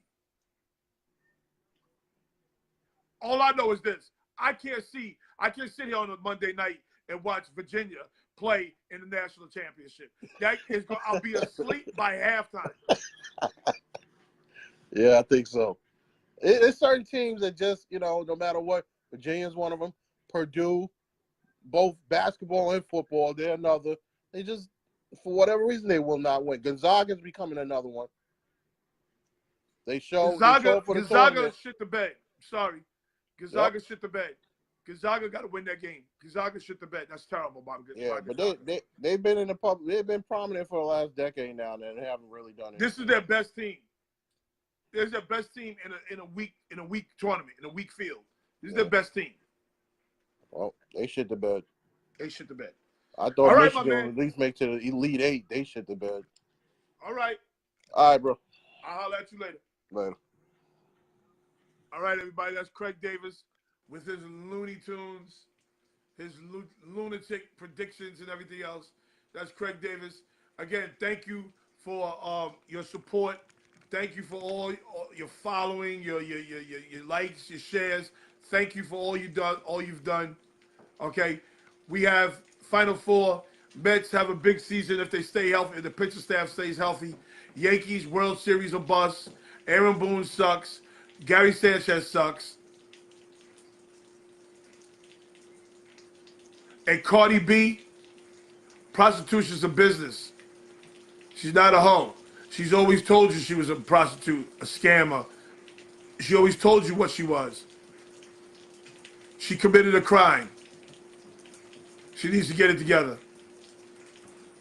All I know is this. I can't sit here on a Monday night and watch Virginia play in the national championship. I'll be asleep by halftime. Yeah, I think so. It's certain teams that just, no matter what, Virginia's one of them, Purdue, both basketball and football, they're another. They just, for whatever reason, they will not win. Gonzaga's becoming another one. They show for the Gonzaga shit the bed. Sorry. Gonzaga Yep. shit the bed. Gonzaga got to win that game. Gonzaga shit the bed. That's terrible, Bob. Yeah, but they've been in the public. They've been prominent for the last decade now, and they haven't really done it. This is their best team. This is their best team in a weak tournament, in a weak field. This is their best team. Well, they shit the bed. They shit the bed. I thought All right, Michigan would at least make to the Elite Eight. They shit the bed. All right. All right, bro. I'll holler at you later. Later. All right, everybody. That's Craig Davis with his Looney Tunes, his lunatic predictions and everything else. That's Craig Davis. Again, thank you for your support. Thank you for all your following, your likes, your shares. Thank you for all you've done. Okay, we have Final Four. Mets have a big season if they stay healthy, if the pitcher staff stays healthy. Yankees World Series a bust. Aaron Boone sucks. Gary Sanchez sucks. And Cardi B, prostitution's a business. She's not a hoe. She's always told you she was a prostitute, a scammer. She always told you what she was. She committed a crime. She needs to get it together.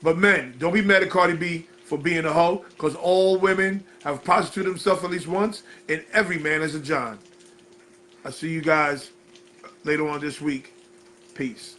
But men, don't be mad at Cardi B for being a hoe, because all women have prostituted themselves at least once, and every man is a John. I'll see you guys later on this week. Peace.